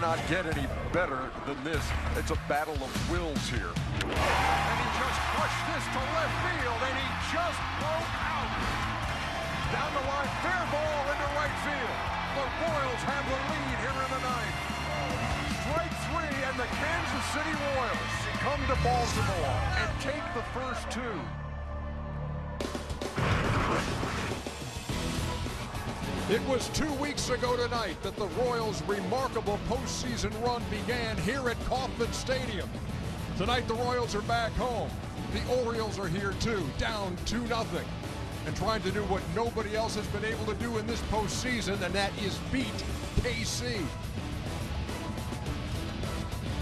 cannot get any better than this. It's a battle of wills here. And he just pushed this to left field, and he just broke out. Down the line, fair ball into right field. The Royals have the lead here in the ninth. Strike three, and the Kansas City Royals come to Baltimore and take the first two. It was 2 weeks ago tonight that the Royals' remarkable postseason run began here at Kauffman Stadium. Tonight the Royals are back home. The Orioles are here too, down 2-0, and trying to do what nobody else has been able to do in this postseason, and that is beat KC.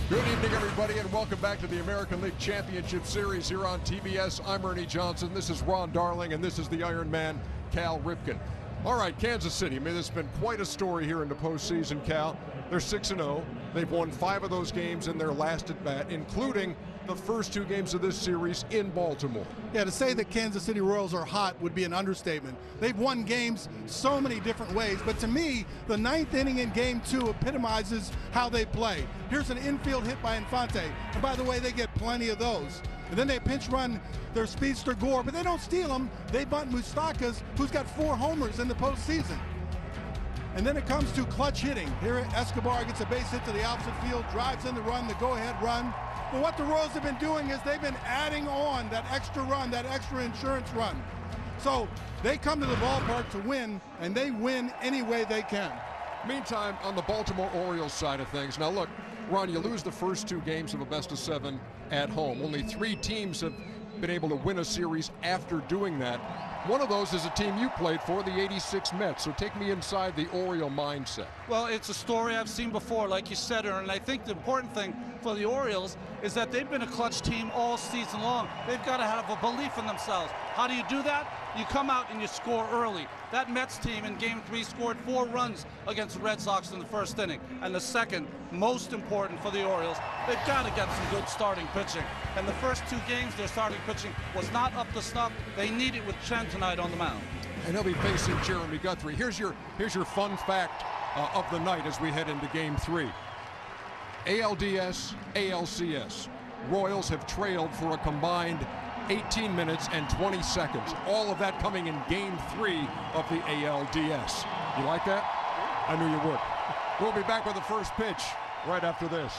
Good evening, everybody, and welcome back to the American League Championship Series here on TBS. I'm Ernie Johnson. This is Ron Darling, and this is the Iron Man, Cal Ripken. All right, Kansas City. I mean, it's been quite a story here in the postseason, Cal. They're 6-0. They've won 5 of those games in their last at-bat, including the first 2 games of this series in Baltimore. Yeah, to say that Kansas City Royals are hot would be an understatement. They've won games so many different ways, but to me, the 9th inning in Game 2 epitomizes how they play. Here's an infield hit by Infante, and by the way, they get plenty of those. And then they pinch run their speedster Gore, but they don't steal him. They bunt Moustakas, who's got 4 homers in the postseason. And then it comes to clutch hitting. Here Escobar gets a base hit to the opposite field, drives in the run, the go-ahead run. But what the Royals have been doing is they've been adding on that extra run, that extra insurance run. So they come to the ballpark to win, and they win any way they can. Meantime, on the Baltimore Orioles side of things, now look, Ron, you lose the first 2 games of a best-of-7 at home. Only 3 teams have been able to win a series after doing that. One of those is a team you played for, the '86 Mets. So take me inside the Oriole mindset. Well, it's a story I've seen before, like you said, and I think the important thing for the Orioles is that they've been a clutch team all season long. They've got to have a belief in themselves. How do you do that? You come out and you score early. That Mets team in Game 3 scored 4 runs against the Red Sox in the first inning. And the second, most important for the Orioles, they've got to get some good starting pitching. And the first 2 games, their starting pitching was not up to snuff. They need it with Chen tonight on the mound. And he'll be facing Jeremy Guthrie. Here's your fun fact of the night as we head into Game 3. ALDS, ALCS. Royals have trailed for a combined 18 minutes and 20 seconds. All of that coming in Game 3 of the ALDS. You like that? I knew you would. We'll be back with the first pitch right after this.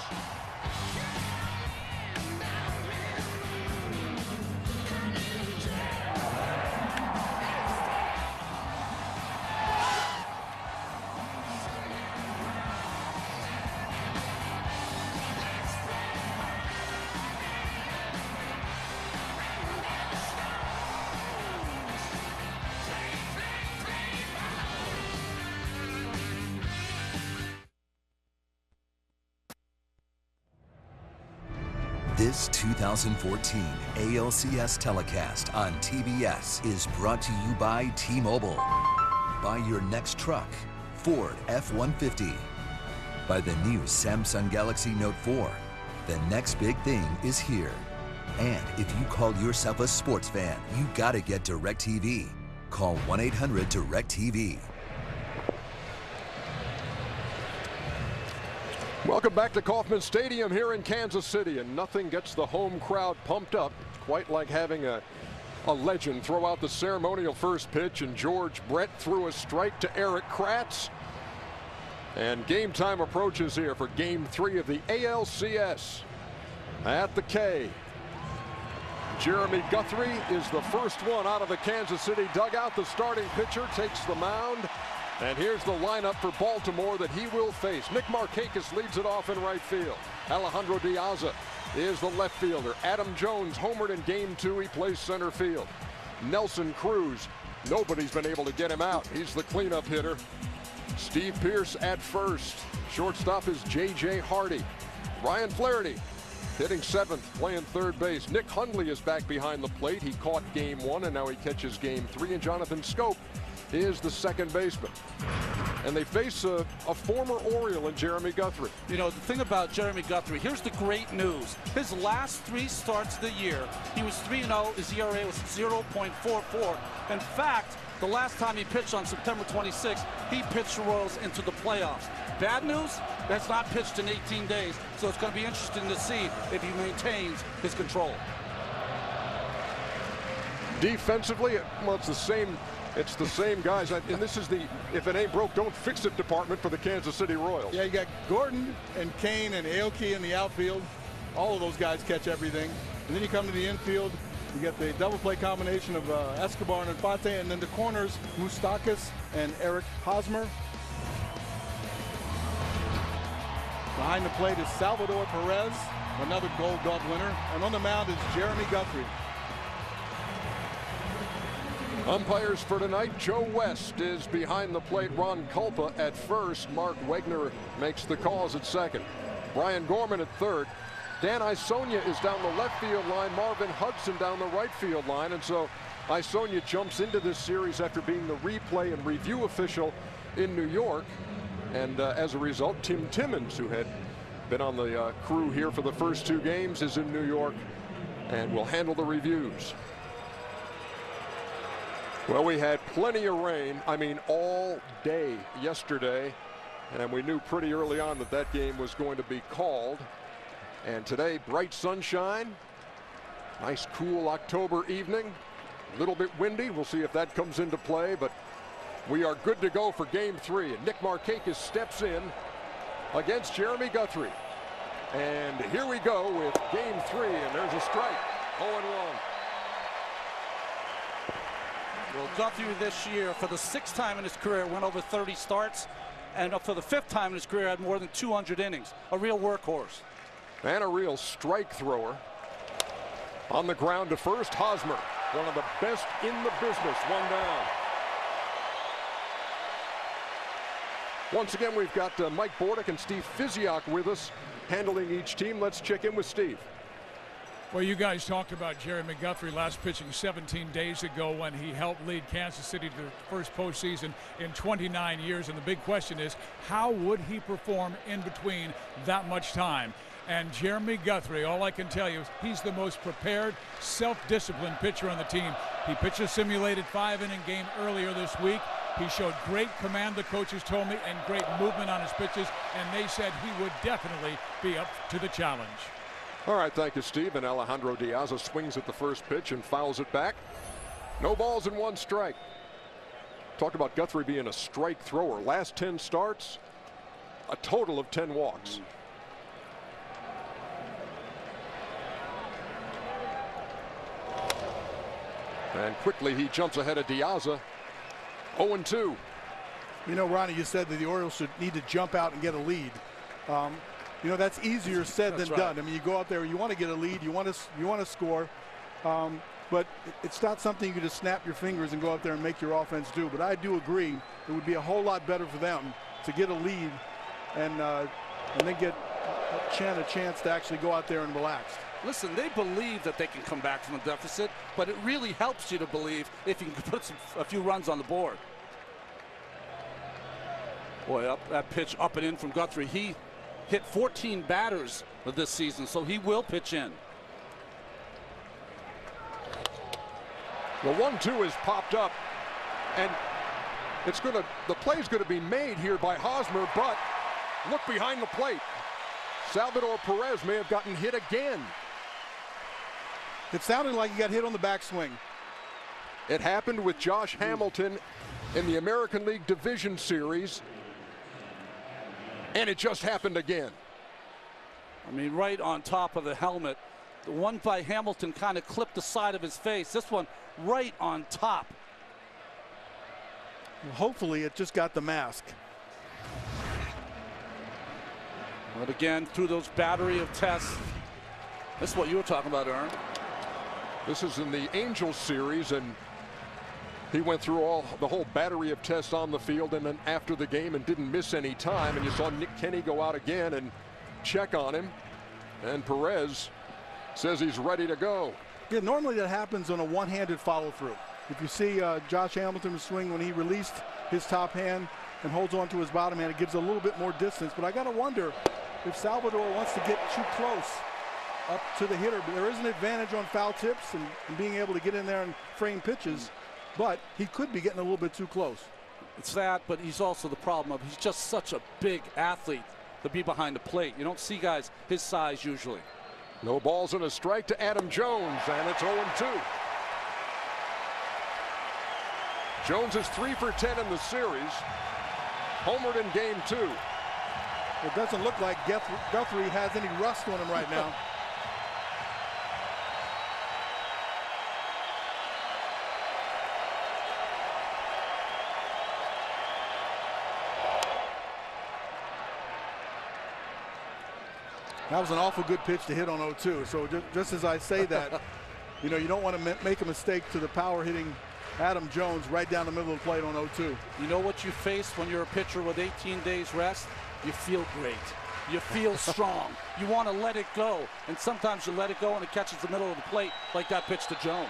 This 2014 ALCS telecast on TBS is brought to you by T-Mobile. Buy your next truck, Ford F-150. By the new Samsung Galaxy Note 4. The next big thing is here. And if you call yourself a sports fan, you gotta get DirecTV. Call 1-800-DirecTV. Welcome back to Kauffman Stadium here in Kansas City, and nothing gets the home crowd pumped up quite like having a legend throw out the ceremonial first pitch, and George Brett threw a strike to Eric Kratz. And game time approaches here for Game 3 of the ALCS at the K. Jeremy Guthrie is the first one out of the Kansas City dugout. The starting pitcher takes the mound. And here's the lineup for Baltimore that he will face. Nick Markakis leads it off in right field. Alejandro Diaza is the left fielder. Adam Jones homered in Game 2. He plays center field. Nelson Cruz, nobody's been able to get him out. He's the cleanup hitter. Steve Pearce at first. Shortstop is J.J. Hardy. Ryan Flaherty hitting 7th, playing third base. Nick Hundley is back behind the plate. He caught Game 1, and now he catches Game 3. And Jonathan Scope is the second baseman. And they face a former Oriole in Jeremy Guthrie. You know, the thing about Jeremy Guthrie, here's the great news. His last 3 starts of the year, he was 3-0. His ERA was 0.44. In fact, the last time he pitched on September 26th, he pitched the Royals into the playoffs. Bad news, that's not pitched in 18 days, so it's going to be interesting to see if he maintains his control. Defensively, well, it's the same guys. And this is the if it ain't broke, don't fix it department for the Kansas City Royals. Yeah, you got Gordon and Kane and ALCS in the outfield. All of those guys catch everything. And then you come to the infield, you get the double play combination of Escobar and Infante, and then the corners, Moustakas and Eric Hosmer. Behind the plate is Salvador Perez, another Gold Glove winner. And on the mound is Jeremy Guthrie. Umpires for tonight, Joe West is behind the plate. Ron Culpa at first. Mark Wegner makes the calls at second. Brian Gorman at third. Dan Isonia is down the left field line. Marvin Hudson down the right field line. And so Isonia jumps into this series after being the replay and review official in New York. And as a result, Tim Timmons, who had been on the crew here for the first 2 games, is in New York and will handle the reviews. Well, we had plenty of rain, I mean all day yesterday, and we knew pretty early on that that game was going to be called. And today, bright sunshine, nice cool October evening, a little bit windy. We'll see if that comes into play, but we are good to go for Game 3. And Nick Markakis steps in against Jeremy Guthrie. And here we go with Game 3, and there's a strike, 0-1. Well, Guthrie this year, for the 6th time in his career, went over 30 starts, and for the 5th time in his career, had more than 200 innings. A real workhorse. And a real strike thrower. On the ground to first, Hosmer, one of the best in the business, 1 down. Once again, we've got Mike Bordick and Steve Physiak with us, handling each team. Let's check in with Steve. Well, you guys talked about Jeremy Guthrie last pitching 17 days ago when he helped lead Kansas City to the first postseason in 29 years. And the big question is, how would he perform in between that much time? And Jeremy Guthrie, all I can tell you is he's the most prepared, self-disciplined pitcher on the team. He pitched a simulated 5-inning game earlier this week. He showed great command, the coaches told me, and great movement on his pitches, and they said he would definitely be up to the challenge. All right, thank you, Steve. And Alejandro Diaz swings at the first pitch and fouls it back. No balls and 1 strike. Talk about Guthrie being a strike thrower. Last 10 starts, a total of 10 walks. And quickly he jumps ahead of Diaz. 0-2. You know, Ronnie, you said that the Orioles should need to jump out and get a lead. You know, that's easier said than done. I mean, you go out there, you want to get a lead, you want to score, but it's not something you can just snap your fingers and go out there and make your offense do. But I do agree it would be a whole lot better for them to get a lead and then get a chance to actually go out there and relax. Listen, they believe that they can come back from a deficit, but it really helps you to believe if you can put a few runs on the board. Boy, that pitch up and in from Guthrie. He hit 14 batters this season, so he will pitch in. The 1-2 is popped up, and the play's going to be made here by Hosmer, but look behind the plate. Salvador Perez may have gotten hit again. It sounded like he got hit on the backswing. It happened with Josh Hamilton in the American League Division Series, and it just happened again. I mean, right on top of the helmet. The one by Hamilton kind of clipped the side of his face. This one right on top. Well, hopefully it just got the mask. But again, through those battery of tests, this is what you were talking about, Ern. This is in the Angels series, and he went through the whole battery of tests on the field and then after the game and didn't miss any time. And you saw Nick Kenny go out again and check on him. And Perez says he's ready to go. Yeah, normally that happens on a one-handed follow-through. If you see Josh Hamilton swing when he released his top hand, and holds on to his bottom hand. It gives a little bit more distance, but I got to wonder if Salvador wants to get too close up to the hitter. But there is an advantage on foul tips and being able to get in there and frame pitches, but he could be getting a little bit too close. It's that, but he's also the problem of he's just such a big athlete to be behind the plate. You don't see guys his size usually. No balls and a strike to Adam Jones, and it's 0-2. Jones is 3 for 10 in the series. Homered in game 2. It doesn't look like Guthrie has any rust on him right now. That was an awful good pitch to hit on 0-2. So just as I say that, you know, you don't want to make a mistake to the power hitting Adam Jones right down the middle of the plate on 0-2. You know what you face when you're a pitcher with 18 days rest? You feel great. You feel strong. You want to let it go. And sometimes you let it go and it catches the middle of the plate like that pitch to Jones.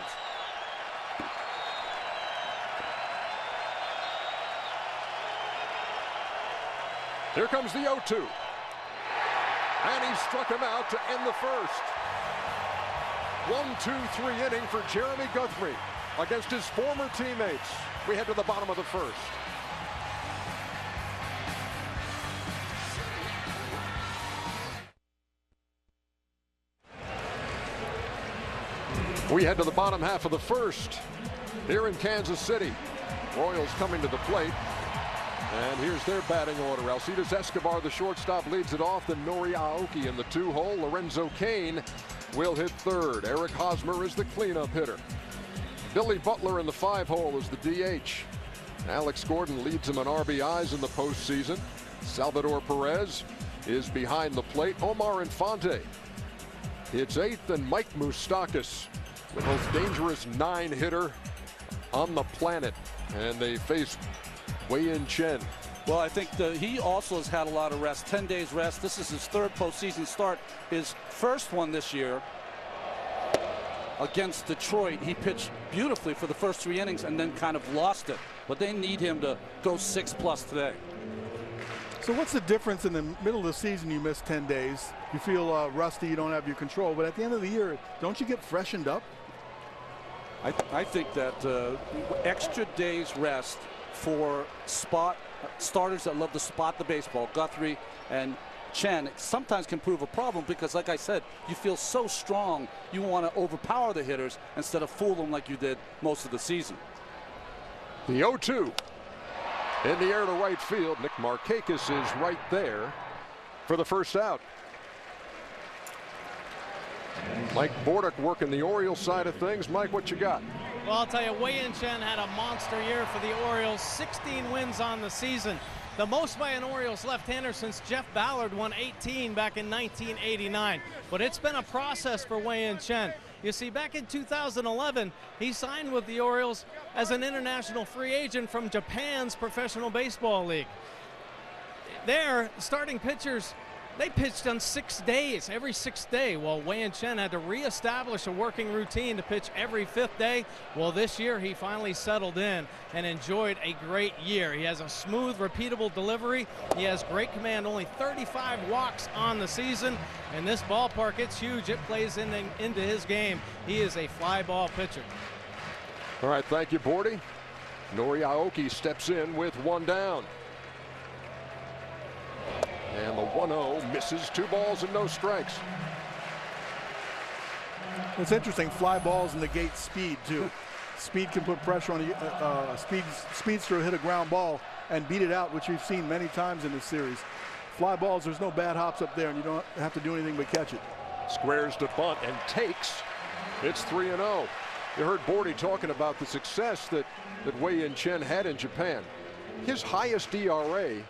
Here comes the 0-2. And he struck him out to end the first. 1-2-3 inning for Jeremy Guthrie against his former teammates. We head to the bottom of the first. We head to the bottom half of the first here in Kansas City. Royals coming to the plate. And here's their batting order. Alcides Escobar, the shortstop, leads it off. Then Nori Aoki in the 2-hole. Lorenzo Cain will hit third. Eric Hosmer is the cleanup hitter. Billy Butler in the 5-hole is the DH. Alex Gordon leads him in RBIs in the postseason. Salvador Perez is behind the plate. Omar Infante hits 8th, and Mike Moustakas, the most dangerous 9-hitter on the planet. And they face Wei-Yin Chen. Well, I think he also has had a lot of rest, 10 days rest. This is his 3rd postseason start, his first one this year against Detroit. He pitched beautifully for the first 3 innings and then kind of lost it. But they need him to go 6+ today. So what's the difference in the middle of the season? You miss 10 days. You feel rusty, you don't have your control. But at the end of the year, don't you get freshened up? I think that extra days rest for starters that love to spot the baseball, Guthrie and Chen, sometimes can prove a problem because, like I said, you feel so strong you want to overpower the hitters instead of fool them like you did most of the season. The 0-2 in the air to right field. Nick Markakis is right there for the first out. Mike Bordick working the Orioles side of things. Mike, what you got? Well, I'll tell you, Wei-Yin Chen had a monster year for the Orioles, 16 wins on the season. The most by an Orioles left-hander since Jeff Ballard won 18 back in 1989. But it's been a process for Wei-Yin Chen. You see, back in 2011, he signed with the Orioles as an international free agent from Japan's Professional Baseball League. There, starting pitchers, they pitched on 6 days, every 6th day. Well, Wei-Yin Chen had to reestablish a working routine to pitch every 5th day. Well, this year he finally settled in and enjoyed a great year. He has a smooth, repeatable delivery. He has great command, only 35 walks on the season. And this ballpark, it's huge. It plays into his game. He is a fly ball pitcher. All right, thank you, Bordy. Nori Aoki steps in with 1 down. And the 1-0 misses. 2 balls and no strikes. It's interesting. Fly balls negate speed too. Speed can put pressure on a speedster to hit a ground ball and beat it out, which we've seen many times in this series. Fly balls, there's no bad hops up there, and you don't have to do anything but catch it. Squares to bunt and takes. It's 3-0. You heard Bordy talking about the success that Wei-Yin Chen had in Japan. His highest ERA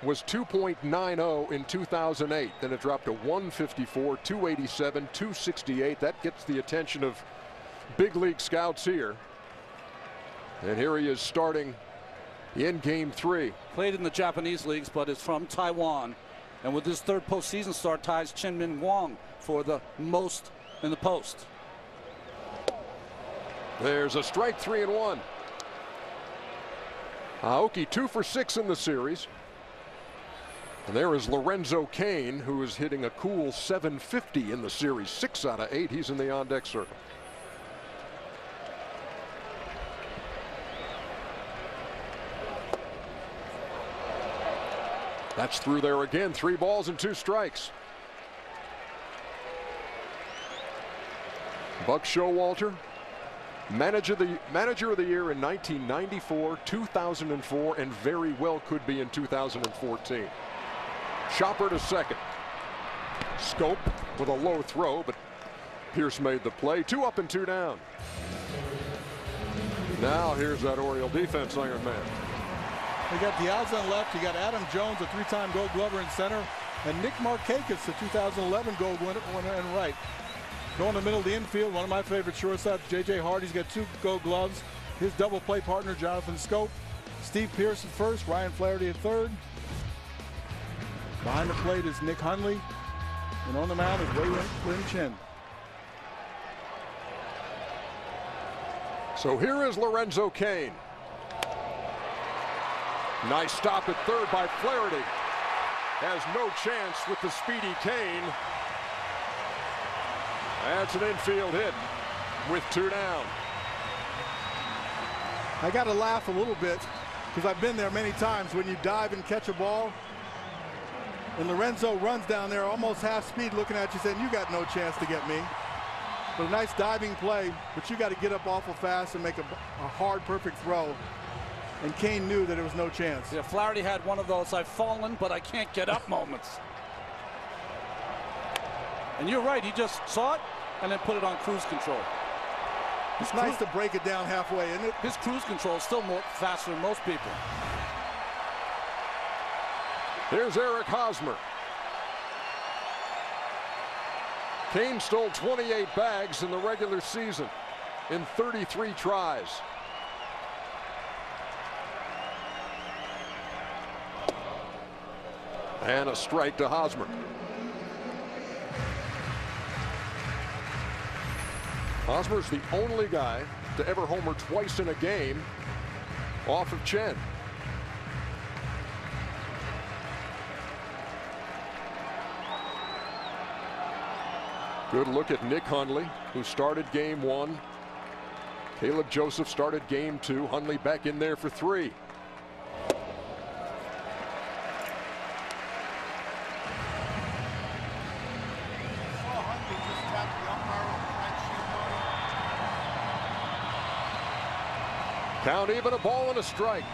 was 2.90 in 2008. Then it dropped to 154, 287, 268. That gets the attention of big league scouts here. And here he is starting in game 3. Played in the Japanese leagues, but is from Taiwan. And with his 3rd postseason start, ties Chen Min Wong for the most in the post. There's a strike, 3-1. Aoki 2 for 6 in the series. And there is Lorenzo Cain, who is hitting a cool .750 in the series. 6 out of 8. He's in the on-deck circle. That's through there again. 3 balls and 2 strikes. Buck Showalter, manager of the year in 1994, 2004, and very well could be in 2014. Chopper to second. Scope with a low throw, but Pierce made the play. 2 up and 2 down. Now here's that Oriole defense, Iron Man. You got Diaz on left. You got Adam Jones, a 3-time Gold Glover in center, and Nick Markakis, the 2011 Gold winner in right. Going to the middle of the infield, one of my favorite shortstops, J.J. Hardy's got 2 Gold Gloves. His double play partner, Jonathan Scope. Steve Pierce at first, Ryan Flaherty at third. Behind the plate is Nick Hundley, and on the mound is Wei-Yin Chen. So here is Lorenzo Cain. Nice stop at third by Flaherty. Has no chance with the speedy Cain. That's an infield hit with 2 down. I got to laugh a little bit because I've been there many times when you dive and catch a ball and Lorenzo runs down there almost half speed looking at you saying, you got no chance to get me. But a nice diving play, but you got to get up awful fast and make a hard, perfect throw. And Cain knew that there was no chance. Yeah, Flaherty had one of those I've fallen, but I can't get up moments. And you're right, he just saw it and then put it on cruise control. It's nice to break it down halfway, isn't it? His cruise control is still faster than most people. Here's Eric Hosmer. Cain stole 28 bags in the regular season in 33 tries. And a strike to Hosmer. Hosmer's the only guy to ever homer twice in a game off of Chen. Good look at Nick Hundley, who started game 1. Caleb Joseph started game 2. Hundley back in there for 3. Count even, a ball and a strike.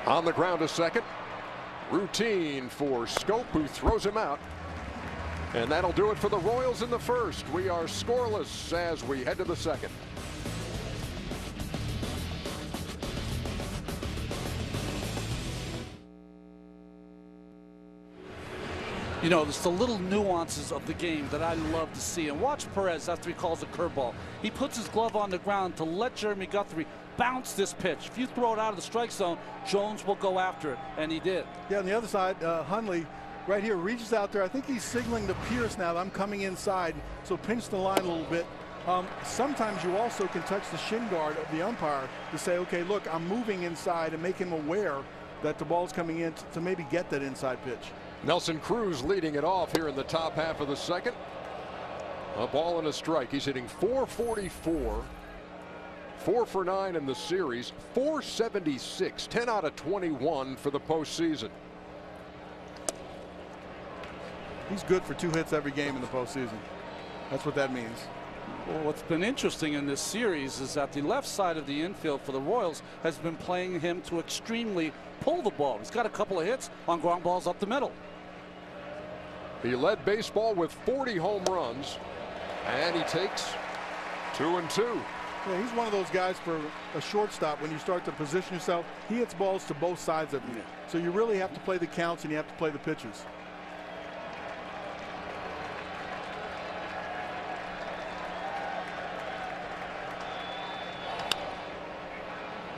On the ground to second. Routine for Scope, who throws him out. And that'll do it for the Royals in the first. We are scoreless as we head to the second. You know, it's the little nuances of the game that I love to see. And watch Perez after he calls a curveball. He puts his glove on the ground to let Jeremy Guthrie bounce this pitch. If you throw it out of the strike zone, Jones will go after it, and he did. Yeah, on the other side, Hundley right here reaches out there. I think he's signaling to Pierce now that I'm coming inside, so pinch the line a little bit. Sometimes you also can touch the shin guard of the umpire to say, okay, look, I'm moving inside, and make him aware that the ball's coming in to maybe get that inside pitch. Nelson Cruz leading it off here in the top half of the second. A ball and a strike. He's hitting .444. 4 for 9 in the series. .476. 10 out of 21 for the postseason. He's good for 2 hits every game in the postseason. That's what that means. Well, what's been interesting in this series is that the left side of the infield for the Royals has been playing him to extremely pull the ball. He's got a couple of hits on ground balls up the middle. He led baseball with 40 home runs, and he takes 2 and 2. Yeah, he's one of those guys for a shortstop. When you start to position yourself, he hits balls to both sides of you. Yeah. So you really have to play the counts and you have to play the pitches.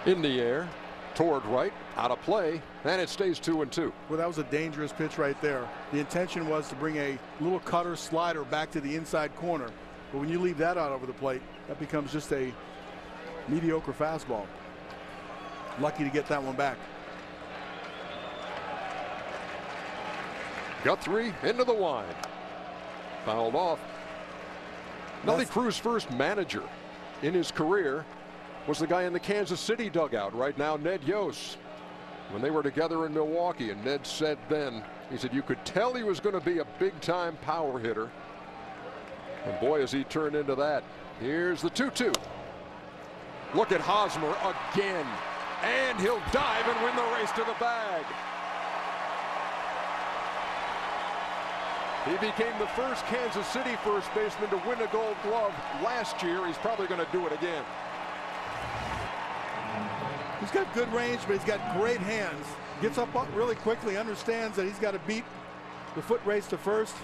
In the air, toward right, out of play, and it stays 2-2. Well, that was a dangerous pitch right there. The intention was to bring a little cutter slider back to the inside corner. But when you leave that out over the plate, that becomes just a mediocre fastball. Lucky to get that one back. Guthrie into the wide. Fouled off. Nelly Cruz's first manager in his career was the guy in the Kansas City dugout right now, Ned Yost, when they were together in Milwaukee. And Ned said then, he said you could tell he was going to be a big-time power hitter. And boy, has he turned into that. Here's the 2-2. Look at Hosmer again. And he'll dive and win the race to the bag. He became the first Kansas City first baseman to win a Gold Glove last year. He's probably going to do it again. He's got good range, but he's got great hands. Gets up really quickly, understands that he's got to beat the foot race to first.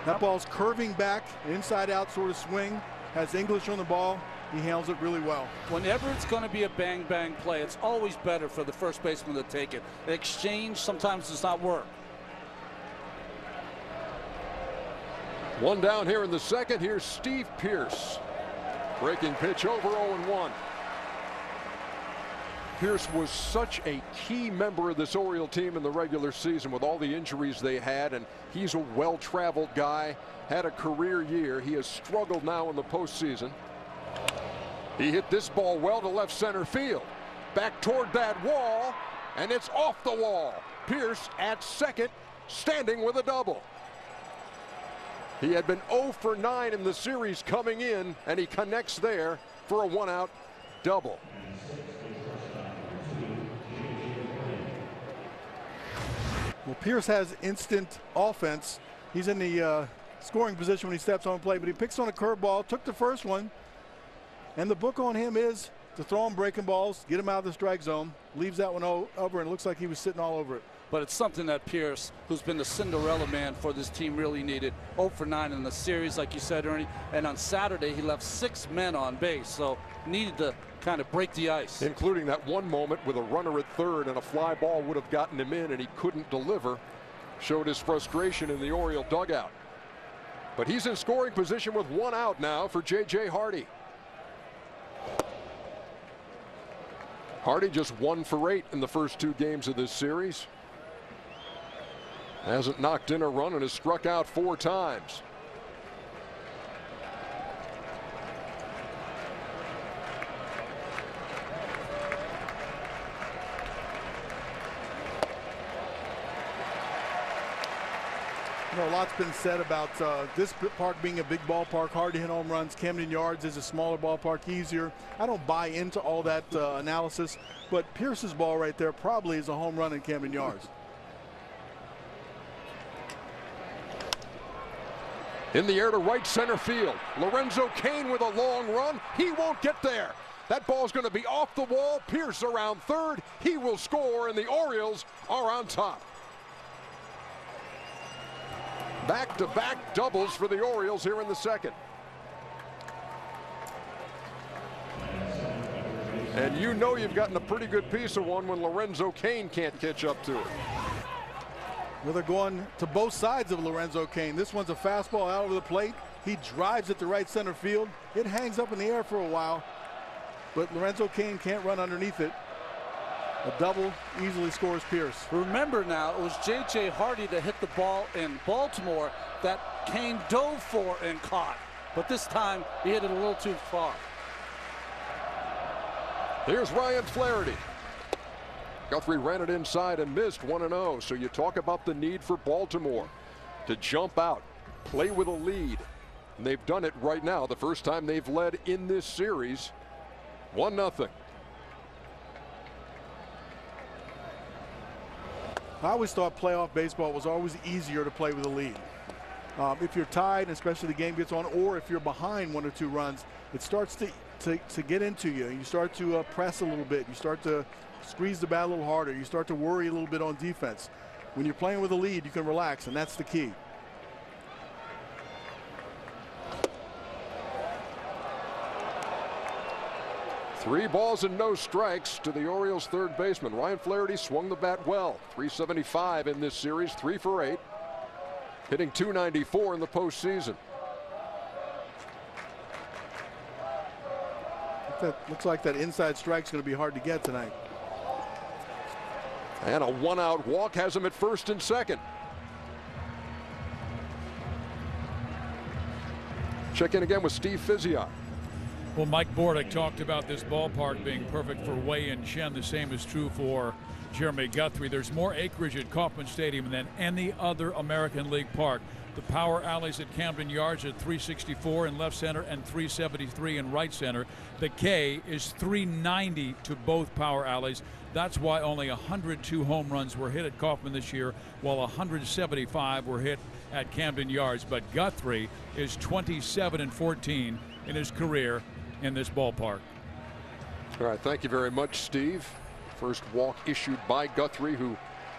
That ball's curving back, inside out sort of swing. Has English on the ball. He handles it really well. Whenever it's going to be a bang-bang play, it's always better for the first baseman to take it. The exchange sometimes does not work. One down here in the second. Here's Steve Pearce. Breaking pitch over 0-1. Pearce was such a key member of this Oriole team in the regular season with all the injuries they had, and he's a well-traveled guy, had a career year. He has struggled now in the postseason. He hit this ball well to left center field. Back toward that wall, and it's off the wall. Pearce at second, standing with a double. He had been 0 for 9 in the series coming in, and he connects there for a one-out double. Well, Pearce has instant offense. He's in the scoring position when he steps on play, but he picks on a curveball, took the first one, and the book on him is to throw him breaking balls, get him out of the strike zone, leaves that one over, and it looks like he was sitting all over it. But it's something that Pearce, who's been the Cinderella man for this team, really needed. 0 for 9 in the series, like you said, Ernie. And on Saturday, he left 6 men on base, so needed to kind of break the ice. Including that one moment with a runner at third and a fly ball would have gotten him in, and he couldn't deliver. Showed his frustration in the Oriole dugout. But he's in scoring position with 1 out now for J.J. Hardy. Hardy just 1 for 8 in the first 2 games of this series. Hasn't knocked in a run and has struck out 4 times. You know, a lot's been said about this park being a big ballpark, hard to hit home runs. Camden Yards is a smaller ballpark, easier. I don't buy into all that analysis, but Pearce's ball right there probably is a home run in Camden Yards. In the air to right center field. Lorenzo Cain with a long run. He won't get there. That ball's going to be off the wall. Pearce around third. He will score, and the Orioles are on top. Back-to-back doubles for the Orioles here in the second. And you know you've gotten a pretty good piece of one when Lorenzo Cain can't catch up to it. Well, they're going to both sides of Lorenzo Cain. This one's a fastball out over the plate. He drives it to right center field. It hangs up in the air for a while, but Lorenzo Cain can't run underneath it. A double easily scores Pearce. Remember now, it was J.J. Hardy that hit the ball in Baltimore that Cain dove for and caught. But this time, he hit it a little too far. Here's Ryan Flaherty. Guthrie ran it inside and missed 1-0. So you talk about the need for Baltimore to jump out, play with a lead. And they've done it right now. The first time they've led in this series, 1-0. I always thought playoff baseball was always easier to play with a lead. If you're tied, especially the game gets on, or if you're behind 1 or 2 runs, it starts to get into you. You start to press a little bit. You start to squeeze the bat a little harder. You start to worry a little bit on defense. When you're playing with a lead, you can relax, and that's the key. 3 balls and no strikes to the Orioles third baseman. Ryan Flaherty swung the bat well. 375 in this series, 3 for 8. Hitting .294 in the postseason. That looks like that inside strike's going to be hard to get tonight. And a 1-out walk has him at first and second. Check in again with Steve Fizziot. Well, Mike Bordick talked about this ballpark being perfect for Wei-Yin. The same is true for Jeremy Guthrie. There's more acreage at Kauffman Stadium than any other American League park. The power alleys at Camden Yards at 364 in left center and 373 in right center. The K is 390 to both power alleys. That's why only 102 home runs were hit at Kauffman this year, while 175 were hit at Camden Yards. But Guthrie is 27-14 in his career in this ballpark. All right, thank you very much, Steve. First walk issued by Guthrie, who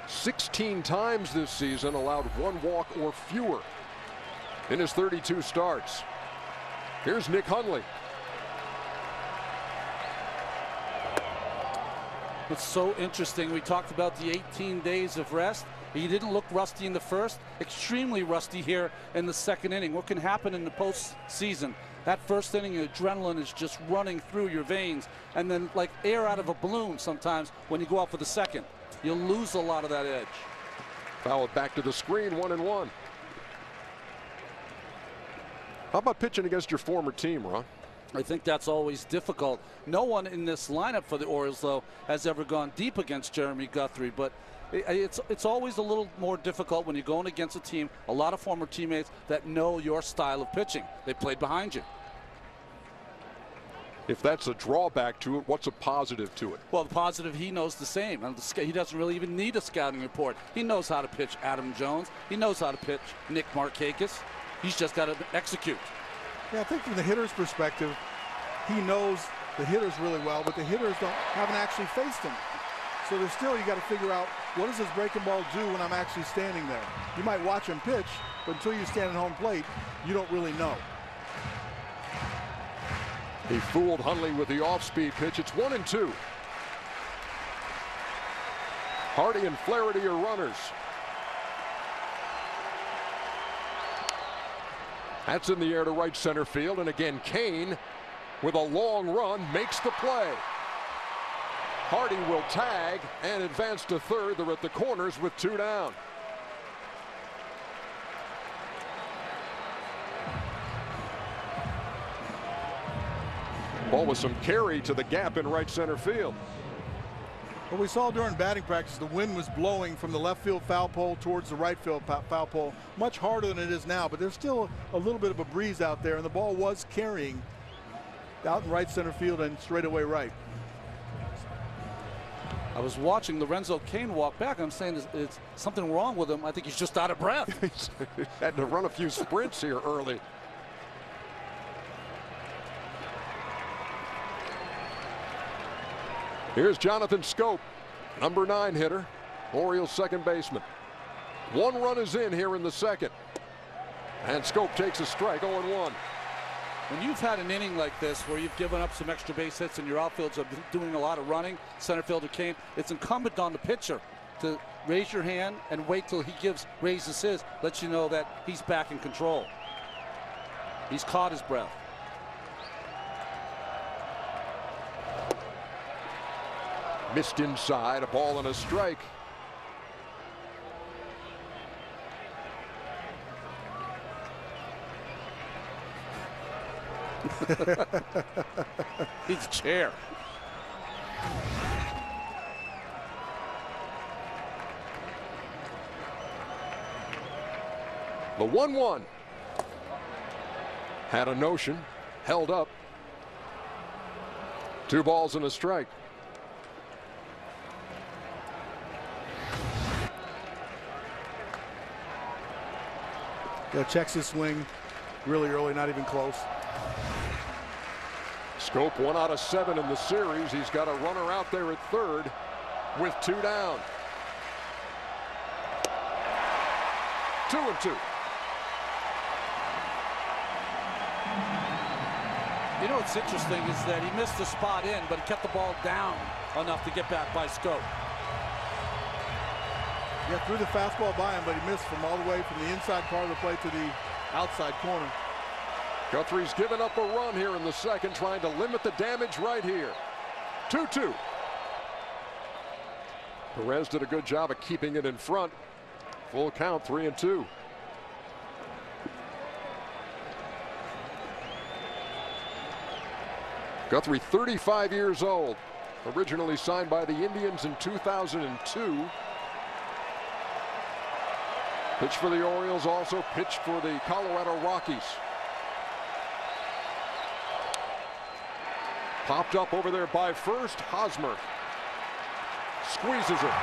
16 times this season allowed 1 walk or fewer in his 32 starts. Here's Nick Hundley. It's so interesting. We talked about the 18 days of rest. He didn't look rusty in the first, extremely rusty here in the second inning. What can happen in the postseason? That first inning, adrenaline is just running through your veins, and then like air out of a balloon sometimes when you go out for the second. You'll lose a lot of that edge. Fouled back to the screen, 1-1. How about pitching against your former team, Ron? I think that's always difficult. No one in this lineup for the Orioles, though, has ever gone deep against Jeremy Guthrie, but it's always a little more difficult when you're going against a team, a lot of former teammates that know your style of pitching. They played behind you. If that's a drawback to it, what's a positive to it? Well, the positive, he knows the same. And he doesn't really even need a scouting report. He knows how to pitch Adam Jones. He knows how to pitch Nick Markakis. He's just got to execute. Yeah, I think from the hitter's perspective, he knows the hitters really well, but the hitters haven't actually faced him. So there's still, you got to figure out, what does this breaking ball do when I'm actually standing there? You might watch him pitch, but until you stand at home plate, you don't really know. He fooled Hundley with the off-speed pitch. It's 1-2. Hardy and Flaherty are runners. That's in the air to right center field, and again Kane with a long run makes the play. Hardy will tag and advance to third. They're at the corners with 2 down. Ball with some carry to the gap in right center field. What we saw during batting practice, the wind was blowing from the left field foul pole towards the right field foul pole, much harder than it is now, but there's still a little bit of a breeze out there, and the ball was carrying out in right center field and straightaway right. I was watching Lorenzo Cain walk back. I'm saying it's something wrong with him. I think he's just out of breath. He had to run a few sprints here early. Here's Jonathan Scope, number 9 hitter, Orioles second baseman. 1 run is in here in the second. And Scope takes a strike, 0-1. When you've had an inning like this where you've given up some extra base hits and your outfields are doing a lot of running, center fielder Kane, it's incumbent on the pitcher to raise your hand and wait till he raises his, lets you know that he's back in control. He's caught his breath. Missed inside, a ball and a strike. He's a chair. The 1-1. Had a notion, held up. 2 balls and a strike. Yeah, checks his swing really early, not even close. Scope 1 out of 7 in the series. He's got a runner out there at third with 2 down. 2-2. You know what's interesting is that he missed the spot in, but he kept the ball down enough to get back by Scope. Yeah, threw the fastball by him, but he missed from all the way from the inside part of the plate to the outside corner. Guthrie's given up a run here in the second, trying to limit the damage right here. 2-2. Perez did a good job of keeping it in front. Full count, 3-2. Guthrie, 35 years old, originally signed by the Indians in 2002. Pitched for the Orioles, also pitched for the Colorado Rockies. Popped up over there by first. Hosmer squeezes it.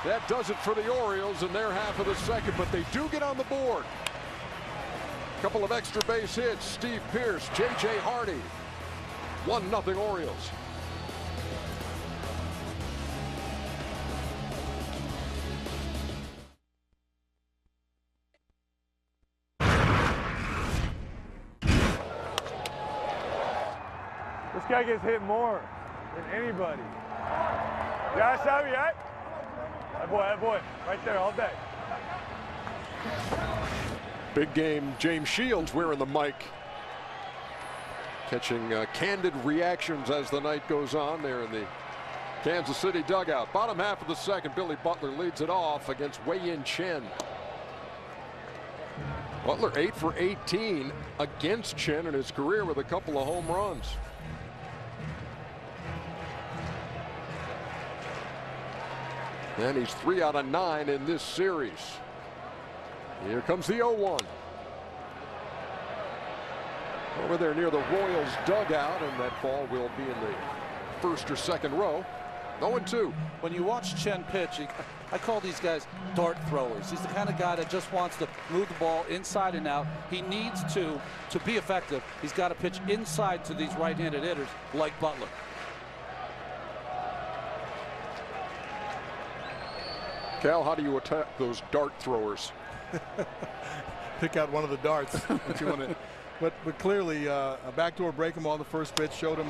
That does it for the Orioles in their half of the second, but they do get on the board. A couple of extra base hits. Steve Pearce, J.J. Hardy. 1-0 Orioles. This guy gets hit more than anybody. Yeah, Savvy, right? That boy, right there all day. Big game, James Shields wearing the mic. Catching candid reactions as the night goes on there in the Kansas City dugout. Bottom half of the second, Billy Butler leads it off against Wei-Yin Chen. Butler 8 for 18 against Chen in his career with a couple of home runs. And he's 3 out of 9 in this series. Here comes the 0-1. Over there near the Royals dugout, and that ball will be in the first or second row. 0-2. When you watch Chen pitch, I call these guys dart throwers. He's the kind of guy that just wants to move the ball inside and out. He needs to be effective, he's got to pitch inside to these right-handed hitters like Butler. Cal, how do you attack those dart throwers? Pick out one of the darts that you want to. But clearly, a backdoor breaking ball on the first pitch showed him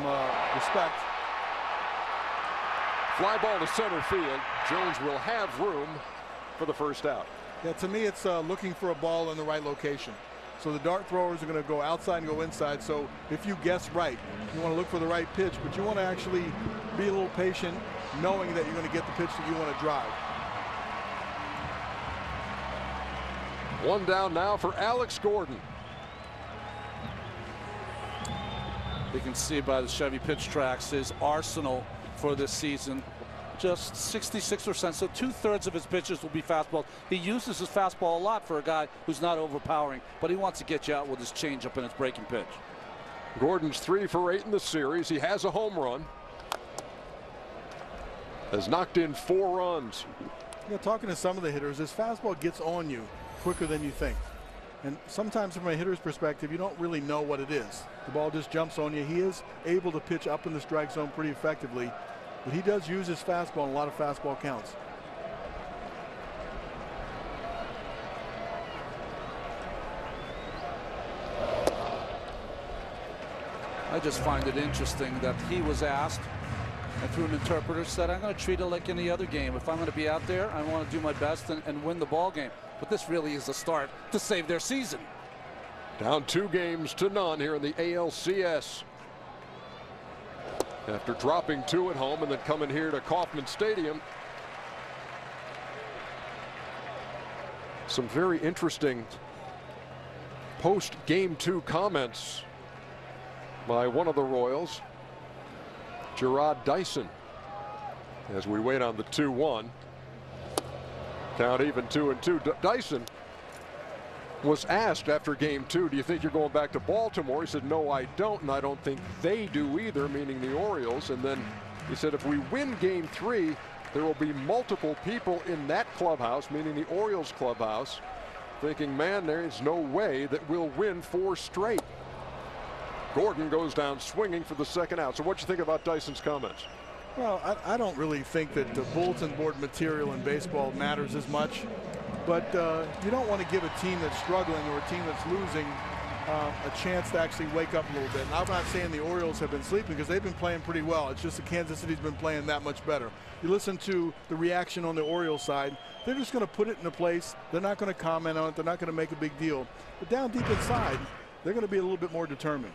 respect. Fly ball to center field. Jones will have room for the first out. Yeah, to me, it's looking for a ball in the right location. So the dart throwers are going to go outside and go inside. So if you guess right, you want to look for the right pitch, but you want to actually be a little patient, knowing that you're going to get the pitch that you want to drive. One down now for Alex Gordon. You can see by the Chevy pitch tracks his arsenal for this season. Just 66%, so 2/3 of his pitches will be fastballs. He uses his fastball a lot for a guy who's not overpowering, but he wants to get you out with his changeup and his breaking pitch. Gordon's 3 for 8 in the series. He has a home run. Has knocked in 4 runs. You know, talking to some of the hitters, this fastball gets on you quicker than you think. And sometimes from a hitter's perspective, you don't really know what it is. The ball just jumps on you. He is able to pitch up in the strike zone pretty effectively, but he does use his fastball in a lot of fastball counts. I just find it interesting that he was asked, and through an interpreter said, I'm going to treat it like any other game. If I'm going to be out there, I want to do my best and win the ball game. But this really is a start to save their season. Down 2 games to none here in the ALCS. After dropping 2 at home and then coming here to Kauffman Stadium. Some very interesting post-game 2 comments by one of the Royals, Gerard Dyson, as we wait on the 2-1. Count even 2-2. Dyson was asked after game 2, do you think you're going back to Baltimore? He said, no, I don't, and I don't think they do either, meaning the Orioles. And then he said, if we win game 3, there will be multiple people in that clubhouse, meaning the Orioles clubhouse, thinking, man, there is no way that we'll win 4 straight. Gordon goes down swinging for the second out. So what do you think about Dyson's comments? Well, I don't really think that the bulletin board material in baseball matters as much, but you don't want to give a team that's struggling or a team that's losing a chance to actually wake up a little bit. And I'm not saying the Orioles have been sleeping because they've been playing pretty well. It's just that Kansas City's been playing that much better. You listen to the reaction on the Orioles side, they're just going to put it in a place. They're not going to comment on it. They're not going to make a big deal. But down deep inside, they're going to be a little bit more determined.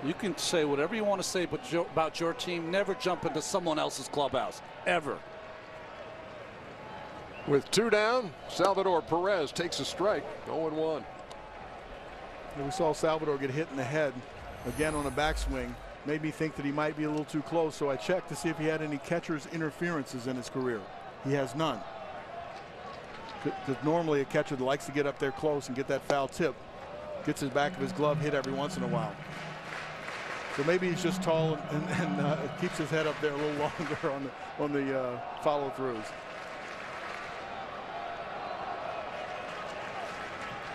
You can say whatever you want to say about your team. Never jump into someone else's clubhouse, ever. With 2 down, Salvador Perez takes a strike, 0-1. We saw Salvador get hit in the head again on a backswing. Made me think that he might be a little too close, so I checked to see if he had any catcher's interferences in his career. He has none. Because normally a catcher that likes to get up there close and get that foul tip gets his back of his glove hit every once in a while. So maybe he's just tall and keeps his head up there a little longer on the follow-throughs.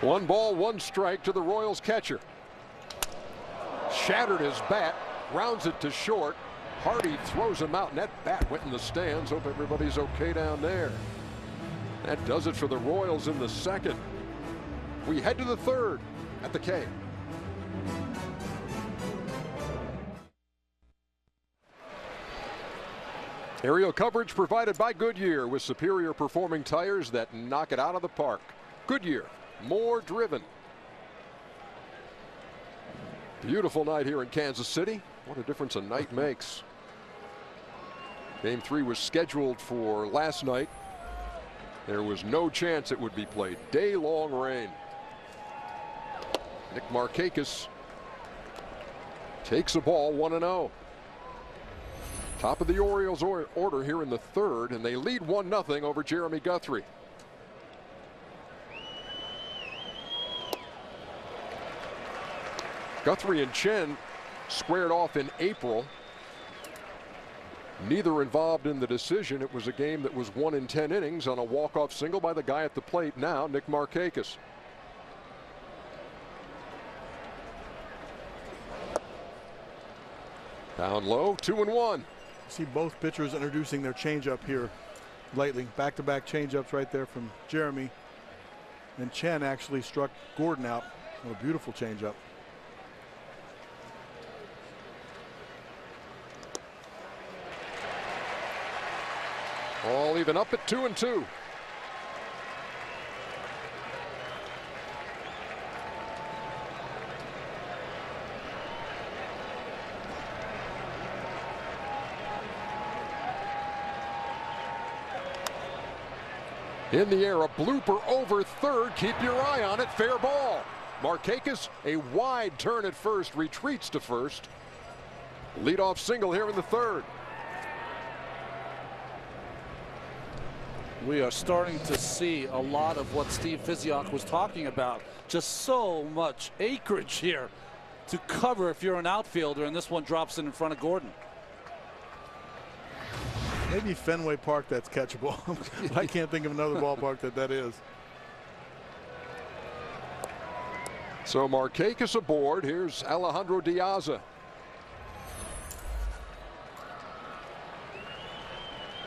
1 ball, 1 strike to the Royals catcher. Shattered his bat, rounds it to short. Hardy throws him out, and that bat went in the stands. Hope everybody's okay down there. That does it for the Royals in the 2nd. We head to the 3rd at the K. Aerial coverage provided by Goodyear with superior performing tires that knock it out of the park. Goodyear, more driven. Beautiful night here in Kansas City. What a difference a night makes. Game 3 was scheduled for last night. There was no chance it would be played. Day-long rain. Nick Markakis takes a ball, 1-0. Top of the Orioles order here in the 3rd, and they lead 1-0 over Jeremy Guthrie. Guthrie and Chen squared off in April. Neither involved in the decision. It was a game that was won in 10 innings on a walk-off single by the guy at the plate now, Nick Markakis. Down low, 2-1. See both pitchers introducing their changeup here lately. Back-to-back changeups right there from Jeremy. And Chen actually struck Gordon out. What a beautiful changeup. All even up at 2-2. In the air, a blooper over 3rd. Keep your eye on it. Fair ball. Markakis, a wide turn at first, retreats to first. Leadoff single here in the 3rd. We are starting to see a lot of what Steve Physiok was talking about. Just so much acreage here to cover if you're an outfielder, and this one drops in front of Gordon. Maybe Fenway Park, that's catchable. I can't think of another ballpark that is. So Markakis aboard. Here's Alejandro Diaza.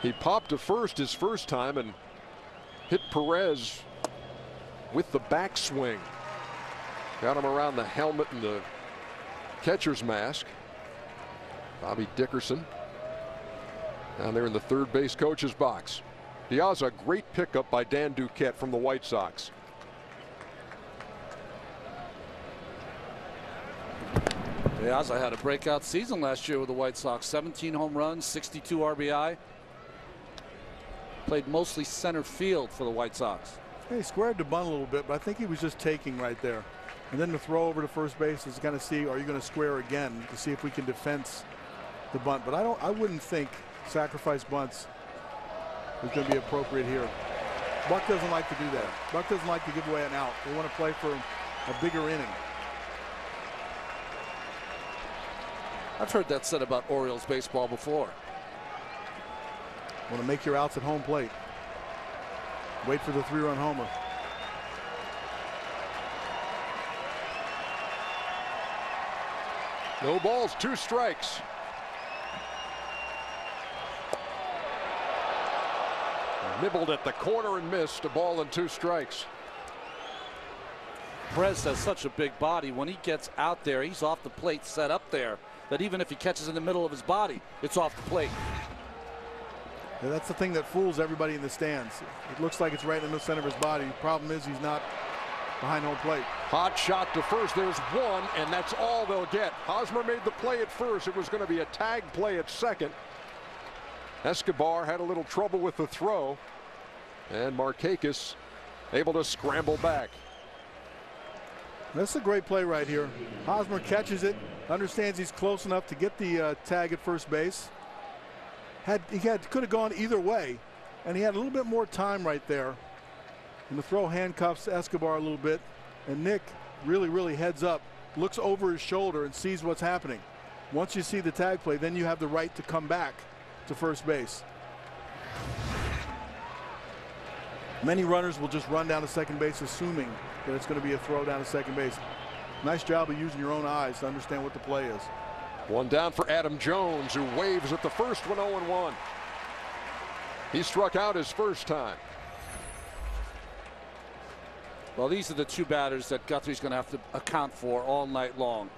He popped to first his first time and hit Perez with the backswing. Got him around the helmet and the catcher's mask. Bobby Dickerson down there in the 3rd base coach's box. Diaz, a great pickup by Dan Duquette from the White Sox. Diaz had a breakout season last year with the White Sox. 17 home runs, 62 RBI. Played mostly center field for the White Sox. He squared the bunt a little bit, but I think he was just taking right there. And then the throw over to first base is going to see, are you going to square again to see if we can defense the bunt. But I wouldn't think sacrifice bunts is going to be appropriate here. Buck doesn't like to do that. Buck doesn't like to give away an out. They want to play for a bigger inning. I've heard that said about Orioles baseball before. Want to make your outs at home plate. Wait for the 3-run homer. No balls, 2 strikes. Nibbled at the corner and missed. A ball and 2 strikes. Perez has such a big body. When he gets out there, he's off the plate set up there, that even if he catches in the middle of his body, it's off the plate. Yeah, that's the thing that fools everybody in the stands. It looks like it's right in the center of his body. Problem is he's not behind home plate. Hot shot to first. There's one, and that's all they'll get. Hosmer made the play at first. It was going to be a tag play at second. Escobar had a little trouble with the throw, and Markakis able to scramble back. That's a great play right here. Hosmer catches it, understands he's close enough to get the tag at first base. Could have gone either way, and he had a little bit more time right there. And the throw handcuffs Escobar a little bit, and Nick really heads up, looks over his shoulder and sees what's happening. Once you see the tag play, then you have the right to come back to first base. Many runners will just run down to second base assuming that it's going to be a throw down to second base. Nice job of using your own eyes to understand what the play is. One down for Adam Jones, who waves at the first one, 0-1. He struck out his first time. Well, these are the two batters that Guthrie's going to have to account for all night long.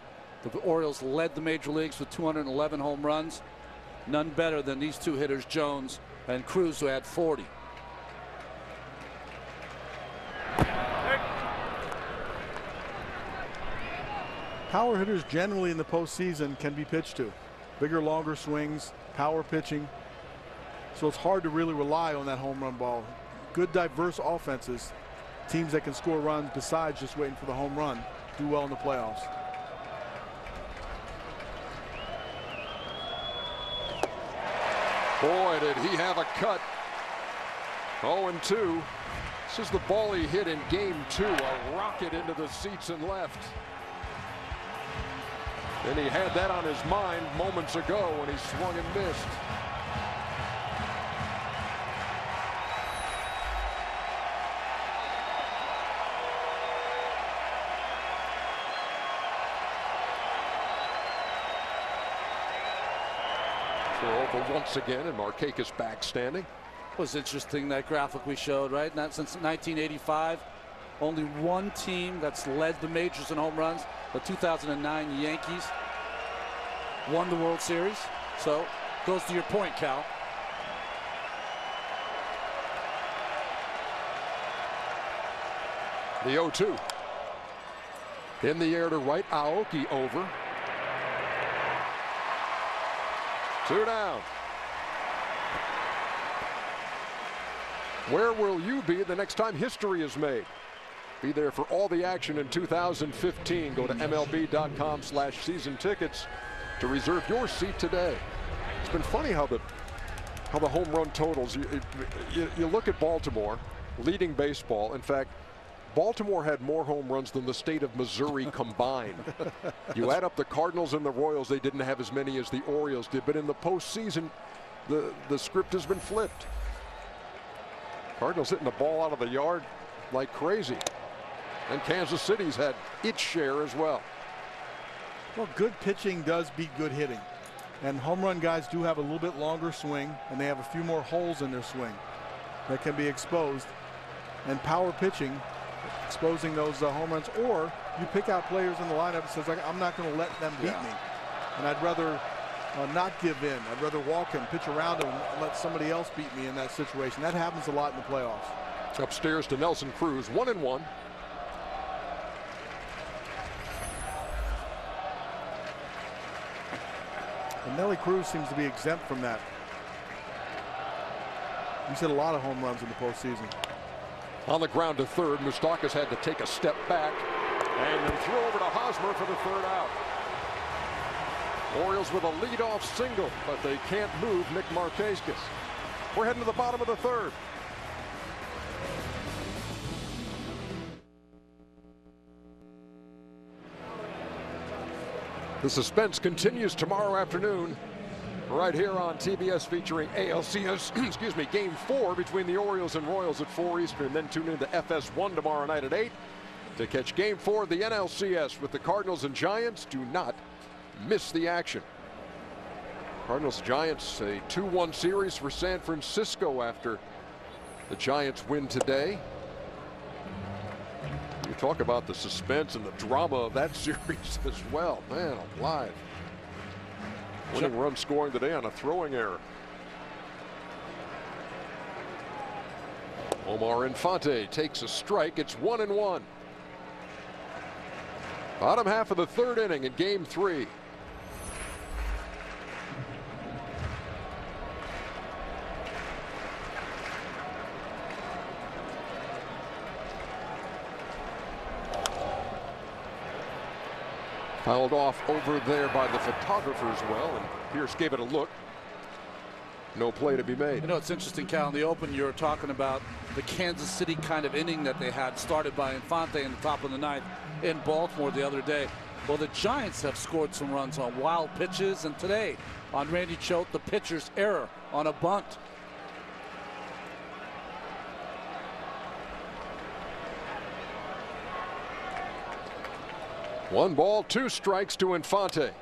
The Orioles led the major leagues with 211 home runs. None better than these two hitters, Jones and Cruz, who had 40. Power hitters generally in the postseason can be pitched to. Bigger, longer swings, power pitching. So it's hard to really rely on that home run ball. Good, diverse offenses, teams that can score runs besides just waiting for the home run, do well in the playoffs. Boy, did he have a cut. 0-2. This is the ball he hit in game 2, a rocket into the seats and left. And he had that on his mind moments ago when he swung and missed. Throw over once again, and Markakis back standing. It was interesting, that graphic we showed, right? Not since 1985. Only one team that's led the majors in home runs, the 2009 Yankees, won the World Series. So, goes to your point, Cal. The 0-2. In the air to right, Aoki over. 2 down. Where will you be the next time history is made? Be there for all the action in 2015. Go to MLB.com/season tickets to reserve your seat today. It's been funny how the home run totals. You look at Baltimore leading baseball. In fact, Baltimore had more home runs than the state of Missouri combined. You add up the Cardinals and the Royals, they didn't have as many as the Orioles did. But in the postseason, the script has been flipped. Cardinals hitting the ball out of the yard like crazy. And Kansas City's had its share as well. Well, good pitching does beat good hitting. And home run guys do have a little bit longer swing, and they have a few more holes in their swing that can be exposed. And power pitching, exposing those home runs, or you pick out players in the lineup that says, I'm not going to let them beat me. And I'd rather not give in. I'd rather walk him, pitch around him, and let somebody else beat me in that situation. That happens a lot in the playoffs. Upstairs to Nelson Cruz, 1-1. And Nelly Cruz seems to be exempt from that. He's hit a lot of home runs in the postseason. On the ground to third, Moustakas had to take a step back and then throw over to Hosmer for the third out. Orioles with a leadoff single, but they can't move Nick Markakis. We're heading to the bottom of the third. The suspense continues tomorrow afternoon right here on TBS, featuring ALCS, Game 4 between the Orioles and Royals at 4 Eastern. Then tune in to FS1 tomorrow night at 8 to catch Game 4 of the NLCS with the Cardinals and Giants. Do not miss the action. Cardinals-Giants, a 2-1 series for San Francisco after the Giants win today. You talk about the suspense and the drama of that series as well. Man alive. Winning run scoring today on a throwing error. Omar Infante takes a strike. It's 1-1. Bottom half of the third inning in game 3. Fouled off over there by the photographer as well, and Pierce gave it a look. No play to be made. You know, it's interesting, Cal. In the open, you're talking about the Kansas City kind of inning that they had started by Infante in the top of the ninth in Baltimore the other day. Well, the Giants have scored some runs on wild pitches, and today on Randy Choate, the pitcher's error on a bunt. One ball, 2 strikes to Infante.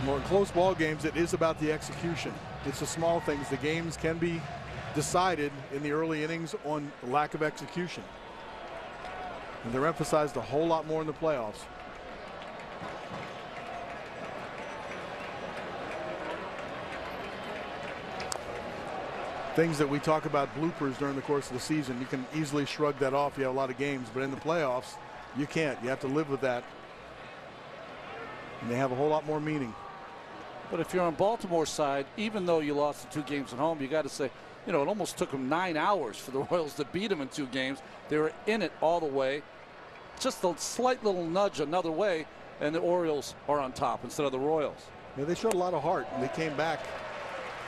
More in close ball games, it is about the execution. It's the small things. The games can be decided in the early innings on lack of execution. And they're emphasized a whole lot more in the playoffs. Things that we talk about bloopers during the course of the season, you can easily shrug that off. You have a lot of games, but in the playoffs, you can't. You have to live with that. And they have a whole lot more meaning. But if you're on Baltimore's side, even though you lost the 2 games at home, you got to say, you know, it almost took them 9 hours for the Royals to beat them in 2 games. They were in it all the way. Just a slight little nudge another way, and the Orioles are on top instead of the Royals. Yeah, they showed a lot of heart, and they came back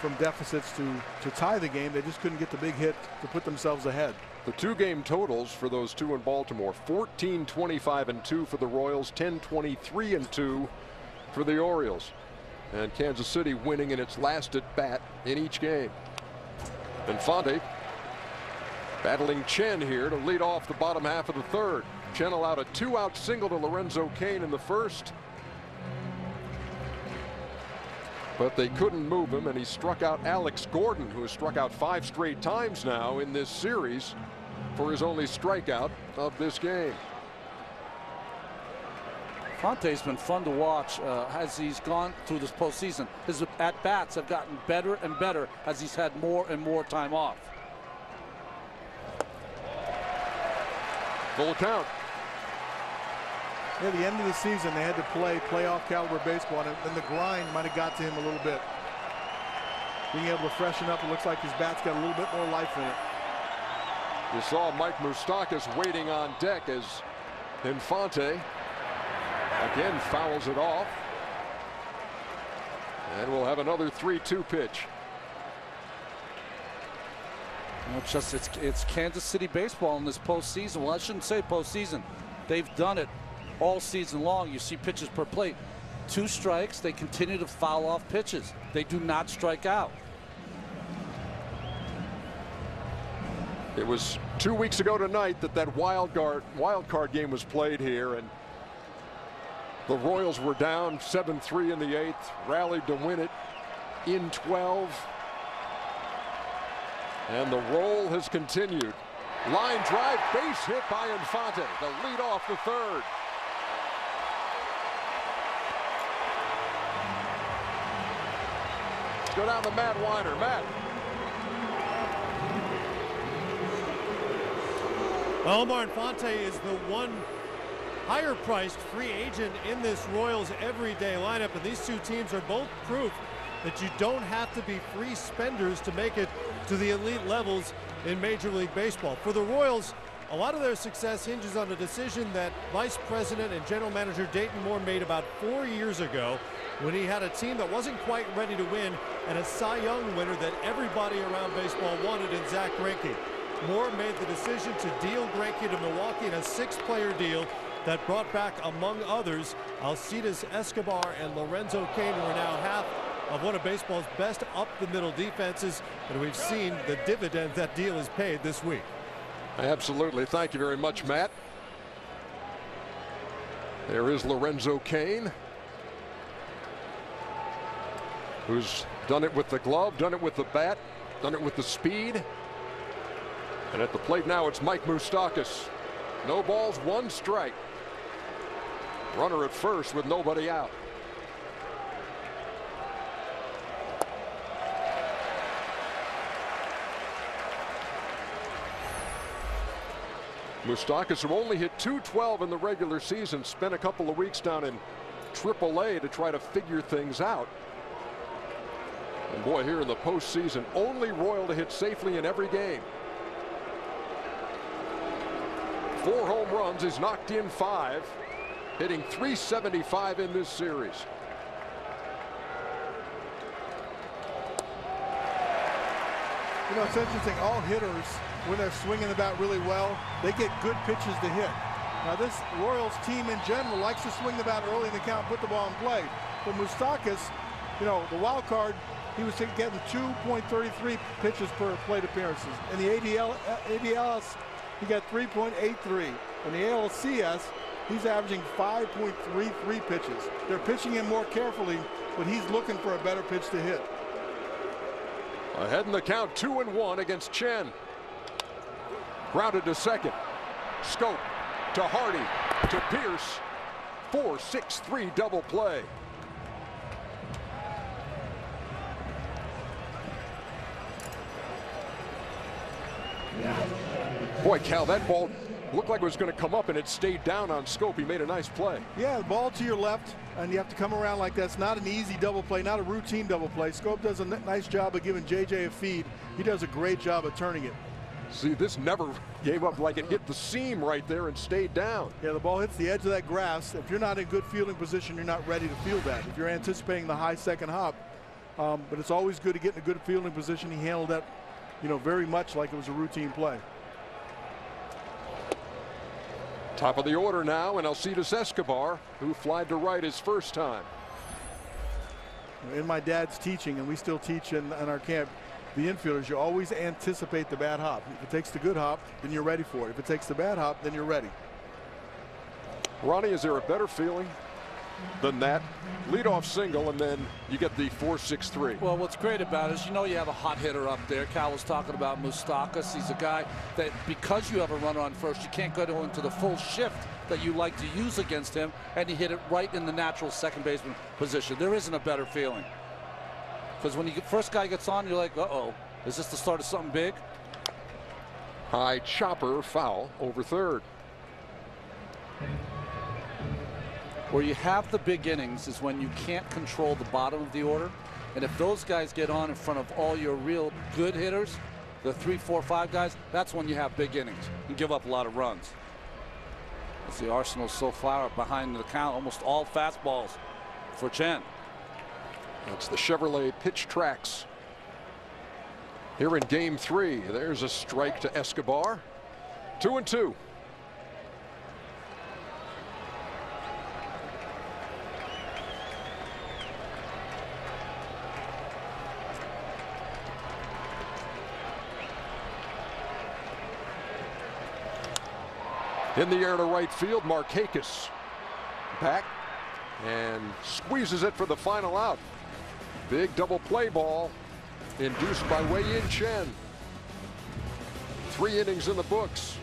from deficits to tie the game. They just couldn't get the big hit to put themselves ahead. The 2-game totals for those 2 in Baltimore: 14-25-2 for the Royals, 10-23-2 for the Orioles. And Kansas City winning in its last at bat in each game. Infante battling Chen here to lead off the bottom half of the third. Chen allowed a 2-out single to Lorenzo Cain in the first, but they couldn't move him, and he struck out Alex Gordon, who has struck out 5 straight times now in this series, for his only strikeout of this game. Infante's been fun to watch as he's gone through this postseason. His at-bats have gotten better and better as he's had more and more time off. Full count. At the end of the season, they had to play playoff caliber baseball, and the grind might have got to him a little bit. Being able to freshen up, it looks like his bat's got a little bit more life in it. You saw Mike Moustakas waiting on deck as Infante again fouls it off. And we'll have another 3-2 pitch. Well, it's Kansas City baseball in this postseason. Well, I shouldn't say postseason. They've done it all season long. You see pitches per plate. 2 strikes, they continue to foul off pitches. They do not strike out. It was 2 weeks ago tonight that wild card game was played here, and the Royals were down 7-3 in the 8th, rallied to win it in 12. And the roll has continued. Line drive, base hit by Infante to lead off the third. Let's go down to Matt Weiner. Matt. Omar Infante is the one higher priced free agent in this Royals everyday lineup, and these 2 teams are both proof that you don't have to be free spenders to make it to the elite levels in Major League Baseball. For the Royals, a lot of their success hinges on a decision that Vice President and General Manager Dayton Moore made about 4 years ago, when he had a team that wasn't quite ready to win and a Cy Young winner that everybody around baseball wanted in Zach Greinke. Moore made the decision to deal Greinke to Milwaukee in a 6-player deal that brought back, among others, Alcides Escobar and Lorenzo Cain, who are now half of one of baseball's best up-the-middle defenses, and we've seen the dividend that deal has paid this week. Absolutely. Thank you very much, Matt. There is Lorenzo Cain, who's done it with the glove, done it with the bat, done it with the speed. And at the plate now, it's Mike Moustakas. No balls, 1 strike. Runner at first with nobody out. Moustakas, who only hit .212 in the regular season, spent a couple of weeks down in AAA to try to figure things out. And boy, here in the postseason, only Royal to hit safely in every game. 4 home runs. He's knocked in 5, hitting .375 in this series. You know, it's interesting. All hitters, when they're swinging the bat really well, they get good pitches to hit. Now, this Royals team in general likes to swing the bat early in the count, put the ball in play. But Moustakas, you know, the wild card, he was getting 2.33 pitches per plate appearances. In the ALCS, he got 3.83. In the ALCS, he's averaging 5.33 pitches. They're pitching him more carefully, but he's looking for a better pitch to hit. Ahead in the count, 2-1 against Chen. Grounded to second. Scope to Hardy to Pierce. 4-6-3 double play. Boy, Cal, that ball looked like it was going to come up, and it stayed down on Scope. He made a nice play. Yeah, the ball to your left, and you have to come around like that. It's not an easy double play, not a routine double play. Scope does a nice job of giving JJ a feed. He does a great job of turning it. See, this never gave up, like it hit the seam right there and stayed down. Yeah, the ball hits the edge of that grass. If you're not in good fielding position, you're not ready to field that. If you're anticipating the high second hop, but it's always good to get in a good fielding position. He handled that, you know, very much like it was a routine play. Top of the order now, and Alcides Escobar, who flied to right his first time. In my dad's teaching, and we still teach in our camp, the infielders, you always anticipate the bad hop. If it takes the good hop, then you're ready for it. If it takes the bad hop, then you're ready. Ronnie, is there a better feeling than that? Leadoff single, and then you get the 4-6-3. Well, what's great about it is, you know, you have a hot hitter up there. Cal was talking about Moustakas. He's a guy that, because you have a runner on first, you can't go into the full shift that you like to use against him, and you hit it right in the natural second baseman position. There isn't a better feeling. Because when the first guy gets on, you're like, uh-oh, is this the start of something big? High chopper, foul over third. Where you have the big innings is when you can't control the bottom of the order. And if those guys get on in front of all your real good hitters, the 3, 4, 5 guys, that's when you have big innings and give up a lot of runs. As the Arsenal's so far behind the count, almost all fastballs for Chen. That's the Chevrolet pitch tracks. Here in game 3, there's a strike to Escobar. 2-2. In the air to right field, Markakis back and squeezes it for the final out. Big double play ball induced by Wei-Yin Chen. 3 innings in the books.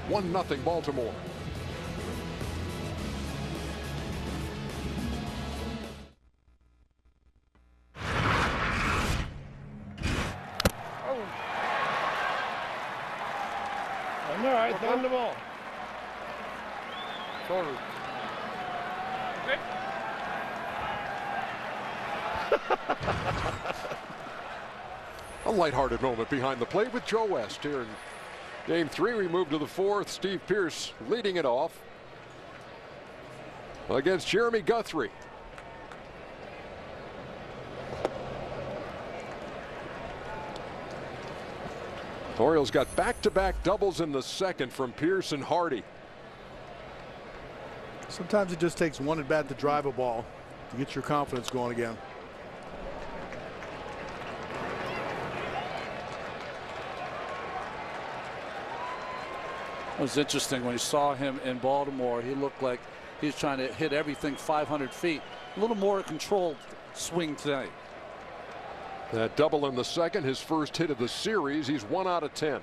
1-0 Baltimore. All right, throw the ball. Forward. A lighthearted moment behind the plate with Joe West here in game 3. We move to the 4th. Steve Pierce leading it off against Jeremy Guthrie. Orioles got back-to-back doubles in the second from Pierce and Hardy. Sometimes it just takes one at bat to drive a ball to get your confidence going again. It was interesting when you saw him in Baltimore. He looked like he was trying to hit everything 500 feet. A little more controlled swing today. That double in the second, his first hit of the series. He's 1 out of 10.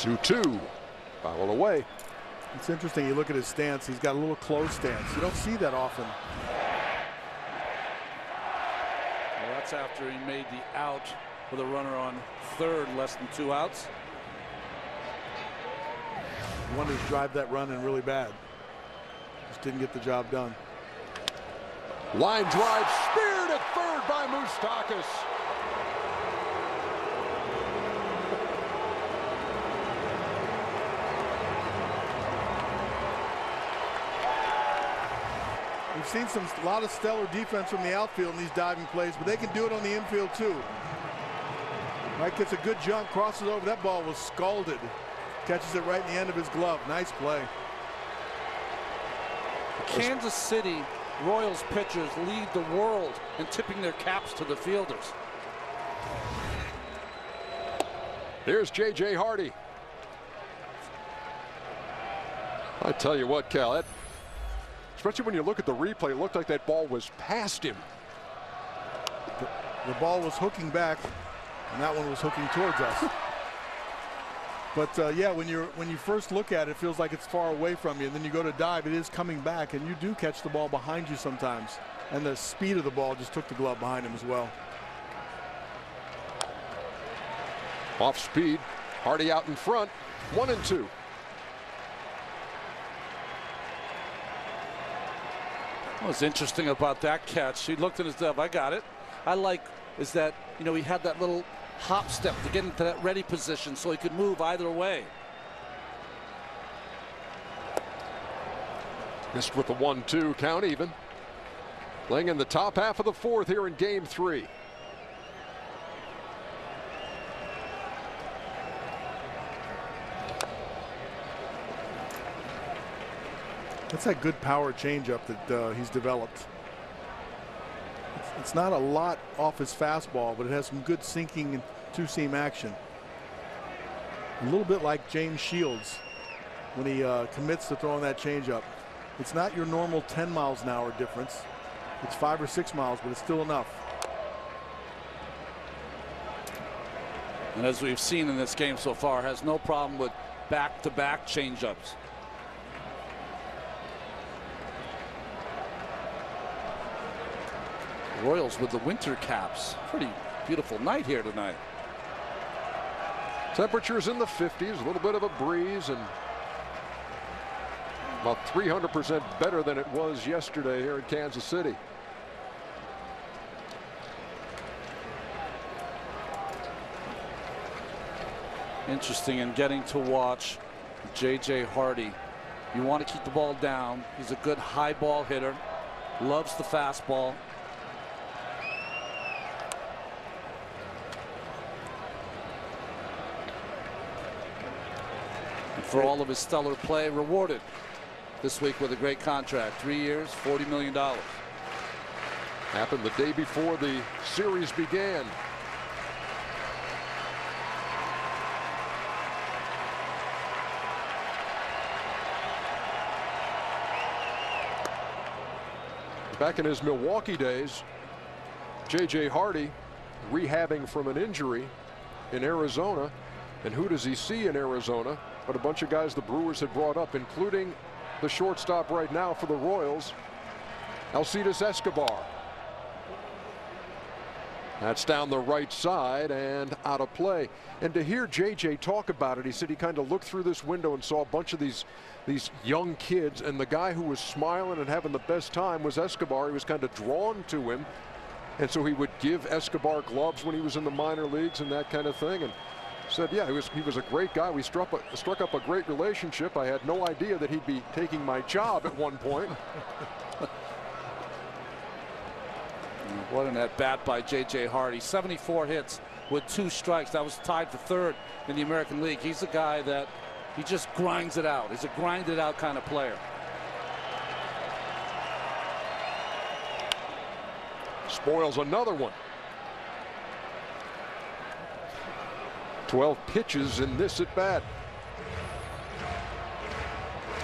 2-2. Foul away. It's interesting. You look at his stance. He's got a little closed stance. You don't see that often. Well, that's after he made the out with a runner on third, less than 2 outs. He wanted to drive that run in really bad. Just didn't get the job done. Line drive speared at third by Moustakas. We've seen a lot of stellar defense from the outfield in these diving plays, but they can do it on the infield too. Mike gets a good jump, crosses over. That ball was scalded. Catches it right in the end of his glove. Nice play. Kansas City Royals pitchers lead the world in tipping their caps to the fielders. Here's J.J. Hardy. I tell you what, Cal, especially when you look at the replay, it looked like that ball was past him. The ball was hooking back, and that one was hooking towards us. But yeah, when you first look at it, it feels like it's far away from you, and then you go to dive, it is coming back, and you do catch the ball behind you sometimes. And the speed of the ball just took the glove behind him as well. Off speed, Hardy out in front, 1-2. What's interesting about that catch, he looked at his glove, I got it. I like is that, you know, he had that little hop step to get into that ready position so he could move either way. Missed with the 1-2, count even. Playing in the top half of the fourth here in game 3. That's that good power changeup that he's developed. It's not a lot off his fastball, but it has some good sinking and two-seam action. A little bit like James Shields when he commits to throwing that changeup. It's not your normal 10 miles an hour difference. It's 5 or 6 miles, but it's still enough. And as we've seen in this game so far, has no problem with back-to-back changeups. Royals with the winter caps. Pretty beautiful night here tonight. Temperatures in the 50s, a little bit of a breeze, and about 300% better than it was yesterday here in Kansas City. Interesting in getting to watch J.J. Hardy. You want to keep the ball down. He's a good high ball hitter. Loves the fastball. For all of his stellar play, rewarded this week with a great contract. 3 years, $40 million. Happened the day before the series began. Back in his Milwaukee days, J.J. Hardy rehabbing from an injury in Arizona. And who does he see in Arizona but a bunch of guys the Brewers had brought up, including the shortstop right now for the Royals, ALCS Escobar. That's down the right side and out of play. And to hear JJ talk about it, he said he kind of looked through this window and saw a bunch of these young kids, and the guy who was smiling and having the best time was Escobar. He was kind of drawn to him, and so he would give Escobar gloves when he was in the minor leagues and that kind of thing. And said, yeah, he was a great guy. We struck up a great relationship. I had no idea that he'd be taking my job at one point. What an at-bat by J.J. Hardy. 74 hits with 2 strikes. That was tied for 3rd in the American League. He's a guy that he just grinds it out. He's a grind-it-out kind of player. Spoils another one. 12 pitches in this at bat.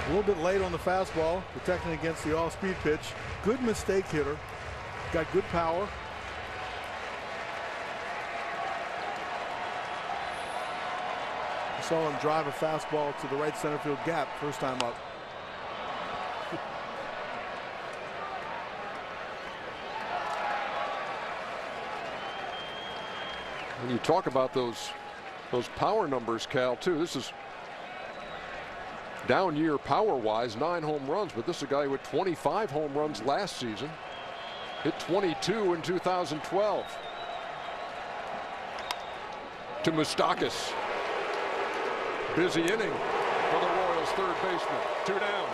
A little bit late on the fastball, protecting against the off-speed pitch. Good mistake hitter. Got good power. saw him drive a fastball to the right center field gap first time up. When you talk about those power numbers, Cal, too, this is down year power-wise, 9 home runs, but this is a guy who had 25 home runs last season, hit 22 in 2012. To Moustakas. Busy inning for the Royals third baseman. 2 down.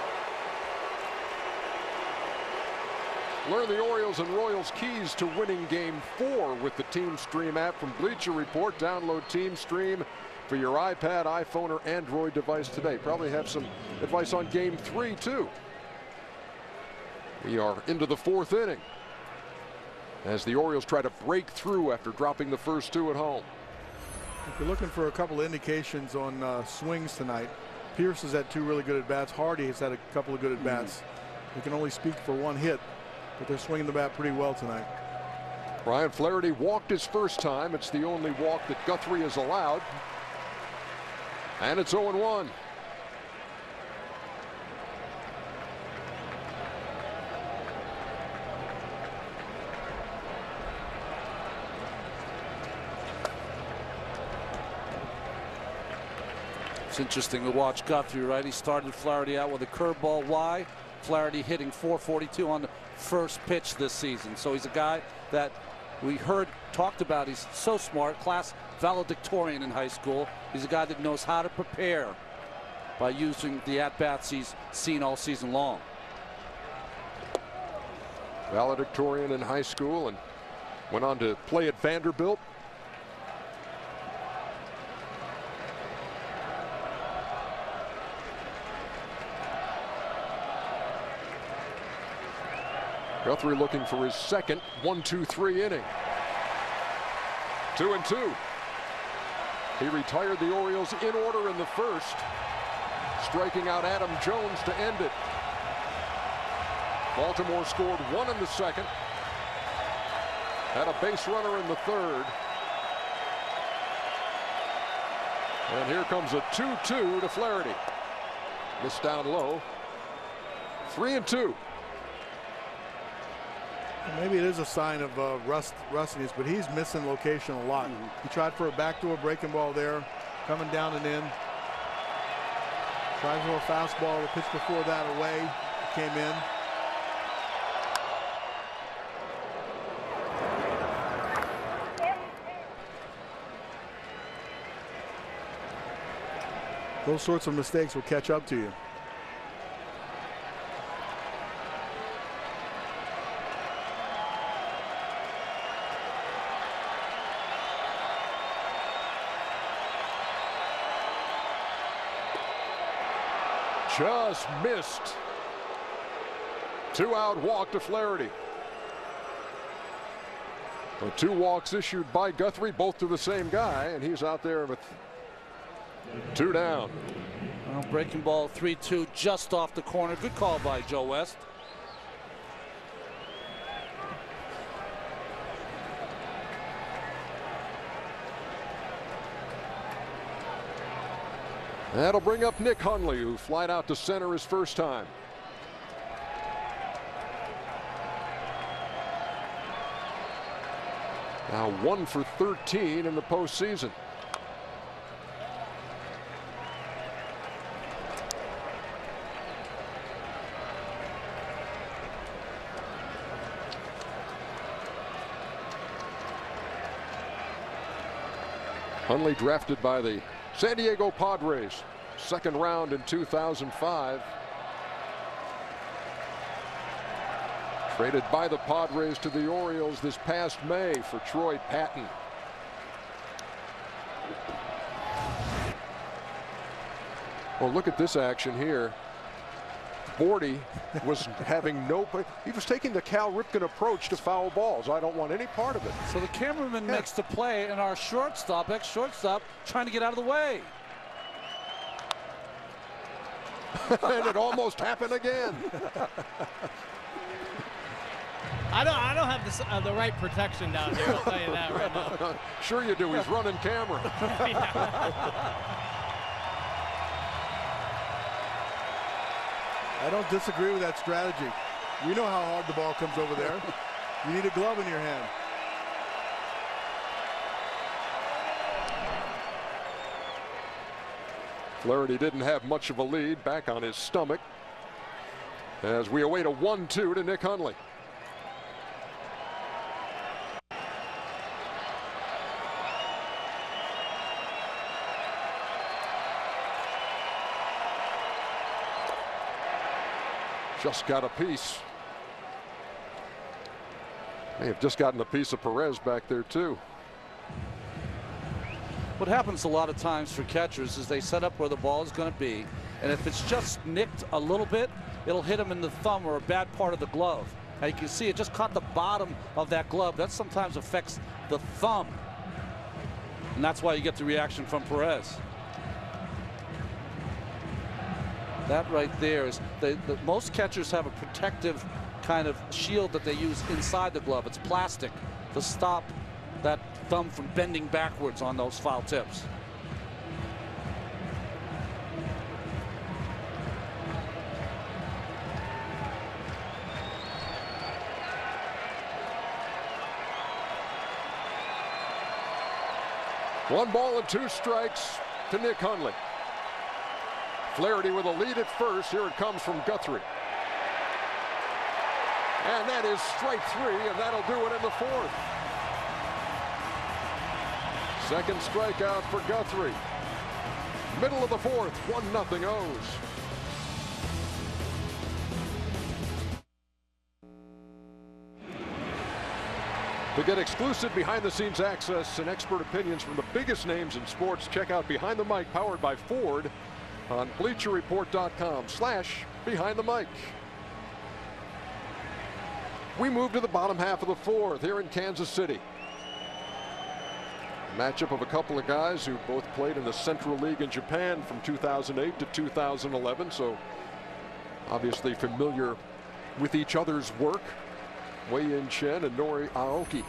Learn the Orioles and Royals keys to winning Game 4 with the Team Stream app from Bleacher Report. Download Team Stream for your iPad, iPhone, or Android device today. Probably have some advice on Game 3 too. We are into the 4th inning as the Orioles try to break through after dropping the first 2 at home. If you're looking for a couple of indications on swings tonight, Pierce has had 2 really good at-bats. Hardy has had a couple of good at-bats. They can only speak for 1 hit, but they're swinging the bat pretty well tonight. Brian Flaherty walked his first time. It's the only walk that Guthrie has allowed. And it's 0-1. It's interesting to watch Guthrie, right? He started Flaherty out with a curveball. Why? Flaherty hitting .442 on the first pitch this season. So he's a guy that we talked about. He's so smart, class valedictorian in high school. He's a guy that knows how to prepare by using the at-bats he's seen all season long. Valedictorian in high school and went on to play at Vanderbilt. Guthrie looking for his second 1-2-3 inning. 2-2. He retired the Orioles in order in the first, striking out Adam Jones to end it. Baltimore scored 1 in the second, had a base runner in the third, and here comes a 2-2 to Flaherty. Missed down low. 3-2. Maybe it is a sign of rustiness, but he's missing location a lot. He tried for a backdoor breaking ball there, coming down and in. Tried for a fastball, the pitch before that away, came in. Those sorts of mistakes will catch up to you. Just missed. 2-out walk to Flaherty. Well, 2 walks issued by Guthrie, both to the same guy, and he's out there with 2 down. Well, breaking ball 3-2 just off the corner. Good call by Joe West. That'll bring up Nick Hundley, who flied out to center his first time. Now 1 for 13 in the postseason. Hundley drafted by the San Diego Padres, 2nd round in 2005. Traded by the Padres to the Orioles this past May for Troy Patton. Well, look at this action here. Bordy was having he was taking the Cal Ripken approach to foul balls. I don't want any part of it. So the cameraman makes the play, and our shortstop, ex-shortstop, trying to get out of the way. And it almost happened again. I don't have the right protection down here, I'll tell you that right now. Sure you do. He's running camera. I don't disagree with that strategy. We know how hard the ball comes over there. You need a glove in your hand. Flaherty didn't have much of a lead, back on his stomach as we await a 1-2 to Nick Hundley. Just got a piece. May have just gotten a piece of Perez back there too. What happens a lot of times for catchers is they set up where the ball is going to be, and if it's just nicked a little bit, it'll hit him in the thumb or a bad part of the glove. Now you can see it just caught the bottom of that glove. That sometimes affects the thumb, and that's why you get the reaction from Perez. That right there is, most catchers have a protective kind of shield that they use inside the glove. It's plastic to stop that thumb from bending backwards on those foul tips. One ball and 2 strikes to Nick Hundley. Flaherty with a lead at first. Here it comes from Guthrie. And that is strike 3, and that'll do it in the 4th. Second strikeout for Guthrie. Middle of the 4th, 1-0 O's. To get exclusive behind-the-scenes access and expert opinions from the biggest names in sports, check out Behind the Mic, powered by Ford, on BleacherReport.com/BehindTheMic. We move to the bottom half of the 4th here in Kansas City. Matchup of a couple of guys who both played in the Central League in Japan from 2008 to 2011, so obviously familiar with each other's work. Wei-Yin and Nori Aoki.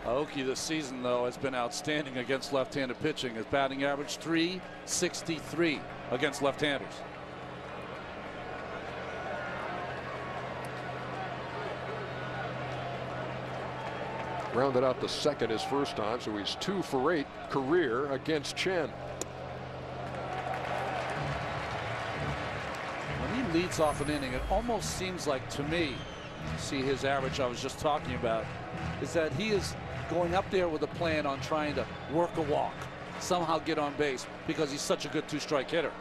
Aoki this season, though, has been outstanding against left-handed pitching. His batting average .363 against left-handers. Rounded out the second his first time, so he's 2 for 8 career against Chen. When he leads off an inning, it almost seems like, to me, see his average I was just talking about, is that he is going up there with a plan on trying to work a walk, somehow get on base, because he's such a good 2-strike hitter.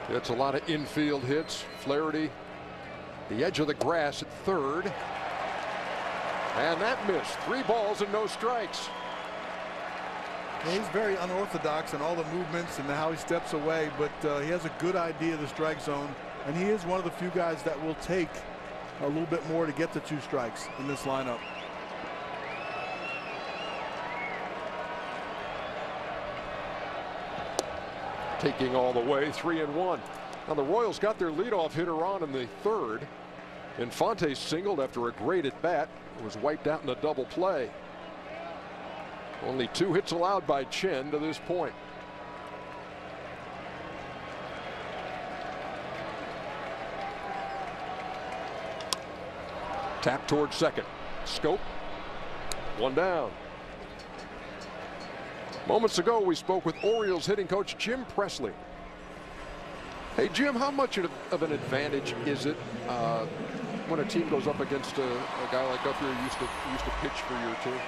It's a lot of infield hits. Flaherty, the edge of the grass at third. And that missed. 3 balls and no strikes. Yeah, he's very unorthodox in all the movements and how he steps away, but he has a good idea of the strike zone, and he is one of the few guys that will take a little bit more to get the 2 strikes in this lineup. Taking all the way, 3-1. Now the Royals got their leadoff hitter on in the 3rd. Infante singled after a great at bat. Was wiped out in a double play. Only 2 hits allowed by Chen to this point. Tap towards second. Scope. 1 down. Moments ago, we spoke with Orioles hitting coach Jim Presley. Hey, Jim, how much of an advantage is it when a team goes up against a guy like Guthrie who used to pitch for your team?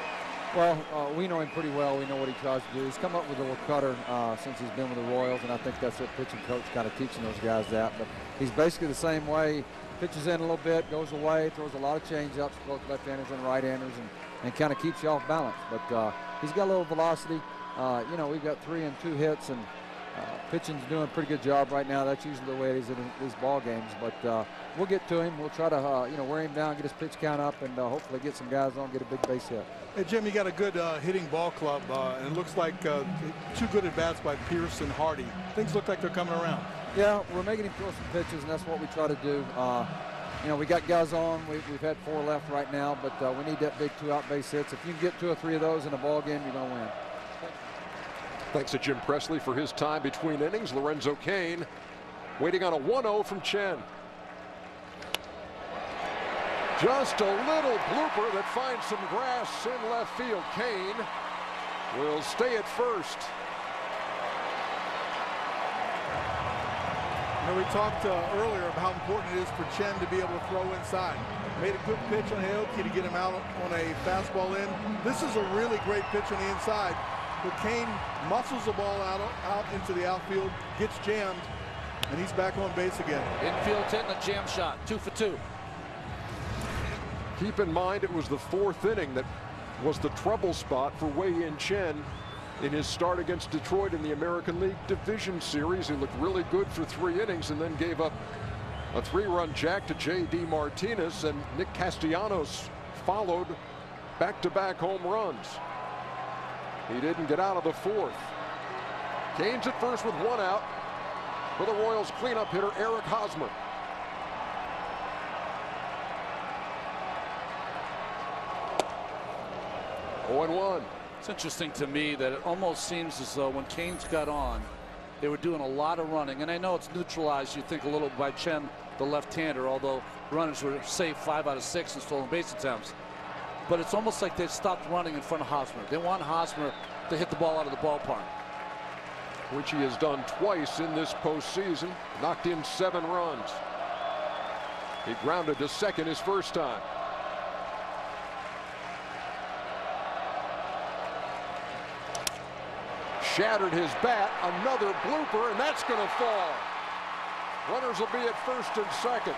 Well, we know him pretty well. We know what he tries to do. He's come up with a little cutter since he's been with the Royals, and I think that's what pitching coach kind of teaching those guys that. But he's basically the same way. Pitches in a little bit, goes away, throws a lot of change-ups, both left-handers and right-handers, and kind of keeps you off balance. But he's got a little velocity. You know, we've got 3 and 2 hits, and pitching's doing a pretty good job right now. That's usually the way it is in these ball games. But we'll get to him. We'll try to, you know, wear him down, get his pitch count up, and hopefully get some guys on, get a big base hit. Hey, Jim, you got a good hitting ball club, and it looks like 2 good at-bats by Pierce and Hardy. Things look like they're coming around. Yeah, we're making him throw some pitches, and that's what we try to do. You know, we got guys on. We've had 4 left right now, but we need that big 2-out base hits. If you can get 2 or 3 of those in a ball game, you're going to win. Thanks to Jim Presley for his time between innings. Lorenzo Cain Waiting on a 1-0 from Chen. Just a little blooper that finds some grass in left field. Kane will stay at first. You know, we talked earlier about how important it is for Chen to be able to throw inside. Made a good pitch on Aoki to get him out on a fastball in. This is a really great pitch on the inside, but Kane muscles the ball out into the outfield, gets jammed, and he's back on base again. Infield hitting a jam shot, 2 for 2. Keep in mind it was the 4th inning that was the trouble spot for Wei-Yin Chen in his start against Detroit in the American League Division Series. He looked really good for 3 innings and then gave up a 3-run jack to J.D. Martinez, and Nick Castellanos followed back-to-back home runs. He didn't get out of the 4th. Kane's at first with 1 out for the Royals cleanup hitter Eric Hosmer. Oh, 0-1. It's interesting to me that it almost seems as though when Kane's got on, they were doing a lot of running. And I know it's neutralized, you think, a little by Chen, the left-hander, although runners were saved 5 out of 6 in stolen base attempts. But it's almost like they've stopped running in front of Hosmer. They want Hosmer to hit the ball out of the ballpark, which he has done twice in this postseason. Knocked in 7 runs. He grounded to second his first time. Shattered his bat, another blooper, and that's going to fall. Runners will be at first and second.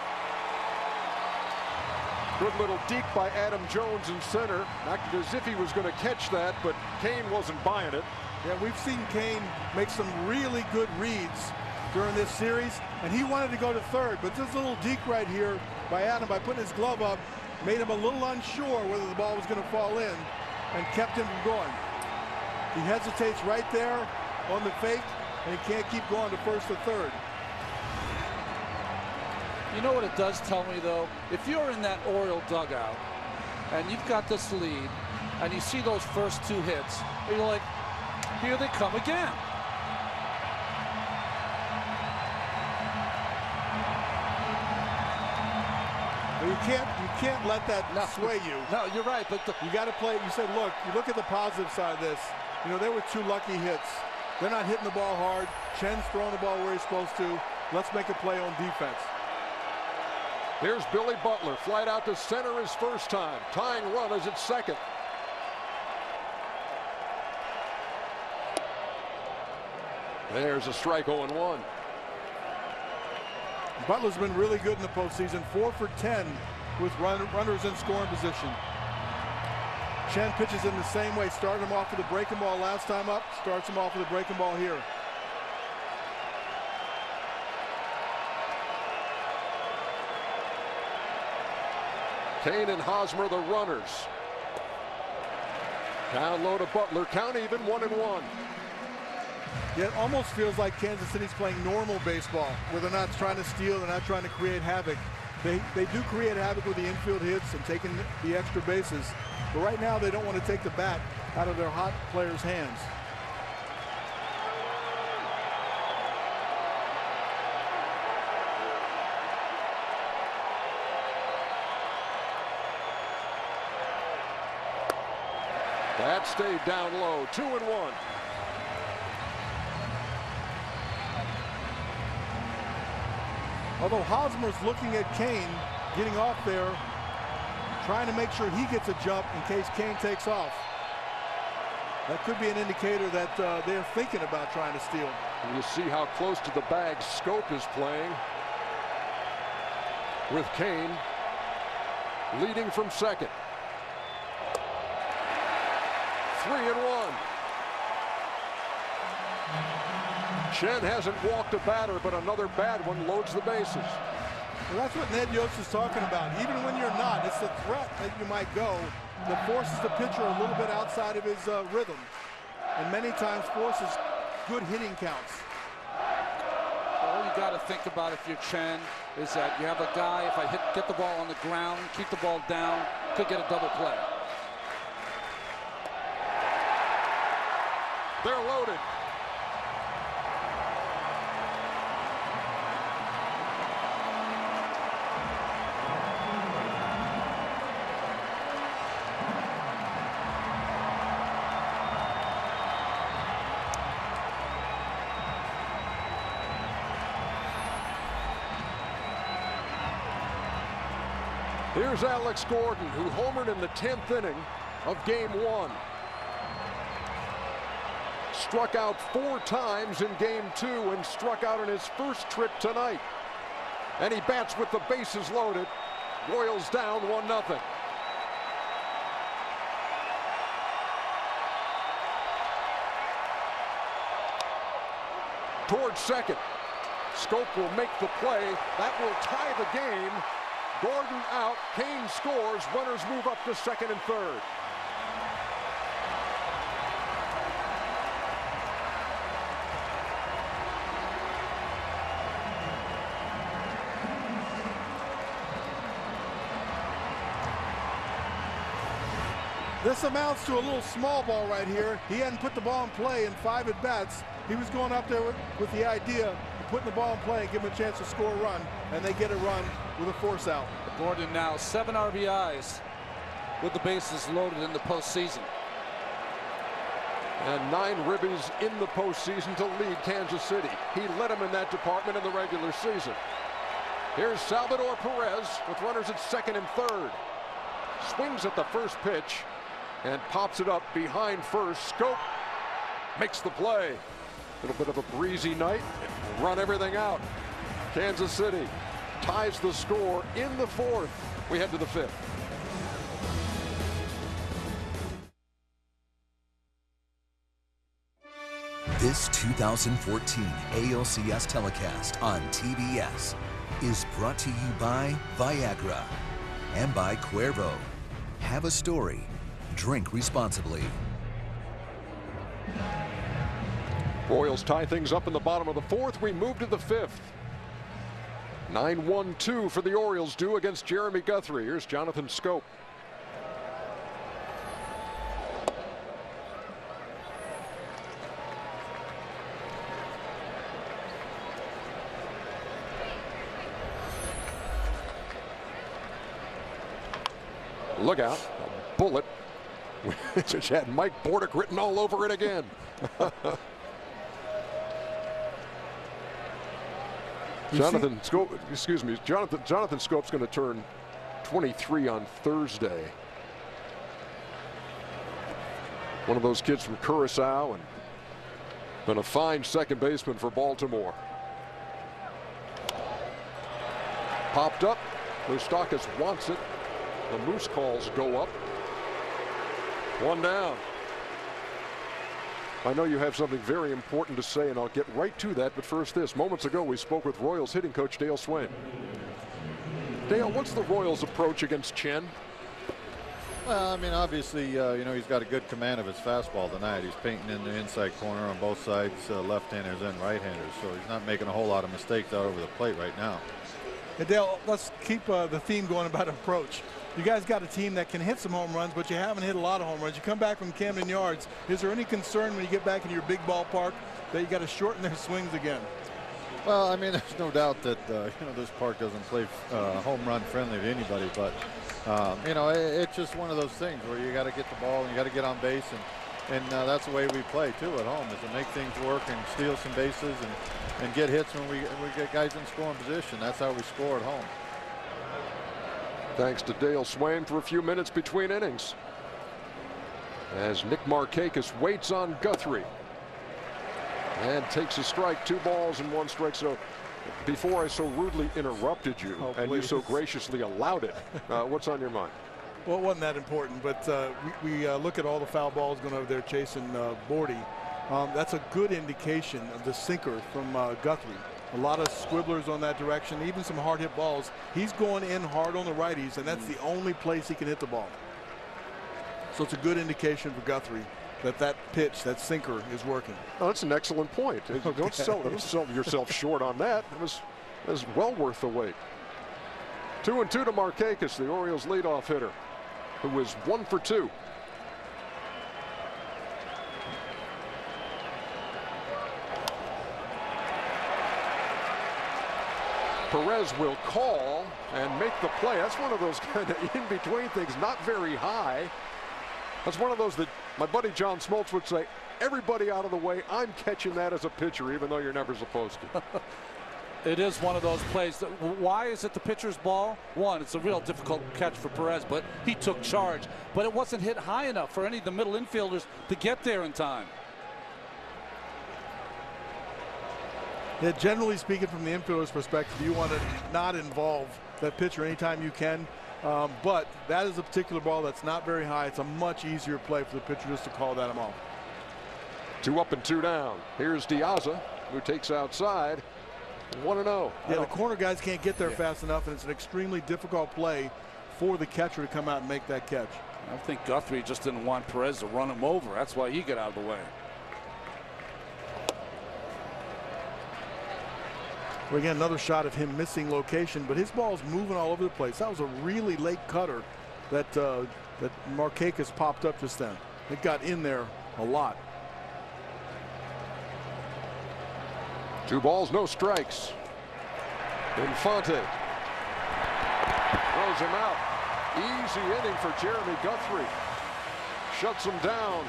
Good little deke by Adam Jones in center. Acted as if he was going to catch that, but Kane wasn't buying it. Yeah, we've seen Kane make some really good reads during this series, and he wanted to go to third, but this little deke right here by Adam, by putting his glove up, made him a little unsure whether the ball was going to fall in and kept him from going. He hesitates right there on the fake, and he can't keep going to first or third. You know what it does tell me, though? If you're in that Oriole dugout and you've got this lead and you see those first 2 hits, you're like, here they come again. You can't let that sway you. No, you're right, but you got to play. You said, look, you look at the positive side of this. You know, there were 2 lucky hits. They're not hitting the ball hard. Chen's throwing the ball where he's supposed to. Let's make a play on defense. Here's Billy Butler, flight out to center his first time. Tying run is at second. There's a strike, 0-1. Butler's been really good in the postseason, 4 for 10 with runners in scoring position. Chen pitches in the same way. Started him off with a breaking ball last time up. Starts him off with a breaking ball here. Kane and Hosmer the runners. Down low to Butler. Count even, 1-1. Yeah, it almost feels like Kansas City's playing normal baseball, where they're not trying to steal, they're not trying to create havoc. They do create havoc with the infield hits and taking the extra bases. But right now, they don't want to take the bat out of their hot players' hands. That stayed down low, 2-1. Although Hosmer's looking at Kane, getting off there, trying to make sure he gets a jump in case Kane takes off. That could be an indicator that they're thinking about trying to steal. And you see how close to the bag Scope is playing, with Kane leading from second. 3-1. Chen hasn't walked a batter, but another bad one loads the bases. Well, that's what Ned Yost is talking about. Even when you're not, it's the threat that you might go that forces the pitcher a little bit outside of his rhythm, and many times forces good hitting counts. All you got to think about if you're Chen is that you have a guy, if I get the ball on the ground, keep the ball down, could get a double play. They're loaded. Here's Alex Gordon, who homered in the 10th inning of Game 1. Struck out 4 times in Game 2 and struck out on his first trip tonight. And he bats with the bases loaded. Royals down 1-0. Towards second. Scope will make the play. That will tie the game. Gordon out. Kane scores. Runners move up to second and third. This amounts to a little small ball right here. He hadn't put the ball in play in 5 at-bats. He was going up there with the idea of putting the ball in play and give him a chance to score a run, and they get a run with a force out. Gordon now 7 RBIs with the bases loaded in the postseason. And 9 ribbies in the postseason to lead Kansas City. He led them in that department in the regular season. Here's Salvador Perez with runners at second and third. Swings at the first pitch and pops it up behind first. Scope makes the play. A little bit of a breezy night. Run everything out. Kansas City ties the score in the 4th. We head to the 5th. This 2014 ALCS telecast on TBS is brought to you by Viagra and by Cuervo. Have a story. Drink responsibly. Royals tie things up in the bottom of the 4th. We move to the 5th. 9-1-2 for the Orioles due against Jeremy Guthrie. Here's Jonathan Scope. Look out, a bullet, which had Mike Bordick written all over it again. Jonathan Scope, excuse me, Jonathan Scope's going to turn 23 on Thursday. One of those kids from Curacao and been a fine second baseman for Baltimore. Popped up, Moustakas wants it. The Moose calls go up. 1 down. I know you have something very important to say, and I'll get right to that, but first this. Moments ago, we spoke with Royals hitting coach Dale Swain. Dale, what's the Royals' approach against Chen? Well, I mean, obviously, you know, he's got a good command of his fastball tonight. He's painting in the inside corner on both sides, left-handers and right-handers, so he's not making a whole lot of mistakes out over the plate right now. Hey, Dale, let's keep the theme going about approach. You guys got a team that can hit some home runs, but you haven't hit a lot of home runs. You come back from Camden Yards. Is there any concern when you get back into your big ballpark that you got to shorten their swings again? Well, I mean, there's no doubt that you know, this park doesn't play home run friendly to anybody, but you know, it's just one of those things where you got to get the ball and you got to get on base, and that's the way we play too at home, is to make things work and steal some bases and get hits when we get guys in scoring position. That's how we score at home. Thanks to Dale Swain for a few minutes between innings, as Nick Markakis waits on Guthrie and takes a strike. 2 balls and 1 strike. So before I so rudely interrupted you, and you so graciously allowed it, what's on your mind? Well, it wasn't that important, but we look at all the foul balls going over there chasing Bordy. That's a good indication of the sinker from Guthrie. A lot of squibblers on that direction, even some hard hit balls. He's going in hard on the righties, and that's the only place he can hit the ball. So it's a good indication for Guthrie that pitch, that sinker, is working. Oh, that's an excellent point. Okay. Don't sell yourself short on that. It was well worth the wait. 2-2 to Markakis, the Orioles leadoff hitter, who was 1 for 2. Perez will call and make the play. That's one of those kind of in-between things, not very high. That's one of those that my buddy John Smoltz would say, everybody out of the way, I'm catching that as a pitcher, even though you're never supposed to. It is one of those plays. Why is it the pitcher's ball? One, it's a real difficult catch for Perez, but he took charge. But it wasn't hit high enough for any of the middle infielders to get there in time. Yeah, generally speaking, from the infielder's perspective, you want to not involve that pitcher anytime you can. But that is a particular ball that's not very high. It's a much easier play for the pitcher just to call that off. 2 up and 2 down. Here's Diaza, who takes outside. 1-0. Yeah, the corner guys can't get there fast enough, and it's an extremely difficult play for the catcher to come out and make that catch. I think Guthrie just didn't want Perez to run him over. That's why he got out of the way. Well, again, another shot of him missing location, but his ball's moving all over the place. That was a really late cutter that that Markakis popped up just then. It got in there a lot. 2 balls, no strikes. Infante throws him out. Easy inning for Jeremy Guthrie. Shuts him down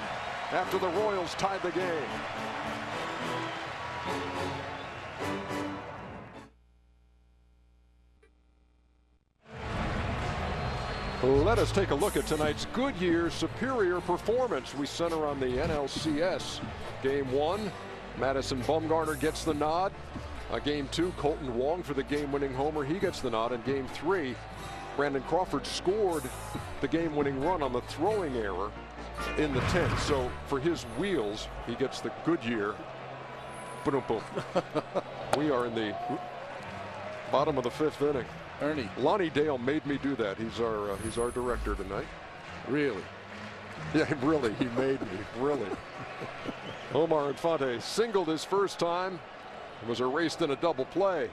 after the Royals tied the game. Let us take a look at tonight's Goodyear superior performance. We center on the NLCS. Game 1, Madison Bumgarner gets the nod. Game 2, Colton Wong for the game-winning homer. He gets the nod. In Game 3, Brandon Crawford scored the game-winning run on the throwing error in the 10th. So for his wheels, he gets the Goodyear. Boom, boom. We are in the bottom of the 5th inning. Ernie. Lonnie Dale made me do that. He's our director tonight. Really? Yeah, really. He made me. Really. Omar Infante singled his first time and was erased in a double play. It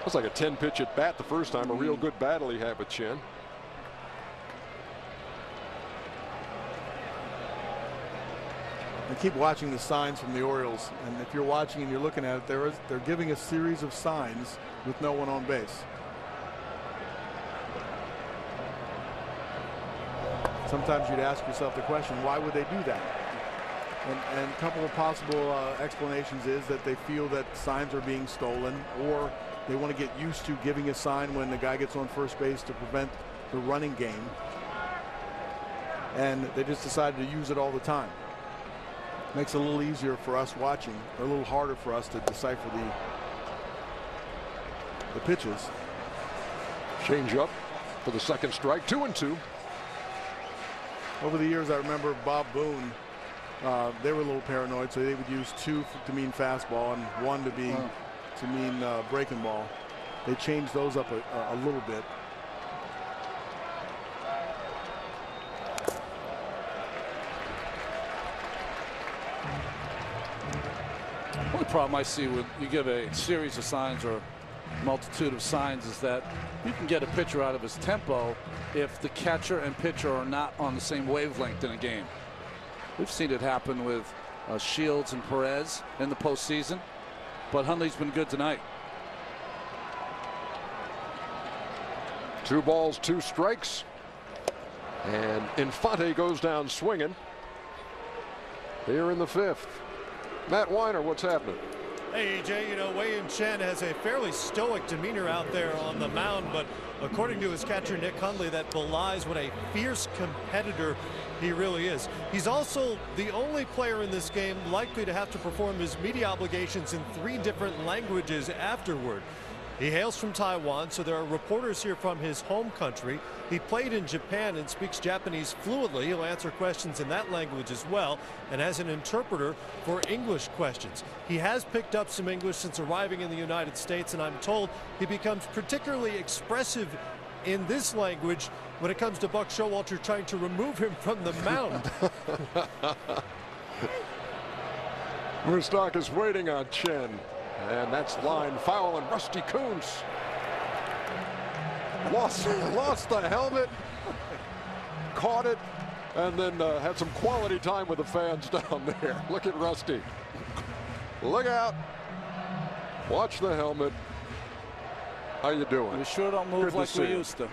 was like a 10-pitch at bat the first time. A real good battle he had with Chen. And keep watching the signs from the Orioles, and if you're watching and you're looking at it, they're giving a series of signs with no one on base. Sometimes you'd ask yourself the question, why would they do that? And a couple of possible explanations is that they feel that signs are being stolen, or they want to get used to giving a sign when the guy gets on first base to prevent the running game, and they just decided to use it all the time. Makes it a little easier for us watching, or a little harder for us to decipher the pitches. Change up for the second strike. 2-2. Over the years, I remember Bob Boone. They were a little paranoid, so they would use 2 to mean fastball and 1 to mean breaking ball. They changed those up a little bit. The only problem I see when you give a series of signs or multitude of signs is that you can get a pitcher out of his tempo if the catcher and pitcher are not on the same wavelength in a game. We've seen it happen with Shields and Perez in the postseason, but Hundley's been good tonight. 2 balls, 2 strikes. And Infante goes down swinging here in the 5th. Matt Weiner, what's happening? Hey, EJ, you know, Wei-Yin Chen has a fairly stoic demeanor out there on the mound, but according to his catcher, Nick Hundley, that belies what a fierce competitor he really is. He's also the only player in this game likely to have to perform his media obligations in 3 different languages afterward. He hails from Taiwan, so there are reporters here from his home country. He played in Japan and speaks Japanese fluently. He'll answer questions in that language as well, and has an interpreter for English questions. He has picked up some English since arriving in the United States, and I'm told he becomes particularly expressive in this language when it comes to Buck Showalter trying to remove him from the mound. Moustakas is waiting on Chen. And that's line foul, and Rusty Kuntz lost the helmet, caught it, and then had some quality time with the fans down there. Look at Rusty. Look out. Watch the helmet. How you doing? We sure don't move like we used to.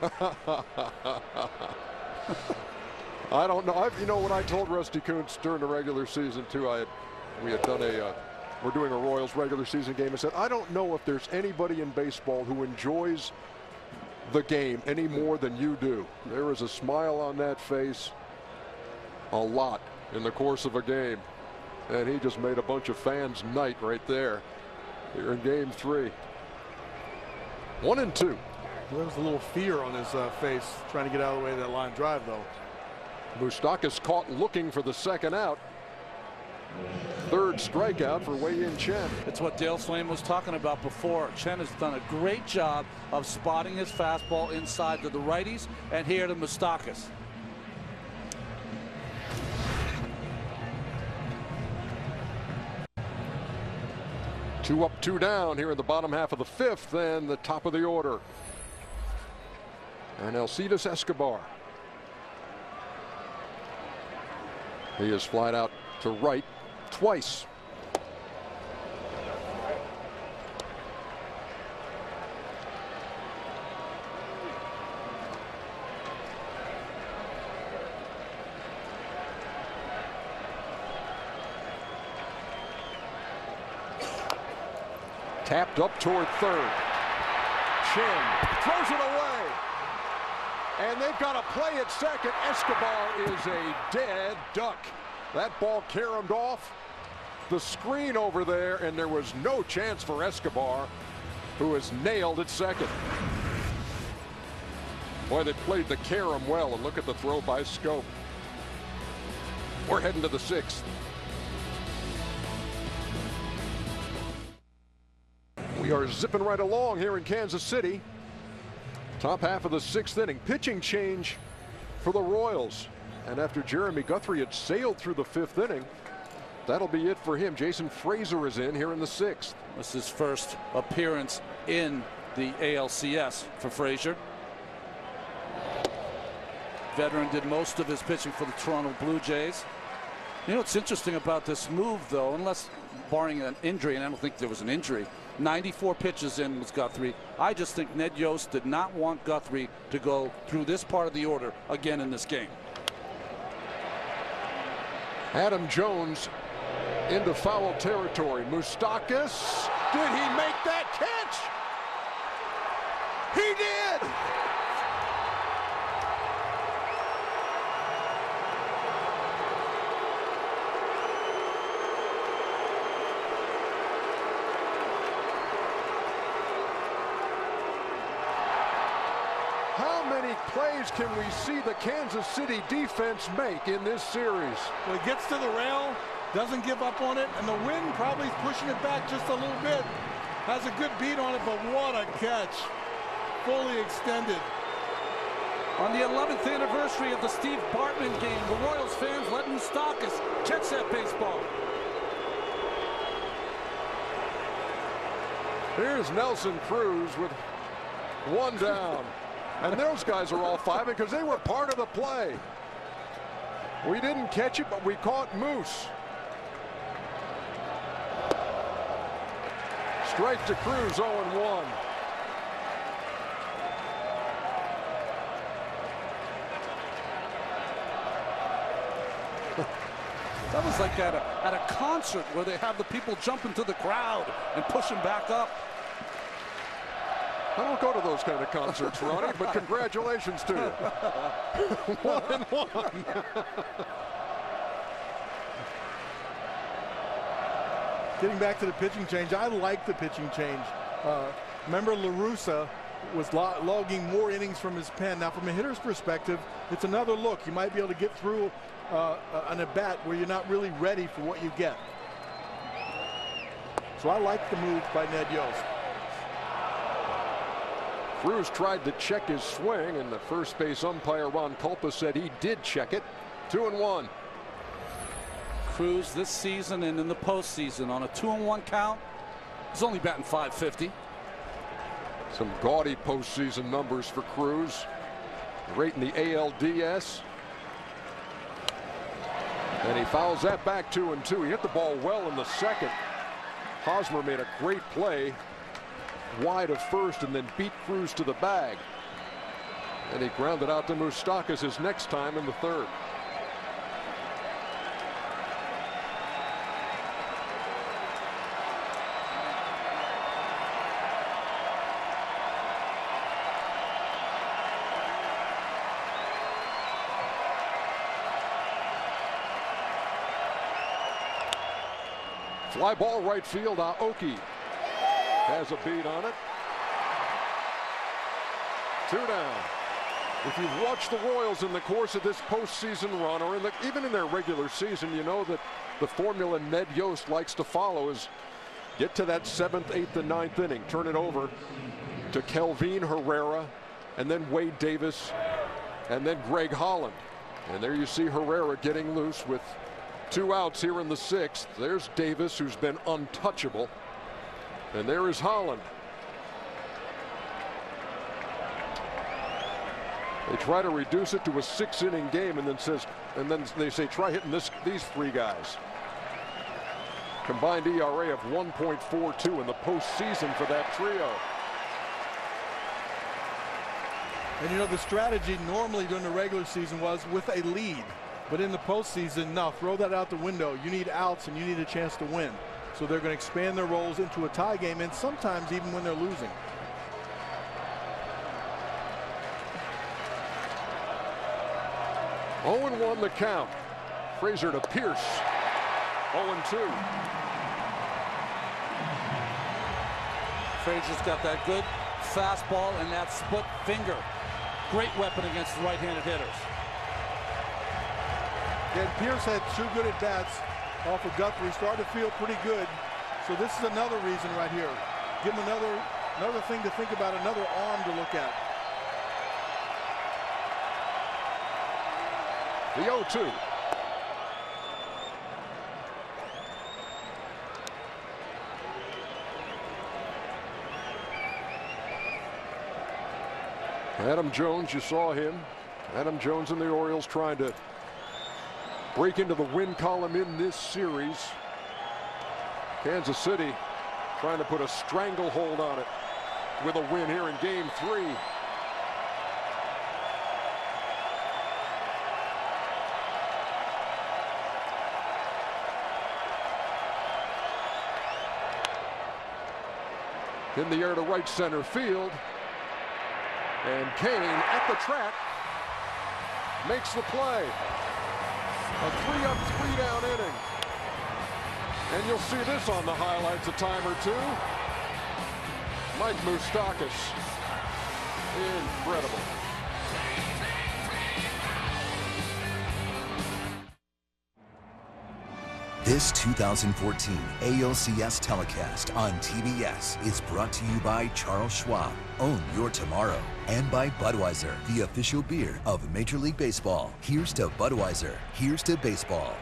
I don't know. You know, when I told Rusty Kuntz during the regular season too, we had done a We're doing a Royals regular season game and said, I don't know if there's anybody in baseball who enjoys the game any more than you do. There is a smile on that face a lot in the course of a game. And he just made a bunch of fans' night right there here in game 3. 1-2. There was a little fear on his face trying to get out of the way of that line drive, though. Moustakas caught looking for the second out. Third strikeout for Wei-Yin Chen. It's what Dale Swain was talking about before. Chen has done a great job of spotting his fastball inside to the righties and here to Moustakas. Two up, two down here in the bottom half of the 5th, and the top of the order. And Alcides Escobar. He is flied out to right twice. Tapped up toward third. Chen throws it away. And they've got to play at second. Escobar is a dead duck. That ball caromed off the screen over there, and there was no chance for Escobar, who is nailed at second. Boy, they played the carom well, and look at the throw by Scope. We're heading to the 6th. We are zipping right along here in Kansas City. Top half of the 6th inning. Pitching change for the Royals. And after Jeremy Guthrie had sailed through the 5th inning, that'll be it for him. Jason Frazier is in here in the 6th. This is his first appearance in the ALCS for Frazier. Veteran did most of his pitching for the Toronto Blue Jays. You know what's interesting about this move, though, unless barring an injury, and I don't think there was an injury, 94 pitches in with Guthrie. I just think Ned Yost did not want Guthrie to go through this part of the order again in this game. Adam Jones into foul territory. Moustakas, did he make that catch? He did! How many plays can we see the Kansas City defense make in this series? Well, he gets to the rail, doesn't give up on it, and the wind probably is pushing it back just a little bit. Has a good beat on it, but what a catch. Fully extended. On the 11th anniversary of the Steve Bartman game, the Royals fans let Moustakas catch that baseball. Here's Nelson Cruz with one down. And those guys are all five because they were part of the play. We didn't catch it, but we caught Moose. Strike to Cruz, 0-1. That was like at a concert where they have the people jump into the crowd and push them back up. I don't go to those kind of concerts, Ronnie, but congratulations to you. 1-1. Getting back to the pitching change, I like the pitching change. Remember, La Russa was logging more innings from his pen. Now, from a hitter's perspective, it's another look. You might be able to get through an at-bat where you're not really ready for what you get. So I like the move by Ned Yost. Cruz tried to check his swing, and the first base umpire, Ron Culpa, said he did check it. 2-1. Cruz this season and in the postseason on a 2-1 count, he's only batting .550. Some gaudy postseason numbers for Cruz. Great in the ALDS. And he fouls that back 2-2. He hit the ball well in the second. Hosmer made a great play wide of first and then beat Cruz to the bag. And he grounded out to Moustakas his next time in the third. Fly ball right field. Aoki has a beat on it. 2 down. If you've watched the Royals in the course of this postseason run, or even in their regular season, you know that the formula Ned Yost likes to follow is get to that 7th, 8th, and 9th inning, turn it over to Kelvin Herrera, and then Wade Davis, and then Greg Holland. And there you see Herrera getting loose with 2 outs here in the 6th. There's Davis, who's been untouchable, and there is Holland. They try to reduce it to a 6-inning game, and then they say try hitting these 3 guys. Combined ERA of 1.42 in the postseason for that trio. And you know, the strategy normally during the regular season was with a lead, but in the postseason, no, throw that out the window. You need outs and you need a chance to win. So they're going to expand their roles into a tie game, and sometimes even when they're losing. 0-1 the count. Frazier to Pierce. 0-2. Frazier's got that good fastball and that split finger. Great weapon against the right-handed hitters. And Pierce had 2 good at-bats off of Guthrie. Started to feel pretty good. So this is another reason right here. Give him another thing to think about, another arm to look at. The 0-2. Adam Jones, you saw him. Adam Jones and the Orioles trying to break into the win column in this series. Kansas City trying to put a stranglehold on it with a win here in Game 3. In the air to right center field. And Kane at the track makes the play. A 3-up, 3-down inning. And you'll see this on the highlights a time or two. Mike Moustakas. Incredible. This 2014 ALCS telecast on TBS is brought to you by Charles Schwab. Own your tomorrow. And by Budweiser, the official beer of Major League Baseball. Here's to Budweiser. Here's to baseball.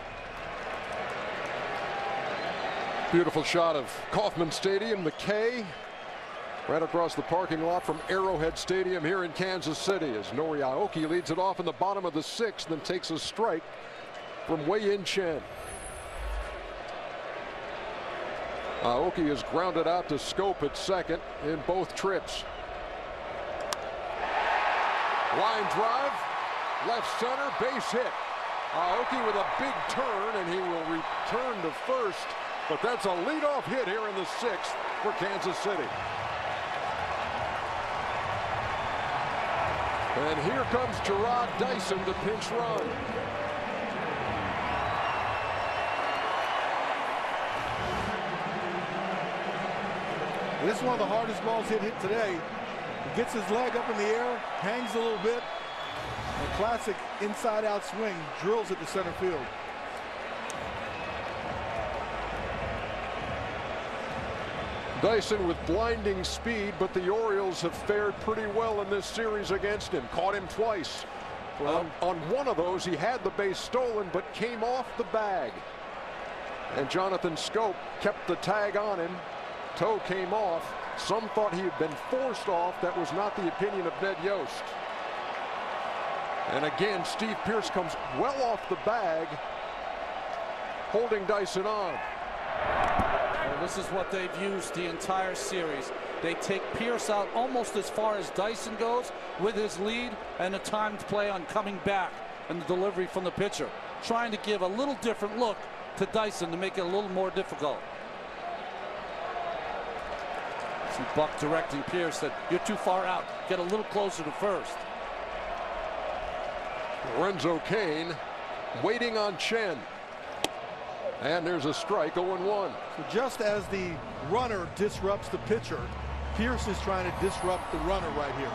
Beautiful shot of Kauffman Stadium, the K, right across the parking lot from Arrowhead Stadium here in Kansas City, as Nori Aoki leads it off in the bottom of the 6th, then takes a strike from Wei-Yin Chen. Aoki is grounded out to Scope at second in both trips. Line drive, left center, base hit. Aoki with a big turn, and he will return to first, but that's a leadoff hit here in the 6th for Kansas City. And here comes Gerard Dyson to pinch run. This is one of the hardest balls hit today. He gets his leg up in the air, hangs a little bit. A classic inside-out swing, drills it to center field. Dyson with blinding speed, but the Orioles have fared pretty well in this series against him. Caught him twice. On one of those, he had the base stolen, but came off the bag. And Jonathan Scope kept the tag on him. Toe came off. Some thought he had been forced off. That was not the opinion of Ned Yost. And again, Steve Pierce comes well off the bag, holding Dyson on. Well, this is what they've used the entire series. They take Pierce out almost as far as Dyson goes with his lead and a timed play on coming back and the delivery from the pitcher. Trying to give a little different look to Dyson to make it a little more difficult. See Buck directing Pierce that you're too far out. Get a little closer to first. Lorenzo Cain waiting on Chen. And there's a strike, 0-1. So just as the runner disrupts the pitcher, Pierce is trying to disrupt the runner right here.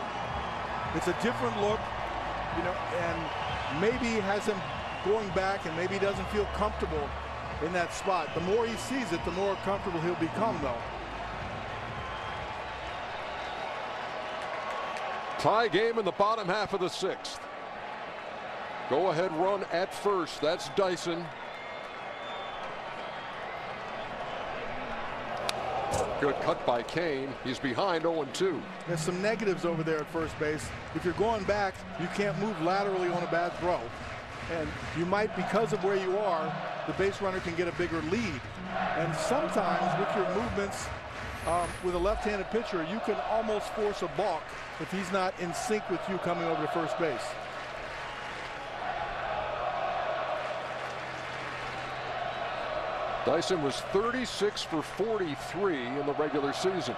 It's a different look, you know, and maybe he has him going back, and maybe he doesn't feel comfortable in that spot. The more he sees it, the more comfortable he'll become, though. Tie game in the bottom half of the 6th. Go ahead run at first. That's Dyson. Good cut by Kane. He's behind 0-2. There's some negatives over there at first base. If you're going back, you can't move laterally on a bad throw. And you might, because of where you are, the base runner can get a bigger lead. And sometimes with your movements, with a left-handed pitcher, you can almost force a balk if he's not in sync with you coming over to first base. Dyson was 36 for 43 in the regular season.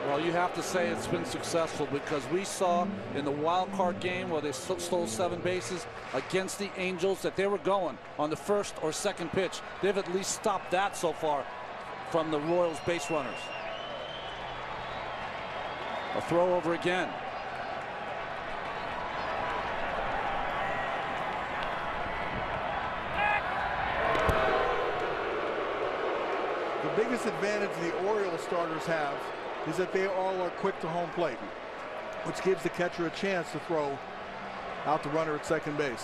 Well, you have to say it's been successful, because we saw in the wild card game where they stole 7 bases against the Angels that they were going on the first or second pitch. They've at least stopped that so far from the Royals base runners. A throw over again. The biggest advantage the Orioles starters have is that they all are quick to home plate, which gives the catcher a chance to throw out the runner at second base.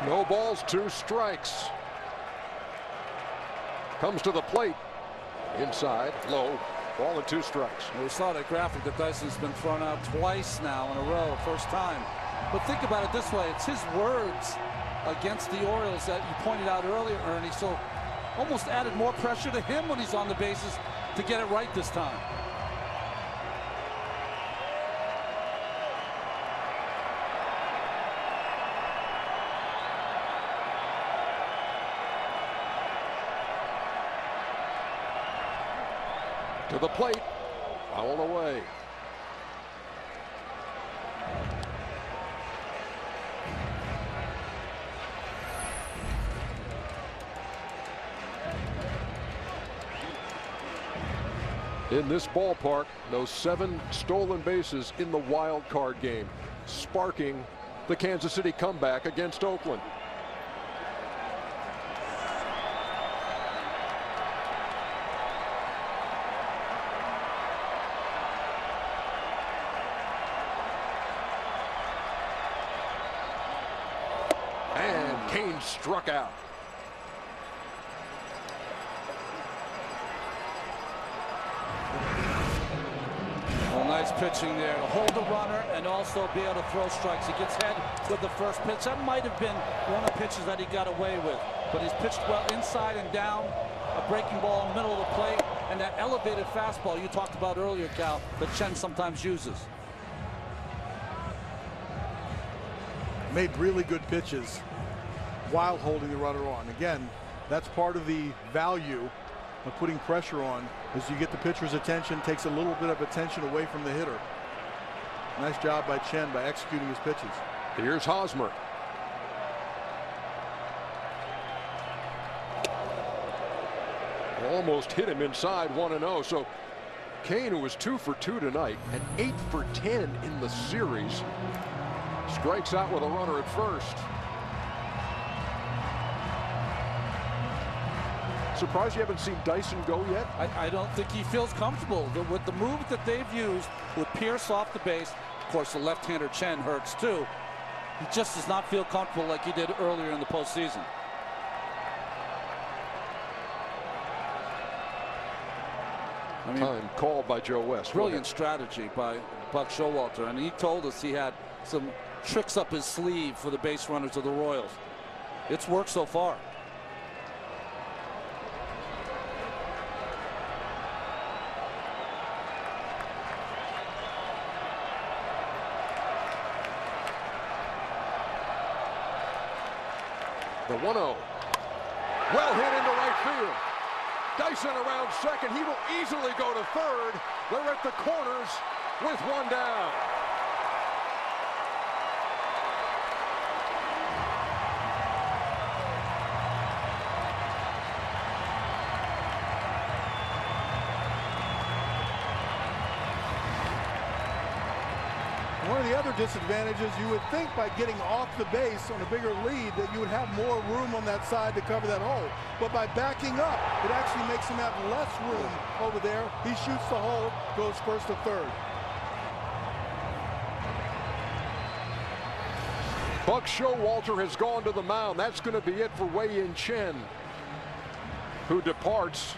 No balls, 2 strikes. Comes to the plate. Inside, low. Ball and 2 strikes. We saw that graphic that Dyson's been thrown out twice now in a row, first time. But think about it this way. It's his words against the Orioles that you pointed out earlier, Ernie. So almost added more pressure to him when he's on the bases to get it right this time. To the plate, foul away. In this ballpark, those 7 stolen bases in the wild card game, sparking the Kansas City comeback against Oakland. And Kane struck out. Well, nice pitching there to hold the runner and also be able to throw strikes. He gets head with the first pitch. That might have been one of the pitches that he got away with, but he's pitched well inside and down. A breaking ball in the middle of the plate, and that elevated fastball you talked about earlier, Cal, that Chen sometimes uses. Made really good pitches while holding the runner on. Again, that's part of the value of putting pressure on, as you get the pitcher's attention, takes a little bit of attention away from the hitter. Nice job by Chen by executing his pitches. Here's Hosmer. Almost hit him inside, 1-0. So Kane, who was 2 for 2 tonight and 8 for 10 in the series, strikes out with a runner at first. Surprised you haven't seen Dyson go yet? I don't think he feels comfortable with the move that they've used with Pierce off the base. Of course, the left-hander Chen hurts too. He just does not feel comfortable like he did earlier in the postseason. I mean, time called by Joe West. Brilliant strategy by Buck Showalter, and he told us he had some tricks up his sleeve for the base runners of the Royals. It's worked so far. The 1-0. Well hit into right field. Dyson around second. He will easily go to third. They're at the corners with one down. One of the other disadvantages, you would think by getting off the base on a bigger lead that you would have more room on that side to cover that hole. But by backing up, it actually makes him have less room over there. He shoots the hole, goes first to third. Buck Showalter has gone to the mound. That's going to be it for Wei-Yin, who departs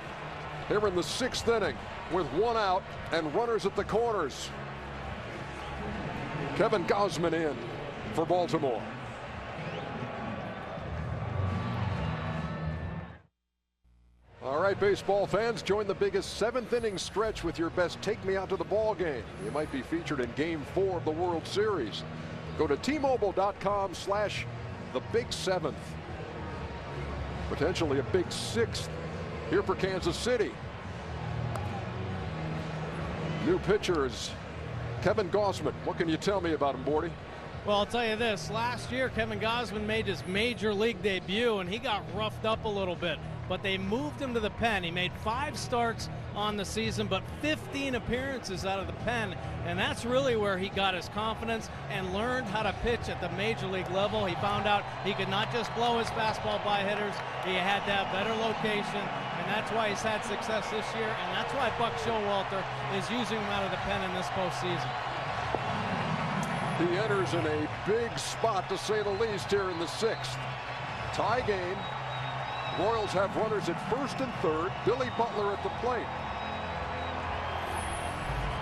here in the 6th inning with one out and runners at the corners. Kevin Gausman in for Baltimore. All right, baseball fans, join the biggest 7th inning stretch with your best Take Me Out to the Ball game. You might be featured in Game 4 of the World Series. Go to T-Mobile.com/the-big-7th. Potentially a big 6th here for Kansas City. New pitchers. Kevin Gausman, what can you tell me about him, Bordy? Well, I'll tell you this. Last year, Kevin Gausman made his major league debut, and he got roughed up a little bit. But they moved him to the pen. He made 5 starts on the season, but 15 appearances out of the pen. And that's really where he got his confidence and learned how to pitch at the major league level. He found out he could not just blow his fastball by hitters. He had to have better location. And that's why he's had success this year, and that's why Buck Showalter is using him out of the pen in this postseason. He enters in a big spot, to say the least, here in the 6th. Tie game. Royals have runners at first and third. Billy Butler at the plate.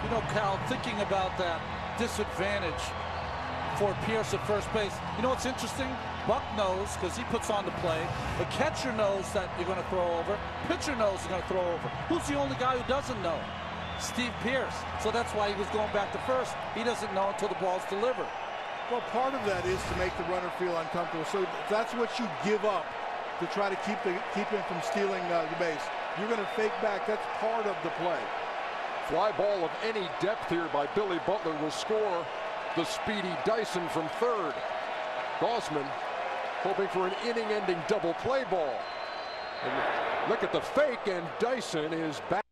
You know, Cal, thinking about that disadvantage for Pierce at first base. You know what's interesting? Buck knows, because he puts on the play. The catcher knows that you're going to throw over. Pitcher knows you're going to throw over. Who's the only guy who doesn't know? Steve Pierce. So that's why he was going back to first. He doesn't know until the ball's delivered. Well, part of that is to make the runner feel uncomfortable. So that's what you give up to try to keep him from stealing the base. You're going to fake back. That's part of the play. Fly ball of any depth here by Billy Butler will score the speedy Dyson from third. Gausman hoping for an inning-ending double play ball. And look at the fake, and Dyson is back.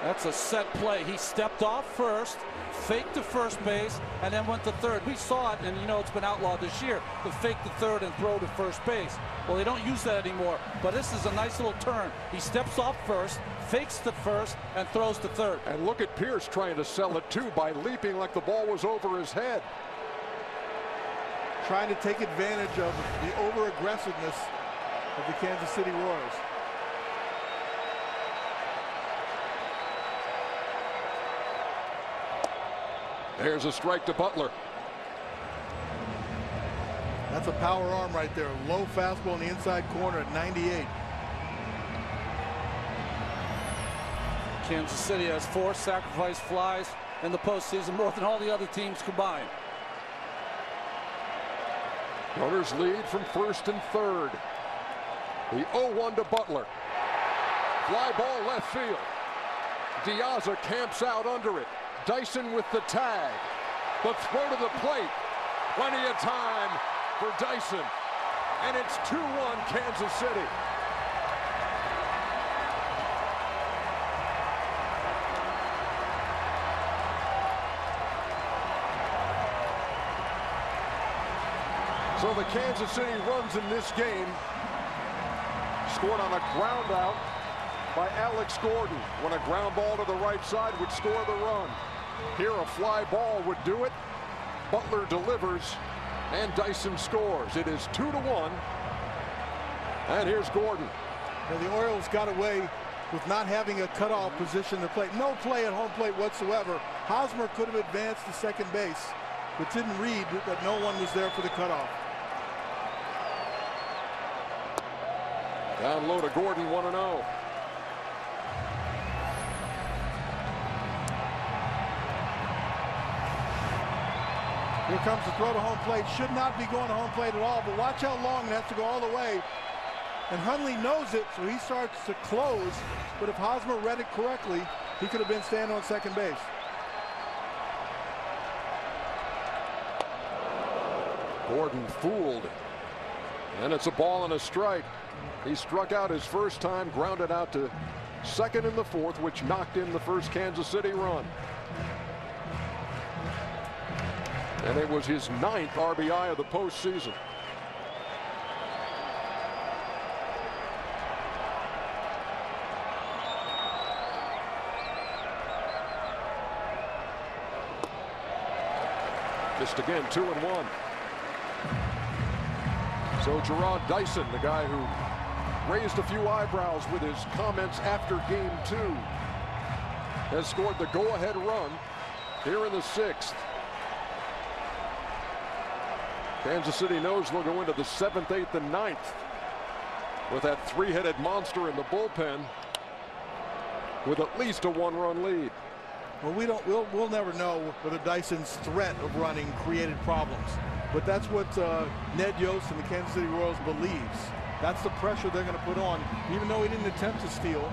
That's a set play. He stepped off first, faked to first base, and then went to third. We saw it, and you know it's been outlawed this year, to fake to third and throw to first base. Well, they don't use that anymore, but this is a nice little turn. He steps off first, fakes to first, and throws to third. And look at Pierce trying to sell it too by leaping like the ball was over his head. Trying to take advantage of the over-aggressiveness of the Kansas City Royals. There's a strike to Butler. That's a power arm right there. Low fastball in the inside corner at 98. Kansas City has 4 sacrifice flies in the postseason, more than all the other teams combined. Runners lead from first and third. The 0-1 to Butler. Fly ball left field. Diaza camps out under it. Dyson with the tag. The throw to the plate. Plenty of time for Dyson. And it's 2-1 Kansas City. So the Kansas City runs in this game scored on a ground out by Alex Gordon, when a ground ball to the right side would score the run. Here a fly ball would do it. Butler delivers and Dyson scores. It is 2-1. And here's Gordon. Now the Orioles got away with not having a cutoff position to play. No play at home plate whatsoever. Hosmer could have advanced to second base, but didn't read that no one was there for the cutoff. Down low to Gordon, 1-0. Here comes the throw to home plate. Should not be going to home plate at all, but watch how long it has to go all the way. And Hundley knows it, so he starts to close. But if Hosmer read it correctly, he could have been standing on second base. Gordon fooled. And it's a ball and a strike. He struck out his first time, grounded out to second in the fourth, which knocked in the first Kansas City run. And it was his 9th RBI of the postseason. Just again, 2-1. So Gerard Dyson, the guy who raised a few eyebrows with his comments after game 2, has scored the go-ahead run here in the 6th. Kansas City knows they'll go into the 7th, 8th, and 9th with that three-headed monster in the bullpen with at least a 1-run lead. Well, we'll never know whether Dyson's threat of running created problems. But that's what Ned Yost and the Kansas City Royals believes. That's the pressure they're going to put on. Even though he didn't attempt to steal,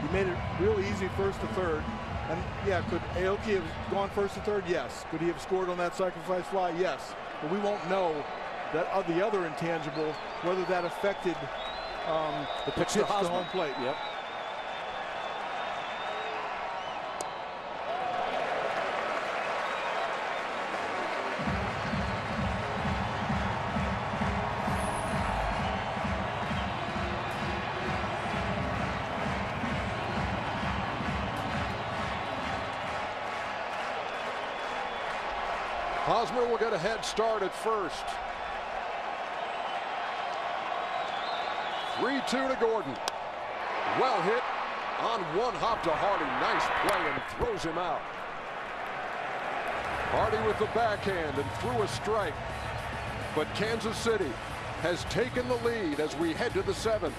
he made it real easy first to third. And yeah, could ALCS have gone first to third? Yes. Could he have scored on that sacrifice fly? Yes. But we won't know that the other intangible, whether that affected the pitch to home plate. Yep. Hosmer will get a head start at first. 3-2 to Gordon. Well hit on one hop to Hardy. Nice play and throws him out. Hardy with the backhand and threw a strike. But Kansas City has taken the lead as we head to the 7th.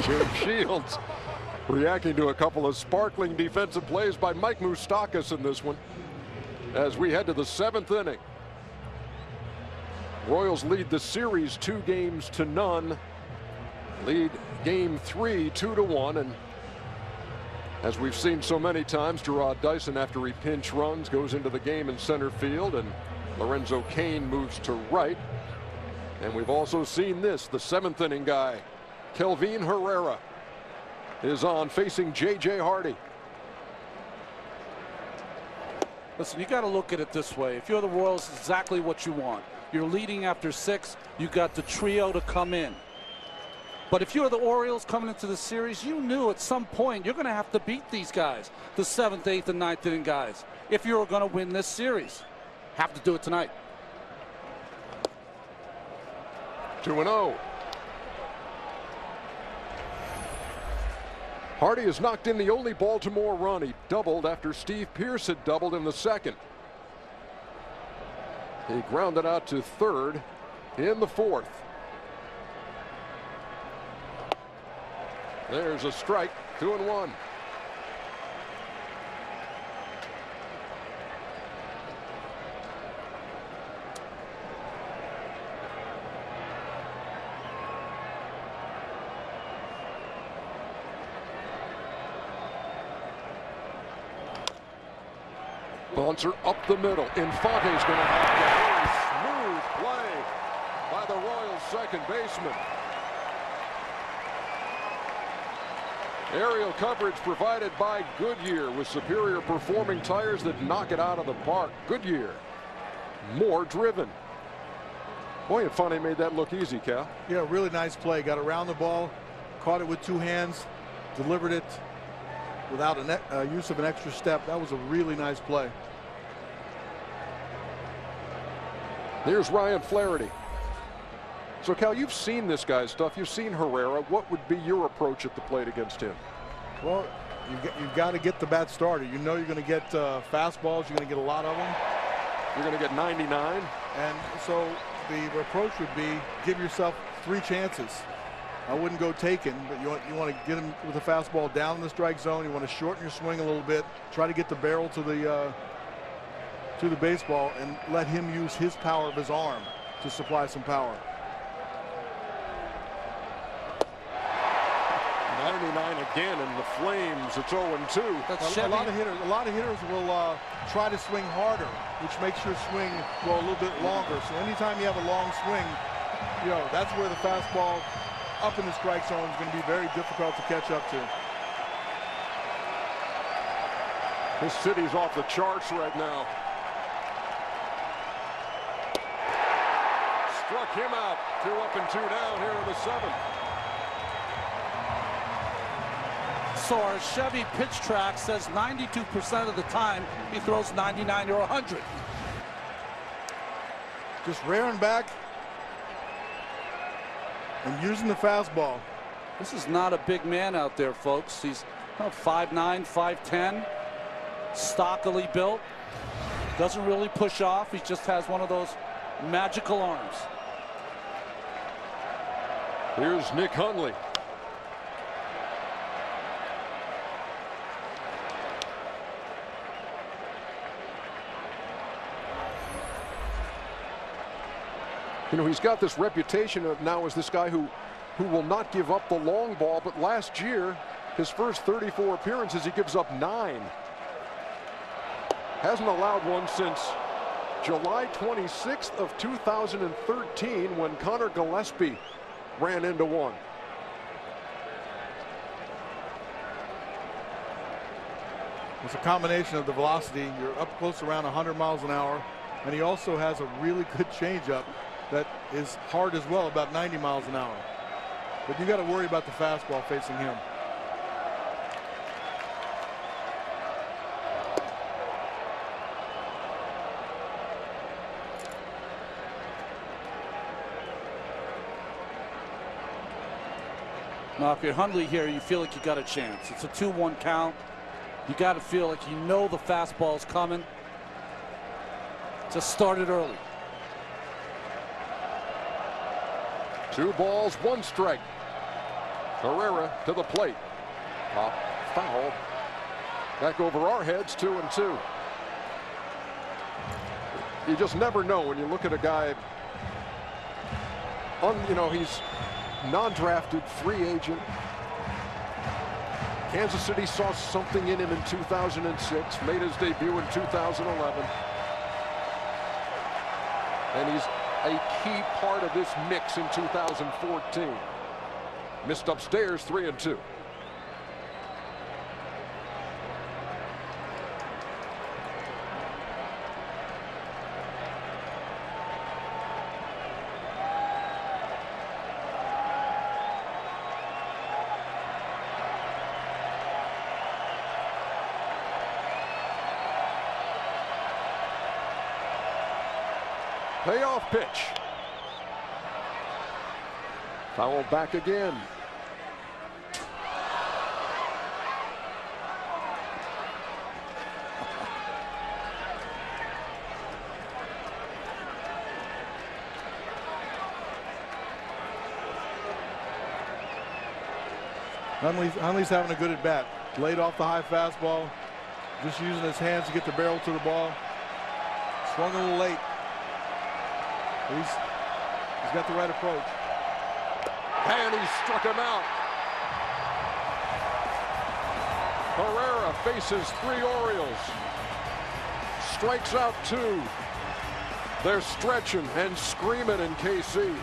James Shields reacting to a couple of sparkling defensive plays by Mike Moustakas in this one as we head to the 7th inning. Royals lead the series 2-0. Lead game 3 2-1, and as we've seen so many times, Gerard Dyson, after he pinch runs, goes into the game in center field, and Lorenzo Cain moves to right. And we've also seen this, the 7th inning guy, Kelvin Herrera, is on, facing J.J. Hardy. Listen, you got to look at it this way. If you're the Royals, exactly what you want. You're leading after 6. You got the trio to come in. But if you're the Orioles coming into the series, you knew at some point you're going to have to beat these guys, the 7th, 8th, and 9th inning guys, if you're going to win this series. Have to do it tonight. 2-0. Hardy has knocked in the only Baltimore run. He doubled after Steve Pearce had doubled in the 2nd. He grounded out to third in the 4th. There's a strike, 2-1. Bouncer up the middle. Infante's going to have a very smooth play by the Royals' second baseman. Aerial coverage provided by Goodyear with superior performing tires that knock it out of the park. Goodyear, more driven. Boy, Infante made that look easy, Cal. Yeah, really nice play. Got around the ball, caught it with 2 hands, delivered it without use of an extra step. That was a really nice play. Here's Ryan Flaherty. So, Cal, you've seen this guy's stuff. You've seen Herrera. What would be your approach at the plate against him? Well, you've got to get the bat started. You know you're going to get fastballs. You're going to get a lot of them. You're going to get 99. And so the approach would be give yourself 3 chances. I wouldn't go taken, but you want to get him with a fastball down in the strike zone. You want to shorten your swing a little bit. Try to get the barrel to the baseball and let him use his power of his arm to supply some power. 99 again, and the Flames, it's 0-2. A lot of hitters will try to swing harder, which makes your swing go a little bit longer. So anytime you have a long swing, that's where the fastball up in the strike zone is going to be very difficult to catch up to. This city's off the charts right now. Struck him out. 2 up and 2 down here in the 7th. So our Chevy pitch track says 92% of the time he throws 99 or 100. Just rearing back and using the fastball. This is not a big man out there, folks. He's 5'9", 5'10", stockily built. Doesn't really push off. He just has one of those magical arms. Here's Nick Hundley. He's got this reputation of now as this guy who will not give up the long ball, but last year, his first 34 appearances, he gives up 9. Hasn't allowed one since July 26th of 2013 when Connor Gillespie ran into one. It's a combination of the velocity. You're up close around 100 miles an hour, and he also has a really good changeup that is hard as well, about 90 miles an hour. But you got to worry about the fastball facing him. Now, if you're Hundley here, you feel like you got a chance. It's a 2-1 count. You got to feel like you know the fastball's coming. Just start it early. 2 balls, 1 strike. Herrera to the plate. Foul. Back over our heads, 2-2. You just never know when you look at a guy. He's non-drafted, free agent. Kansas City saw something in him in 2006, made his debut in 2011. And he's a key part of this mix in 2014. Missed upstairs, 3-2. Payoff pitch. Foul back again. Hundley's having a good at bat. Laid off the high fastball. Just using his hands to get the barrel to the ball. Swung a little late. He's got the right approach. And he struck him out. Herrera faces 3 Orioles. Strikes out 2. They're stretching and screaming in KC.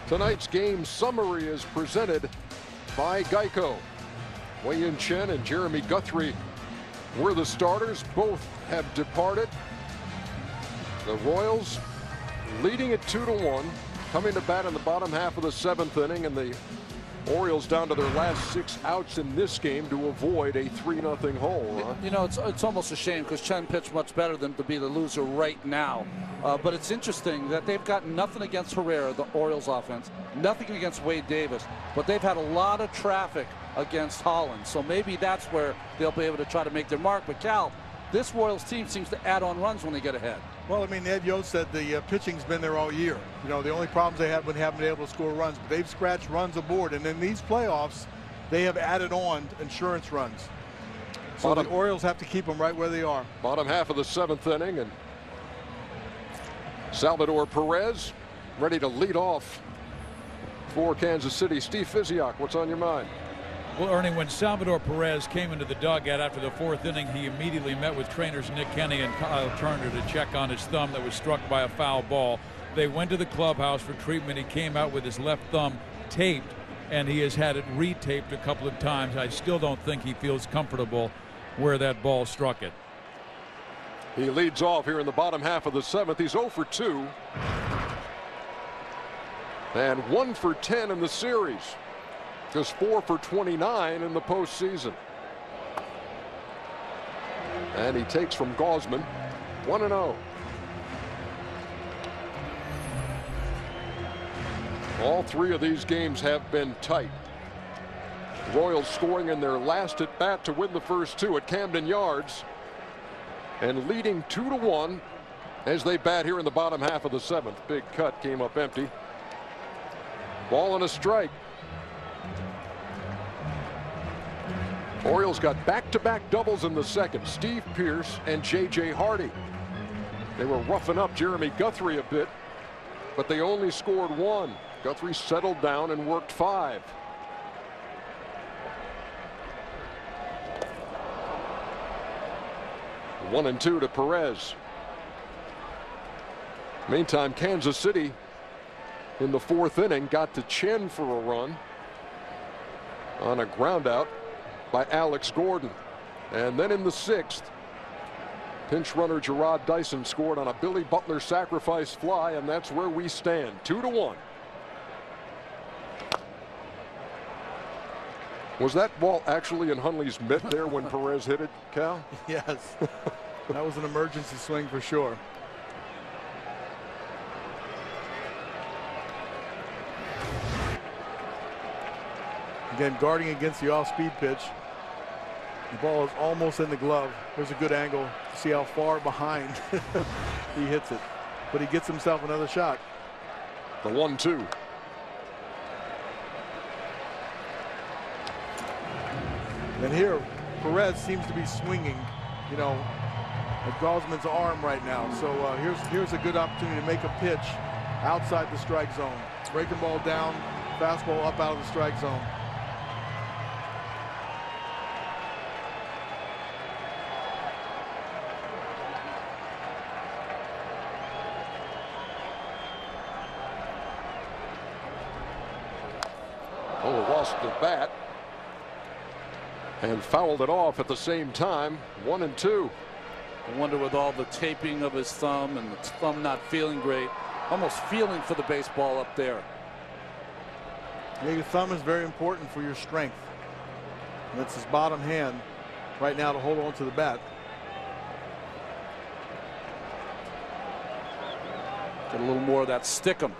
Tonight's game summary is presented by Geico. Wei-Yin and Jeremy Guthrie were the starters. Both have departed. The Royals leading it 2-1, coming to bat in the bottom half of the 7th inning, and the Orioles down to their last 6 outs in this game to avoid a 3-0 hole. Huh? You know, it's almost a shame because Chen pitched much better than to be the loser right now. But it's interesting that they've got nothing against Herrera, the Orioles offense, nothing against Wade Davis, but they've had a lot of traffic against Holland. So maybe that's where they'll be able to try to make their mark. But Cal, this Royals team seems to add on runs when they get ahead. Well, I mean, Ed Yost said the pitching's been there all year. You know, the only problems they have when they haven't been able to score runs, but they've scratched runs aboard. And in these playoffs, they have added on insurance runs. So the Orioles have to keep them right where they are. Bottom half of the 7th inning, and Salvador Perez ready to lead off for Kansas City. Steve Physiak, what's on your mind? Well, Ernie, when Salvador Perez came into the dugout after the 4th inning, he immediately met with trainers Nick Kenny and Kyle Turner to check on his thumb that was struck by a foul ball. They went to the clubhouse for treatment. He came out with his left thumb taped, and he has had it retaped a couple of times. I still don't think he feels comfortable where that ball struck it. He leads off here in the bottom half of the 7th. He's 0 for 2 and 1 for 10 in the series. Just 4 for 29 in the postseason. And he takes from Gausman 1-0. All 3 of these games have been tight. Royals scoring in their last at bat to win the first 2 at Camden Yards, and leading 2-1 as they bat here in the bottom half of the 7th. Big cut came up empty. Ball and a strike. Orioles got back-to-back doubles in the 2nd. Steve Pearce and J.J. Hardy. They were roughing up Jeremy Guthrie a bit, but they only scored 1. Guthrie settled down and worked 5. One and 2 to Perez. Meantime, Kansas City in the 4th inning got to Chen for a run on a ground out by Alex Gordon. And then in the 6th, pinch runner Gerard Dyson scored on a Billy Butler sacrifice fly, and that's where we stand, 2-1. Was that ball actually in Hundley's mitt there when Perez hit it, Cal? Yes. That was an emergency swing for sure. Again, guarding against the off-speed pitch. The ball is almost in the glove. There's a good angle to see how far behind he hits it. But he gets himself another shot. The 1-2. And here, Perez seems to be swinging, you know, at Gausman's arm right now. So here's a good opportunity to make a pitch outside the strike zone. Breaking ball down, fastball up out of the strike zone. Oh, lost the bat and fouled it off at the same time. 1 and 2. I wonder, with all the taping of his thumb and the thumb not feeling great, almost feeling for the baseball up there. Yeah, your thumb is very important for your strength. And that's his bottom hand right now to hold on to the bat. Get a little more of that stickum.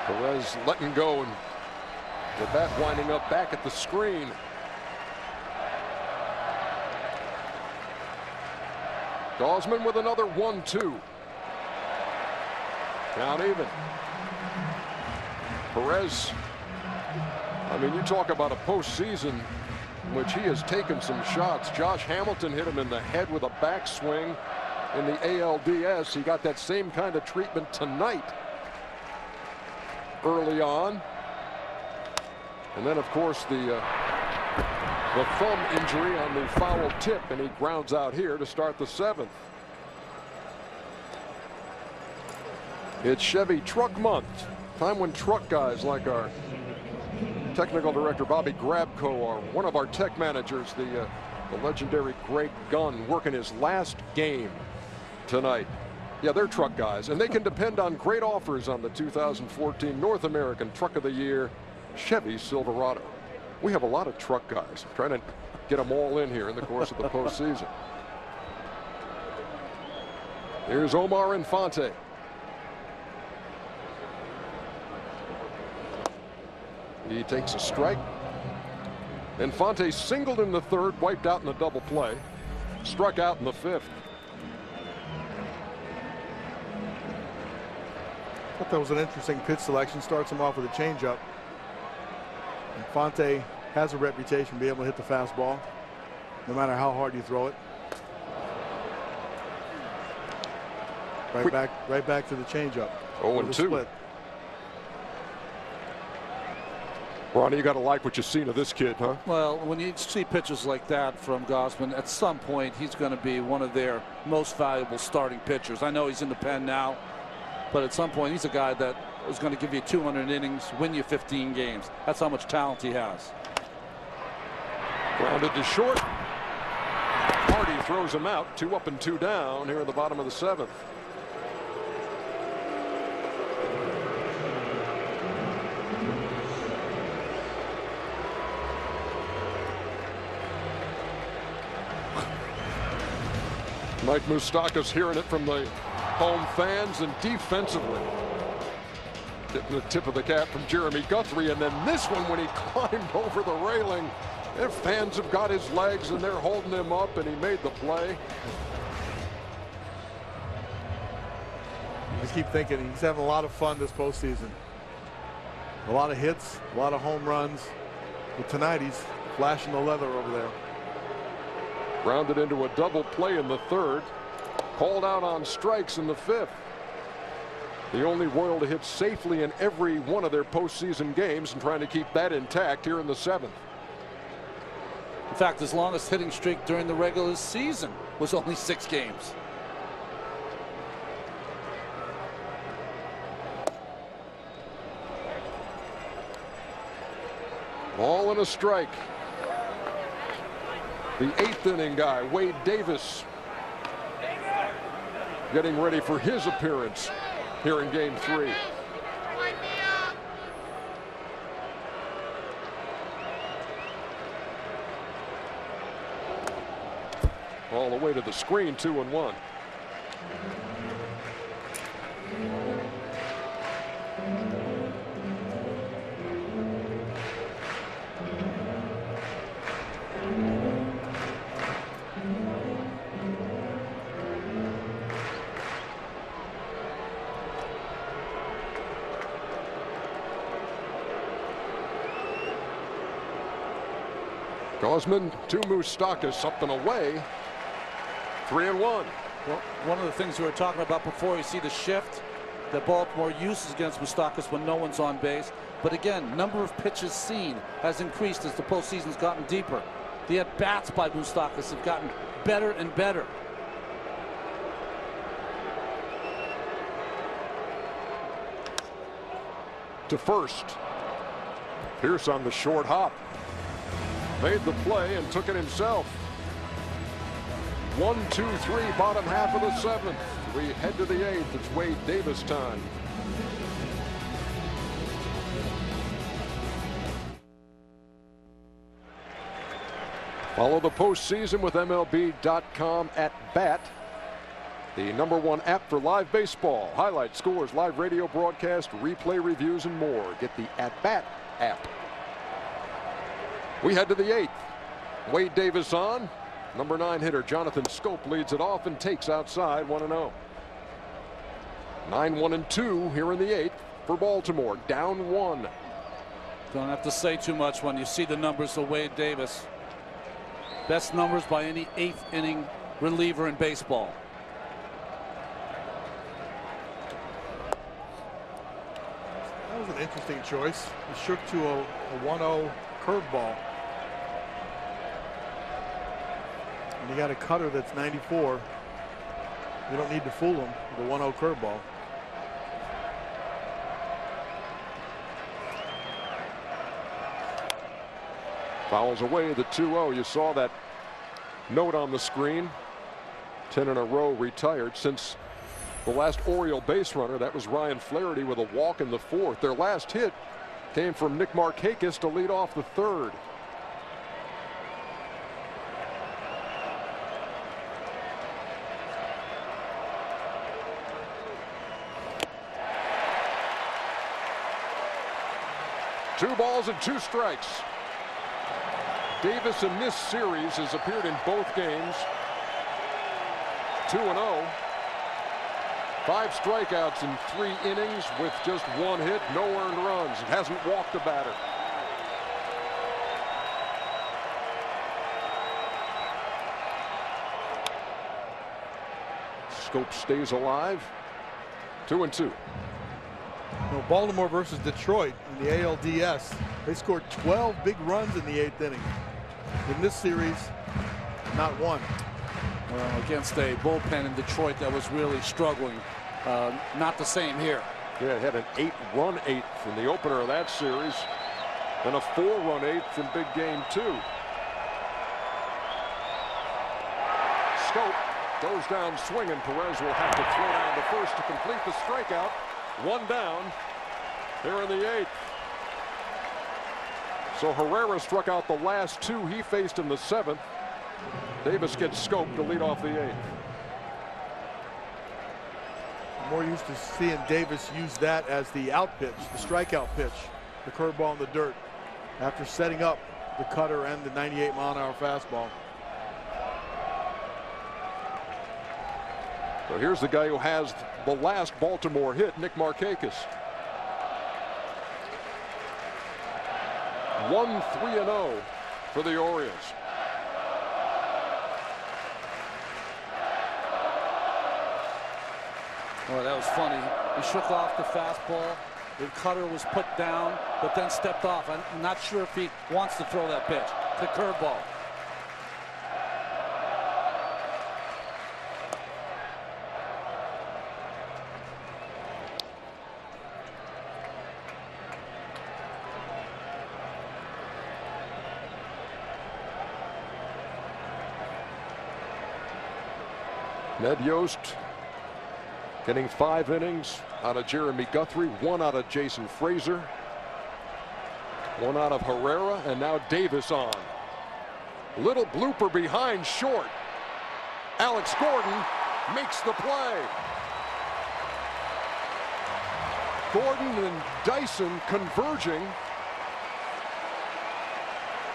Perez letting go, and the bat winding up back at the screen. Gausman with another 1-2. Count even. Perez, I mean, you talk about a postseason in which he has taken some shots. Josh Hamilton hit him in the head with a backswing in the ALDS. He got that same kind of treatment tonight. Early on, And then, of course, the thumb injury on the foul tip, and he grounds out here to start the 7th. It's Chevy Truck Month, time when truck guys like our technical director Bobby Grabko, or one of our tech managers, the legendary Greg Gunn, working his last game tonight. Yeah, they're truck guys, and they can depend on great offers on the 2014 North American Truck of the Year Chevy Silverado. We have a lot of truck guys. I'm trying to get them all in here in the course of the postseason. Here's Omar Infante. He takes a strike. Infante singled in the 3rd, wiped out in the double play, struck out in the 5th. I thought that was an interesting pitch selection. Starts him off with a changeup. Infante has a reputation to be able to hit the fastball, no matter how hard you throw it. Right back to the changeup. 0-2. Ronnie, you got to like what you've seen of this kid, huh? Well, when you see pitches like that from Gausman, at some point he's going to be one of their most valuable starting pitchers. I know he's in the pen now, but at some point he's a guy that is going to give you 200 innings, win you 15 games. That's how much talent he has. Grounded to short. Hardy throws him out. 2 up and 2 down here in the bottom of the 7th. Mike Moustakas hearing it from the home fans, and defensively getting the tip of the cap from Jeremy Guthrie. And then this one, when he climbed over the railing, their fans have got his legs and they're holding him up, and he made the play. You just keep thinking he's having a lot of fun this postseason. A lot of hits, a lot of home runs. But tonight he's flashing the leather over there. Grounded into a double play in the 3rd. Called out on strikes in the 5th. The only Royal to hit safely in every one of their postseason games, and trying to keep that intact here in the 7th. In fact, his longest hitting streak during the regular season was only 6 games. Ball and a strike. The 8th inning guy, Wade Davis, getting ready for his appearance here in Game 3. All the way to the screen, 2-1. Gausman to Moustakas, up and away. 3-1. Well, one of the things we were talking about before, you see the shift that Baltimore uses against Moustakas when no one's on base. But again, number of pitches seen has increased as the postseason's gotten deeper. The at-bats by Moustakas have gotten better and better. To first. Pierce on the short hop. Made the play and took it himself. 1, 2, 3, bottom half of the 7th. We head to the 8th. It's Wade Davis time. Follow the postseason with MLB.com @bat. The #1 app for live baseball. Highlights, scores, live radio broadcast, replay reviews, and more. Get the @bat app. We head to the 8th. Wade Davis on. #9 hitter Jonathan Scope leads it off and takes outside 1-0. 9-1-2 here in the 8th for Baltimore. Down 1. Don't have to say too much when you see the numbers of Wade Davis. Best numbers by any 8th inning reliever in baseball. That was a an interesting choice. He shook to a 1-0 curveball. And he got a cutter that's 94. You don't need to fool him with a 1-0 curveball. Fouls away the 2-0. You saw that note on the screen. 10 in a row retired since the last Oriole base runner. That was Ryan Flaherty with a walk in the 4th. Their last hit came from Nick Markakis to lead off the 3rd. Two balls and 2 strikes. Davis in this series has appeared in both games. 2-0. 5 strikeouts in 3 innings with just 1 hit, no earned runs. It hasn't walked a batter. Scope stays alive. 2-2. No, Baltimore versus Detroit in the ALDS. They scored 12 big runs in the 8th inning. In this series, not one. Well, against a bullpen in Detroit that was really struggling. Not the same here. Yeah, it had an 8-run 8th in the opener of that series. Then a 4-run 8th in big game 2. Scope goes down swinging. Perez will have to throw down the first to complete the strikeout. 1 down here in the 8th. So Herrera struck out the last 2 he faced in the 7th. Davis gets Scope to lead off the 8th. More used to seeing Davis use that as the out pitch, the strikeout pitch, the curveball in the dirt, after setting up the cutter and the 98-mile-an-hour fastball. So here's the guy who has the last Baltimore hit, Nick Markakis. 1-3-0 for the Orioles. Oh, that was funny. He shook off the fastball. The cutter was put down, but then stepped off. I'm not sure if he wants to throw that pitch. The curveball. Ned Yost getting 5 innings out of Jeremy Guthrie, 1 out of Jason Frazier, 1 out of Herrera, and now Davis on. Little blooper behind short. Alex Gordon makes the play. Gordon and Dyson converging.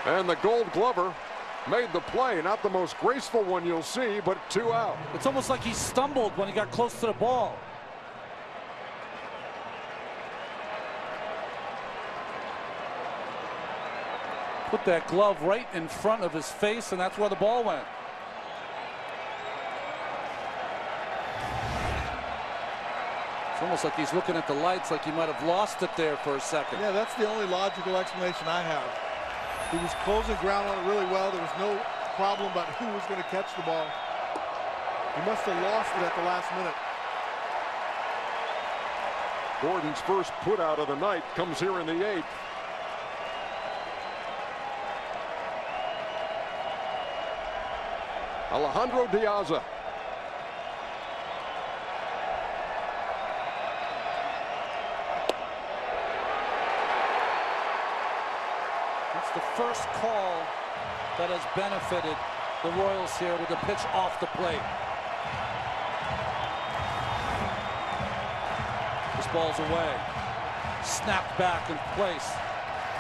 And the Gold Glover made the play. Not the most graceful one you'll see, but 2 out. It's almost like he stumbled when he got close to the ball. Put that glove right in front of his face, and that's where the ball went. It's almost like he's looking at the lights, like he might have lost it there for a second. Yeah, that's the only logical explanation I have. He was closing ground on it really well. There was no problem about who was going to catch the ball. He must have lost it at the last minute. Gordon's first put out of the night comes here in the 8th. Alejandro Diaza. It's the first call that has benefited the Royals here with the pitch off the plate. This ball's away. Snapped back in place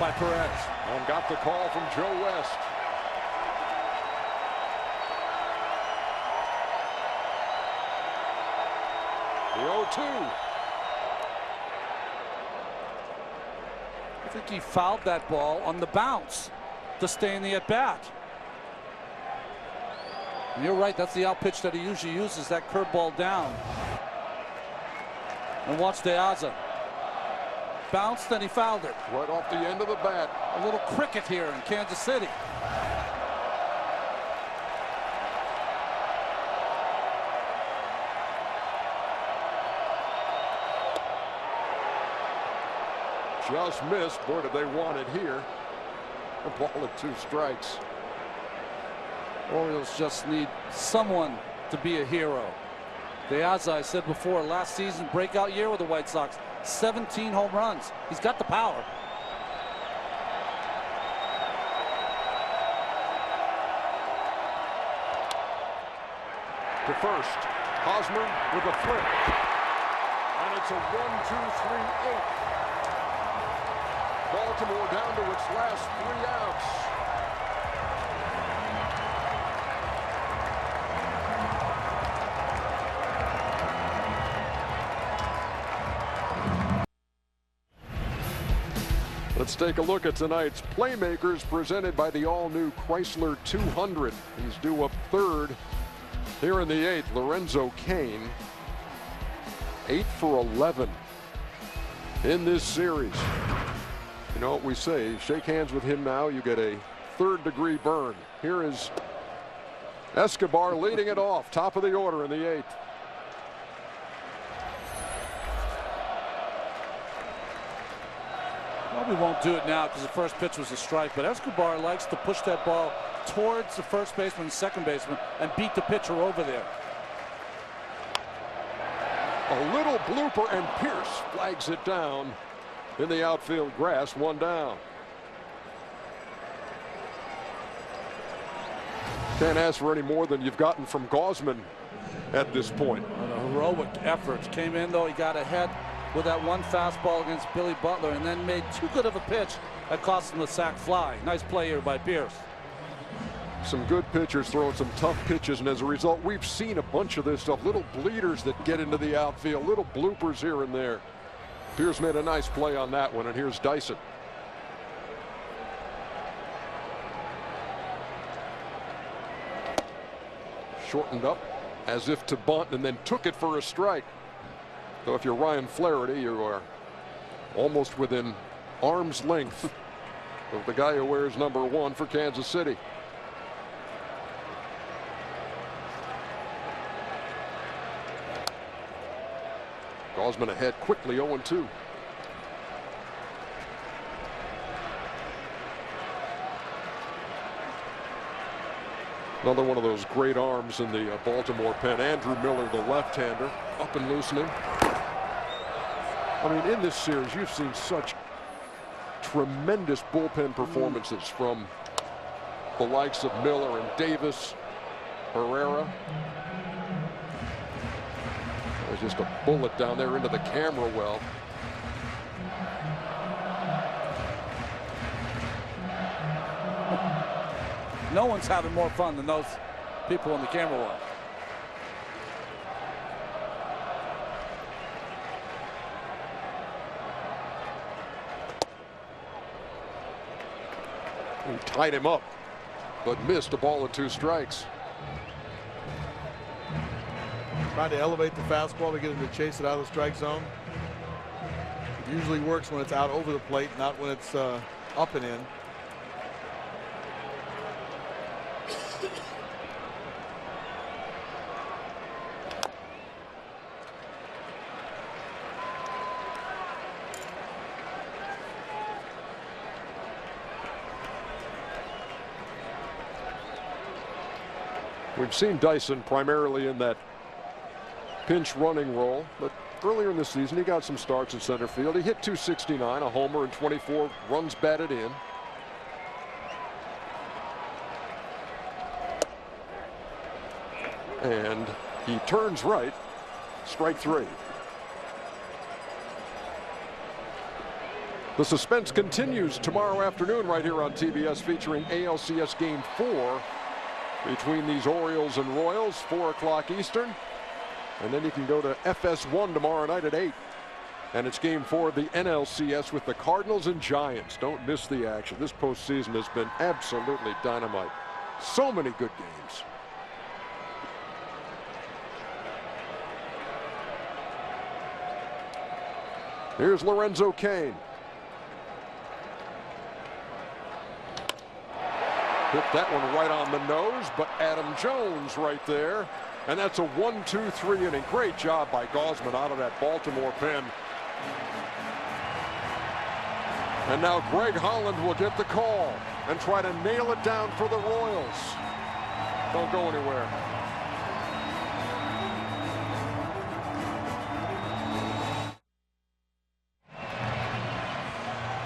by Perez. And got the call from Joe West. The 0-2. I think he fouled that ball on the bounce to stay in the at-bat. And you're right, that's the out pitch that he usually uses, that curveball down. And watch Diaza. bounced and he fouled it. Right off the end of the bat. A little cricket here in Kansas City. Just missed. Boy, did they want it here. A ball at 2 strikes. Orioles just need someone to be a hero. As I said before, last season, breakout year with the White Sox. 17 home runs. He's got the power. To first. Hosmer with a flip. And it's a 1-2-3-8. Baltimore down to its last 3 outs. Let's take a look at tonight's Playmakers presented by the all-new Chrysler 200. He's due up 3rd here in the 8th. Lorenzo Cain, 8 for 11 in this series. You know what we say, shake hands with him now, you get a 3rd-degree burn. Here is Escobar leading it off, top of the order in the 8th. Probably won't do it now because the first pitch was a strike, but Escobar likes to push that ball towards the first baseman and second baseman and beat the pitcher over there. A little blooper, and Pierce flags it down in the outfield grass. 1 down. Can't ask for any more than you've gotten from Gausman at this point. The heroic efforts came in, though. He got ahead with that one fastball against Billy Butler and then made too good of a pitch that cost him the sac fly. Nice play here by Pierce. Some good pitchers throwing some tough pitches, and as a result, we've seen a bunch of this stuff. Little bleeders that get into the outfield, little bloopers here and there. Pierce made a nice play on that one, and here's Dyson. Shortened up as if to bunt and then took it for a strike. So if you're Ryan Flaherty, you are almost within arm's length of the guy who wears number 1 for Kansas City. Gausman ahead quickly, 0-2. Another one of those great arms in the Baltimore pen. Andrew Miller, the left-hander, up and loosening. I mean, in this series, you've seen such tremendous bullpen performances from the likes of Miller and Davis, Herrera. There's just a bullet down there into the camera well. No one's having more fun than those people in the camera well. He tied him up, but missed a ball at 2 strikes. Trying to elevate the fastball to get him to chase it out of the strike zone. It usually works when it's out over the plate, not when it's up and in. We've seen Dyson primarily in that pinch running role, but earlier in the season he got some starts at center field. He hit .269, a homer, and 24 runs batted in. And he turns right, strike 3. The suspense continues tomorrow afternoon right here on TBS, featuring ALCS Game 4 between these Orioles and Royals, 4 o'clock Eastern. And then you can go to FS1 tomorrow night at 8. And it's Game 4 of the NLCS with the Cardinals and Giants. Don't miss the action. This postseason has been absolutely dynamite. So many good games. Here's Lorenzo Cain. Hit that one right on the nose, but Adam Jones right there. And that's a 1-2-3 inning. Great job by Gausman out of that Baltimore pen. And now Greg Holland will get the call and try to nail it down for the Royals. Don't go anywhere.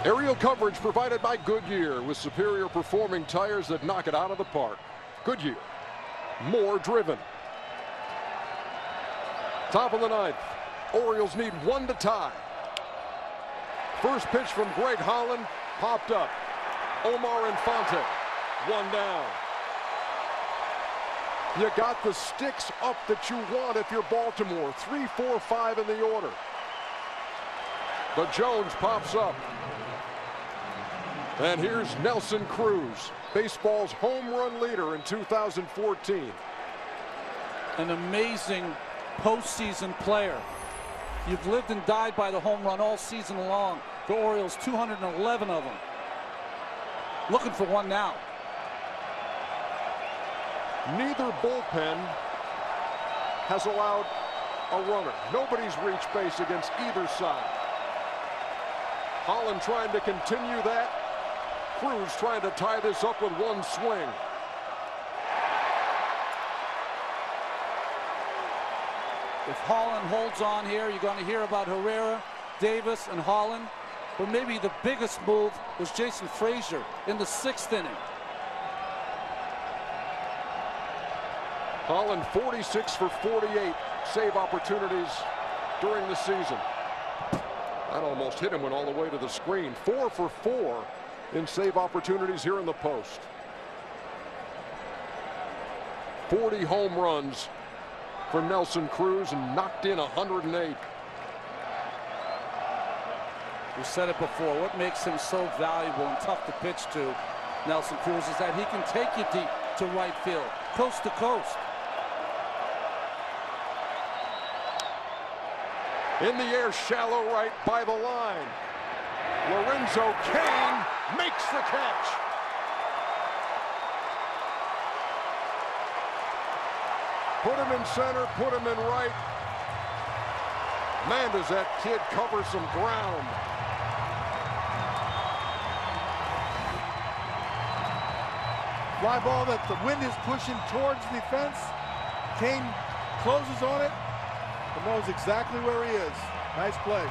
Aerial coverage provided by Goodyear with superior performing tires that knock it out of the park. Goodyear, more driven. Top of the ninth. Orioles need one to tie. First pitch from Greg Holland popped up. Omar Infante, one down. You got the sticks up that you want if you're Baltimore. 3, 4, 5 in the order. But Jones pops up. And here's Nelson Cruz, baseball's home run leader in 2014. An amazing postseason player. You've lived and died by the home run all season long. The Orioles, 211 of them. Looking for one now. Neither bullpen has allowed a runner. Nobody's reached base against either side. Holland trying to continue that. Cruz trying to tie this up with one swing. If Holland holds on here, you're going to hear about Herrera, Davis, and Holland. But maybe the biggest move was Jason Frazier in the 6th inning. Holland 46 for 48 save opportunities during the season. That almost hit him, went all the way to the screen. 4 for 4 in save opportunities here in the post. 40 home runs for Nelson Cruz and knocked in 108. We said it before, what makes him so valuable and tough to pitch to, Nelson Cruz, is that he can take you deep to right field, coast to coast. In the air, shallow right by the line. Lorenzo Cain makes the catch. Put him in center, put him in right. Man, does that kid cover some ground. Fly ball that the wind is pushing towards the fence. Cain closes on it and knows exactly where he is. Nice play.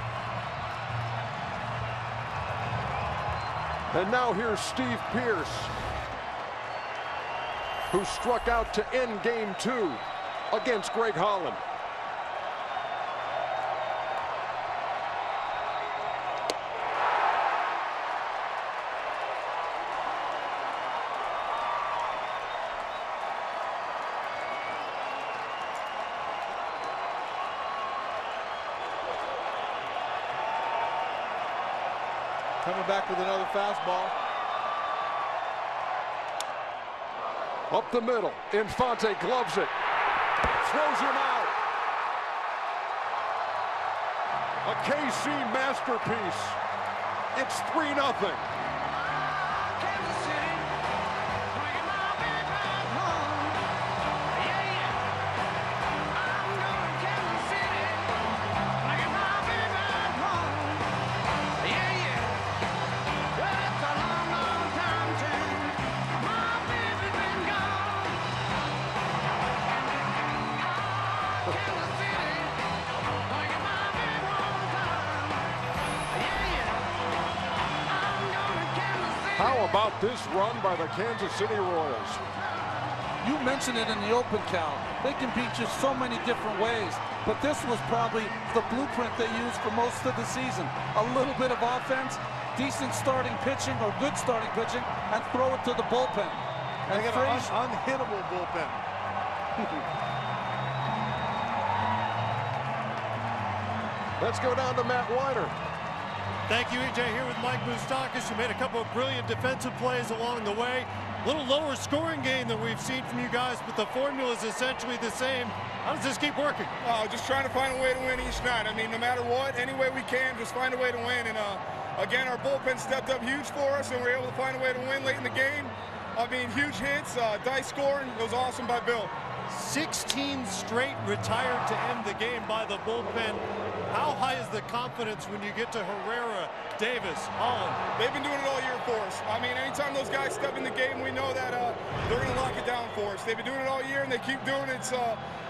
And now here's Steve Pearce, who struck out to end game 2 against Greg Holland. Coming back with another fastball. Up the middle, Infante gloves it, throws him out. A KC masterpiece. It's 3-0. How about this run by the Kansas City Royals? You mentioned it in the open, Cal. They can beat you so many different ways, but this was probably the blueprint they used for most of the season. A little bit of offense, decent starting pitching or good starting pitching, and throw it to the bullpen. And they got an unhittable bullpen. Let's go down to Matt Weiner. Thank you, EJ. Here with Mike Moustakas, who made a couple of brilliant defensive plays along the way. little lower scoring game than we've seen from you guys, but the formula is essentially the same. How does this keep working? Just trying to find a way to win each night. I mean, no matter what, any way we can, just find a way to win. And again, our bullpen stepped up huge for us, and we were able to find a way to win late in the game. I mean, huge hits, dice scoring. It was awesome by Bill. 16 straight retired to end the game by the bullpen. How high is the confidence when you get to Herrera, Davis, Holland? They've been doing it all year for us. I mean, anytime those guys step in the game, we know that they're going to lock it down for us. They've been doing it all year, and they keep doing it.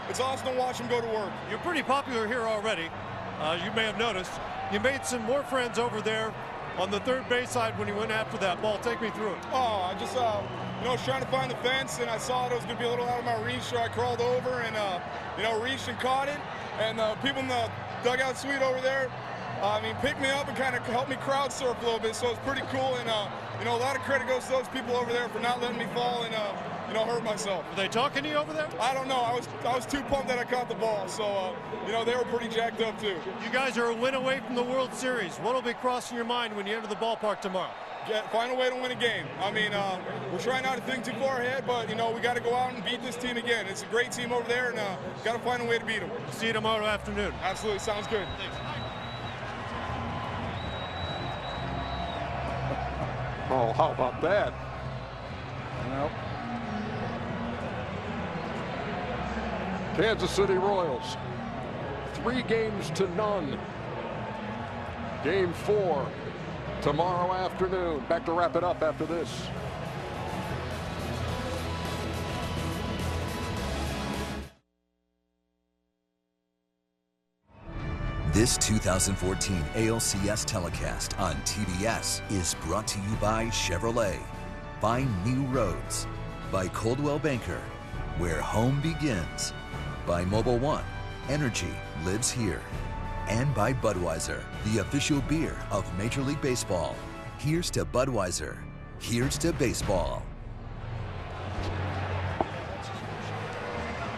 It's awesome to watch them go to work. You're pretty popular here already. You may have noticed. You made some more friends over there on the third base side when you went after that ball. Take me through it. Oh, I just, I was trying to find the fence, and I saw it was going to be a little out of my reach, so I crawled over and, reached and caught it. And people in the dugout suite over there, picked me up and kind of helped me crowd surf a little bit, so it's pretty cool. And, a lot of credit goes to those people over there for not letting me fall and, hurt myself. Were they talking to you over there? I don't know. I was too pumped that I caught the ball, so, they were pretty jacked up, too. You guys are a win away from the World Series. What will be crossing your mind when you enter the ballpark tomorrow? Find a way to win a game. I mean, we're trying not to think too far ahead, but, we got to go out and beat this team again. It's a great team over there, and got to find a way to beat them. See you tomorrow afternoon. Absolutely. Sounds good. Thanks. Oh, how about that? Nope. Kansas City Royals, 3-0. Game 4 tomorrow afternoon. Back to wrap it up after this. This 2014 ALCS telecast on TBS is brought to you by Chevrolet, by New Roads, by Coldwell Banker, where home begins, by Mobile One, energy lives here, and by Budweiser, the official beer of Major League Baseball. Here's to Budweiser. Here's to baseball.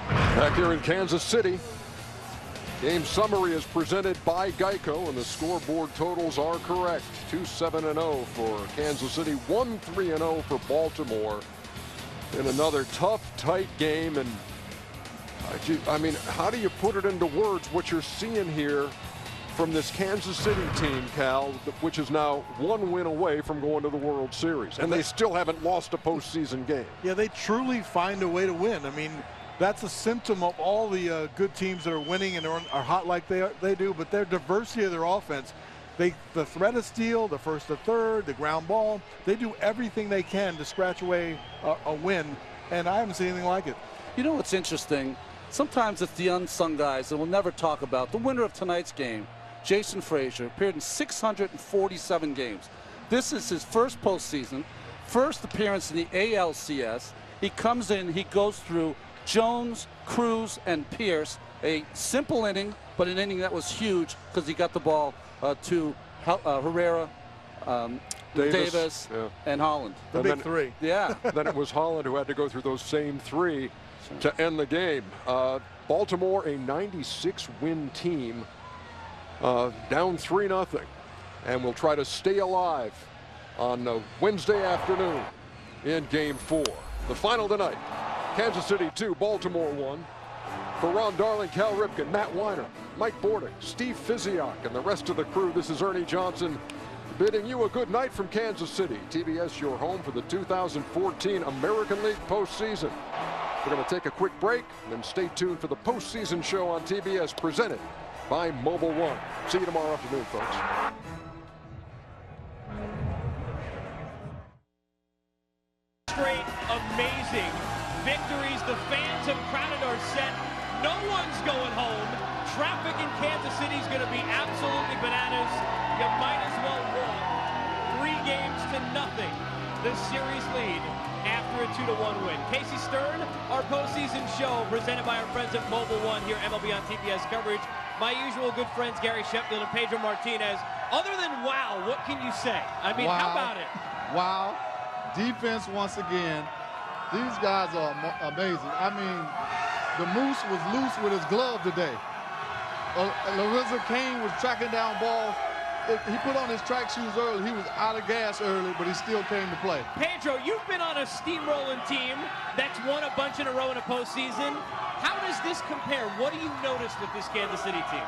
Back here in Kansas City, game summary is presented by Geico, and the scoreboard totals are correct. 2-7-0 for Kansas City, 1-3-0 for Baltimore in another tough, tight game. And how do you put it into words what you're seeing here from this Kansas City team, Cal, which is now 1 win away from going to the World Series, and they still haven't lost a postseason game? Yeah, they truly find a way to win. I mean, that's a symptom of all the good teams that are winning and are hot like they do, but their diversity of their offense. The threat of steal, the first to third, the ground ball, they do everything they can to scratch away a win, and I haven't seen anything like it. You know what's interesting? Sometimes it's the unsung guys that we'll never talk about. The winner of tonight's game, Jason Frazier, appeared in 647 games. This is his first postseason, first appearance in the ALCS. He comes in, he goes through Jones, Cruz, and Pierce. A simple inning, but an inning that was huge because he got the ball to Herrera, Davis yeah, and Holland. The big three. Yeah. Then it was Holland who had to go through those same three to end the game. Baltimore, a 96-win team, down 3-0, and will try to stay alive on Wednesday afternoon in Game 4. The final tonight, Kansas City 2, Baltimore 1. For Ron Darling, Cal Ripken, Matt Weiner, Mike Bordick, Steve Fiziak, and the rest of the crew, this is Ernie Johnson bidding you a good night from Kansas City. TBS, your home for the 2014 American League postseason. We're going to take a quick break, and then stay tuned for the postseason show on TBS, presented by Mobile One. See you tomorrow afternoon, folks. Straight amazing victories. The fans have crowded our set. No one's going home. Traffic in Kansas City is going to be absolutely bananas. You might as well walk 3-0. The series lead after a 2-1 win. Casey Stern, our postseason show presented by our friends at Mobile One here, MLB on TBS coverage. My usual good friends Gary Sheffield and Pedro Martinez. Other than wow, what can you say? I mean, wow. How about it? Wow. Defense once again. These guys are amazing. I mean, the Moose was loose with his glove today. Lorenzo Cain was tracking down balls. he put on his track shoes early. He was out of gas early, but he still came to play. Pedro, you've been on a steamrolling team that's won a bunch in a row in a postseason. How does this compare? What do you notice with this Kansas City team?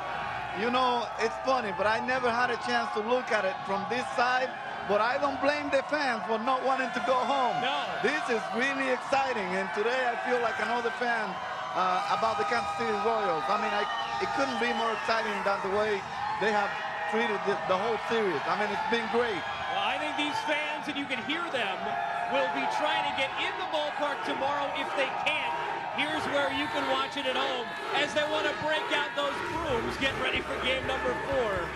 You know, it's funny, but I never had a chance to look at it from this side. But I don't blame the fans for not wanting to go home. No. This is really exciting, and today I feel like another fan about the Kansas City Royals. I mean, it couldn't be more exciting than the way they have treated the whole series. I mean, it's been great. Well, I think these fans, and you can hear them, will be trying to get in the ballpark tomorrow if they can't. Here's where you can watch it at home as they want to break out those brooms, getting ready for game number 4.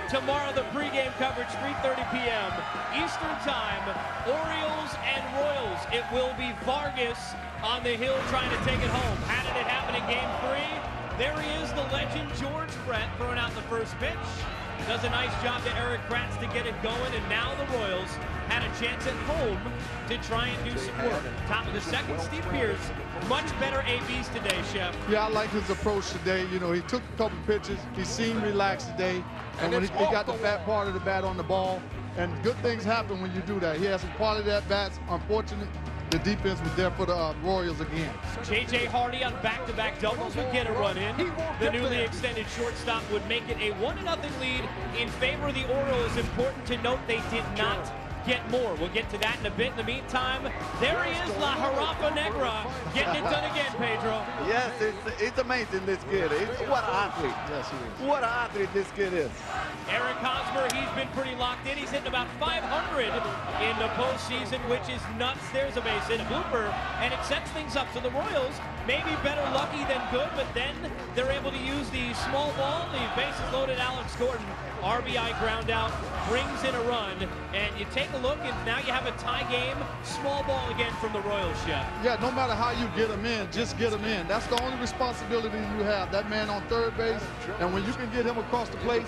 Tomorrow, the pregame coverage, 3:30 p.m. Eastern Time, Orioles and Royals. It will be Vargas on the hill trying to take it home. How did it happen in game 3? There he is, the legend George Brett, throwing out the first pitch. Does a nice job to Eric Kratz to get it going, and now the Royals had a chance at home to try and do some work. Top of the second, Steve Pierce, much better ABs today, Chef. Yeah, I like his approach today. You know, he took a couple pitches. He seemed relaxed today. And when he got the fat part of the bat on the ball, and good things happen when you do that. He has some quality at-bats. Unfortunate, the defense was there for the Royals again. J.J. Hardy on back-to-back doubles would get a run in. The newly extended shortstop would make it a 1-0 lead in favor of the Orioles. Important to note they did not get more. We'll get to that in a bit. In the meantime, there he is, La Jirafa Negra, getting it done again, Pedro. Yes, it's amazing, this kid. What an athlete. Yes, he is. What an athlete this kid is. Eric Hosmer, he's been pretty locked in. He's hitting about 500 in the postseason, which is nuts. There's a base hit, a blooper, and it sets things up. So the Royals may be better lucky than good, but then they're able to use the small ball, the bases loaded Alex Gordon. RBI ground out, brings in a run, and you take a look, and now you have a tie game. Small ball again from the Royals, Chef. Yeah, no matter how you get him in, just get him in. That's the only responsibility you have. That man on third base, and when you can get him across the plate,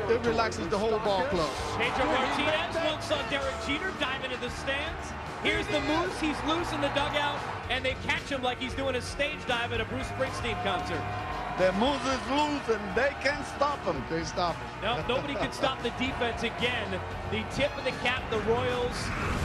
it relaxes the whole ball club. Pedro Martinez looks on Derek Jeter, dive into the stands. Here's the Moose, he's loose in the dugout, and they catch him like he's doing a stage dive at a Bruce Springsteen concert. The Moose is loose, and they can't stop him. They stop him. No, nobody can stop the defense again. The tip of the cap, the Royals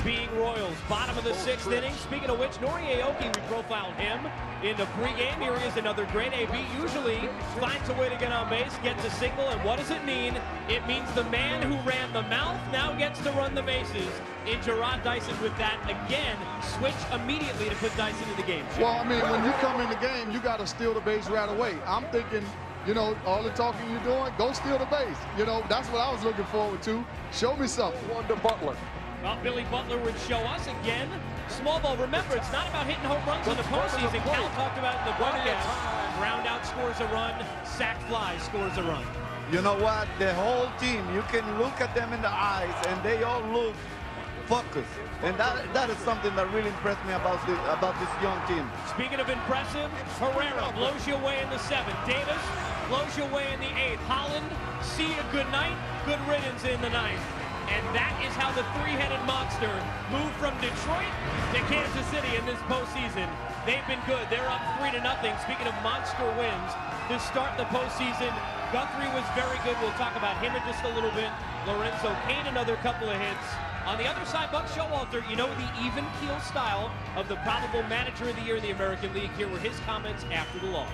being Royals. Bottom of the 6th inning. Speaking of which, Nori Aoki, we profiled him in the pregame. Here he is, another great AB. Usually finds a way to get on base, gets a single, and what does it mean? It means the man who ran the mouth now gets to run the bases. In Gerard Dyson with that again, switch immediately to put Dyson in the game. Well, I mean, when you come in the game, you got to steal the base right away. I'm thinking, you know, all the talking you're doing, go steal the base. You know, that's what I was looking forward to. Show me something. One to Butler. Well, Billy Butler would show us again. Small ball, remember, it's not about hitting home runs in the postseason. Cal talked about it in the broadcast. Ground out scores a run, sac fly scores a run. You know what? The whole team, you can look at them in the eyes, and they all look focused. And that is something that really impressed me about this young team. Speaking of impressive, Herrera blows you away in the 7th. Davis blows you away in the 8th. Holland, see you good night, good riddance in the 9th. And that is how the three-headed monster moved from Detroit to Kansas City in this postseason. They've been good. They're up 3-0. Speaking of monster wins, to start the postseason, Guthrie was very good. We'll talk about him in just a little bit. Lorenzo Cain, another couple of hits. On the other side, Buck Showalter, you know the even keel style of the probable manager of the year in the American League. Here were his comments after the loss.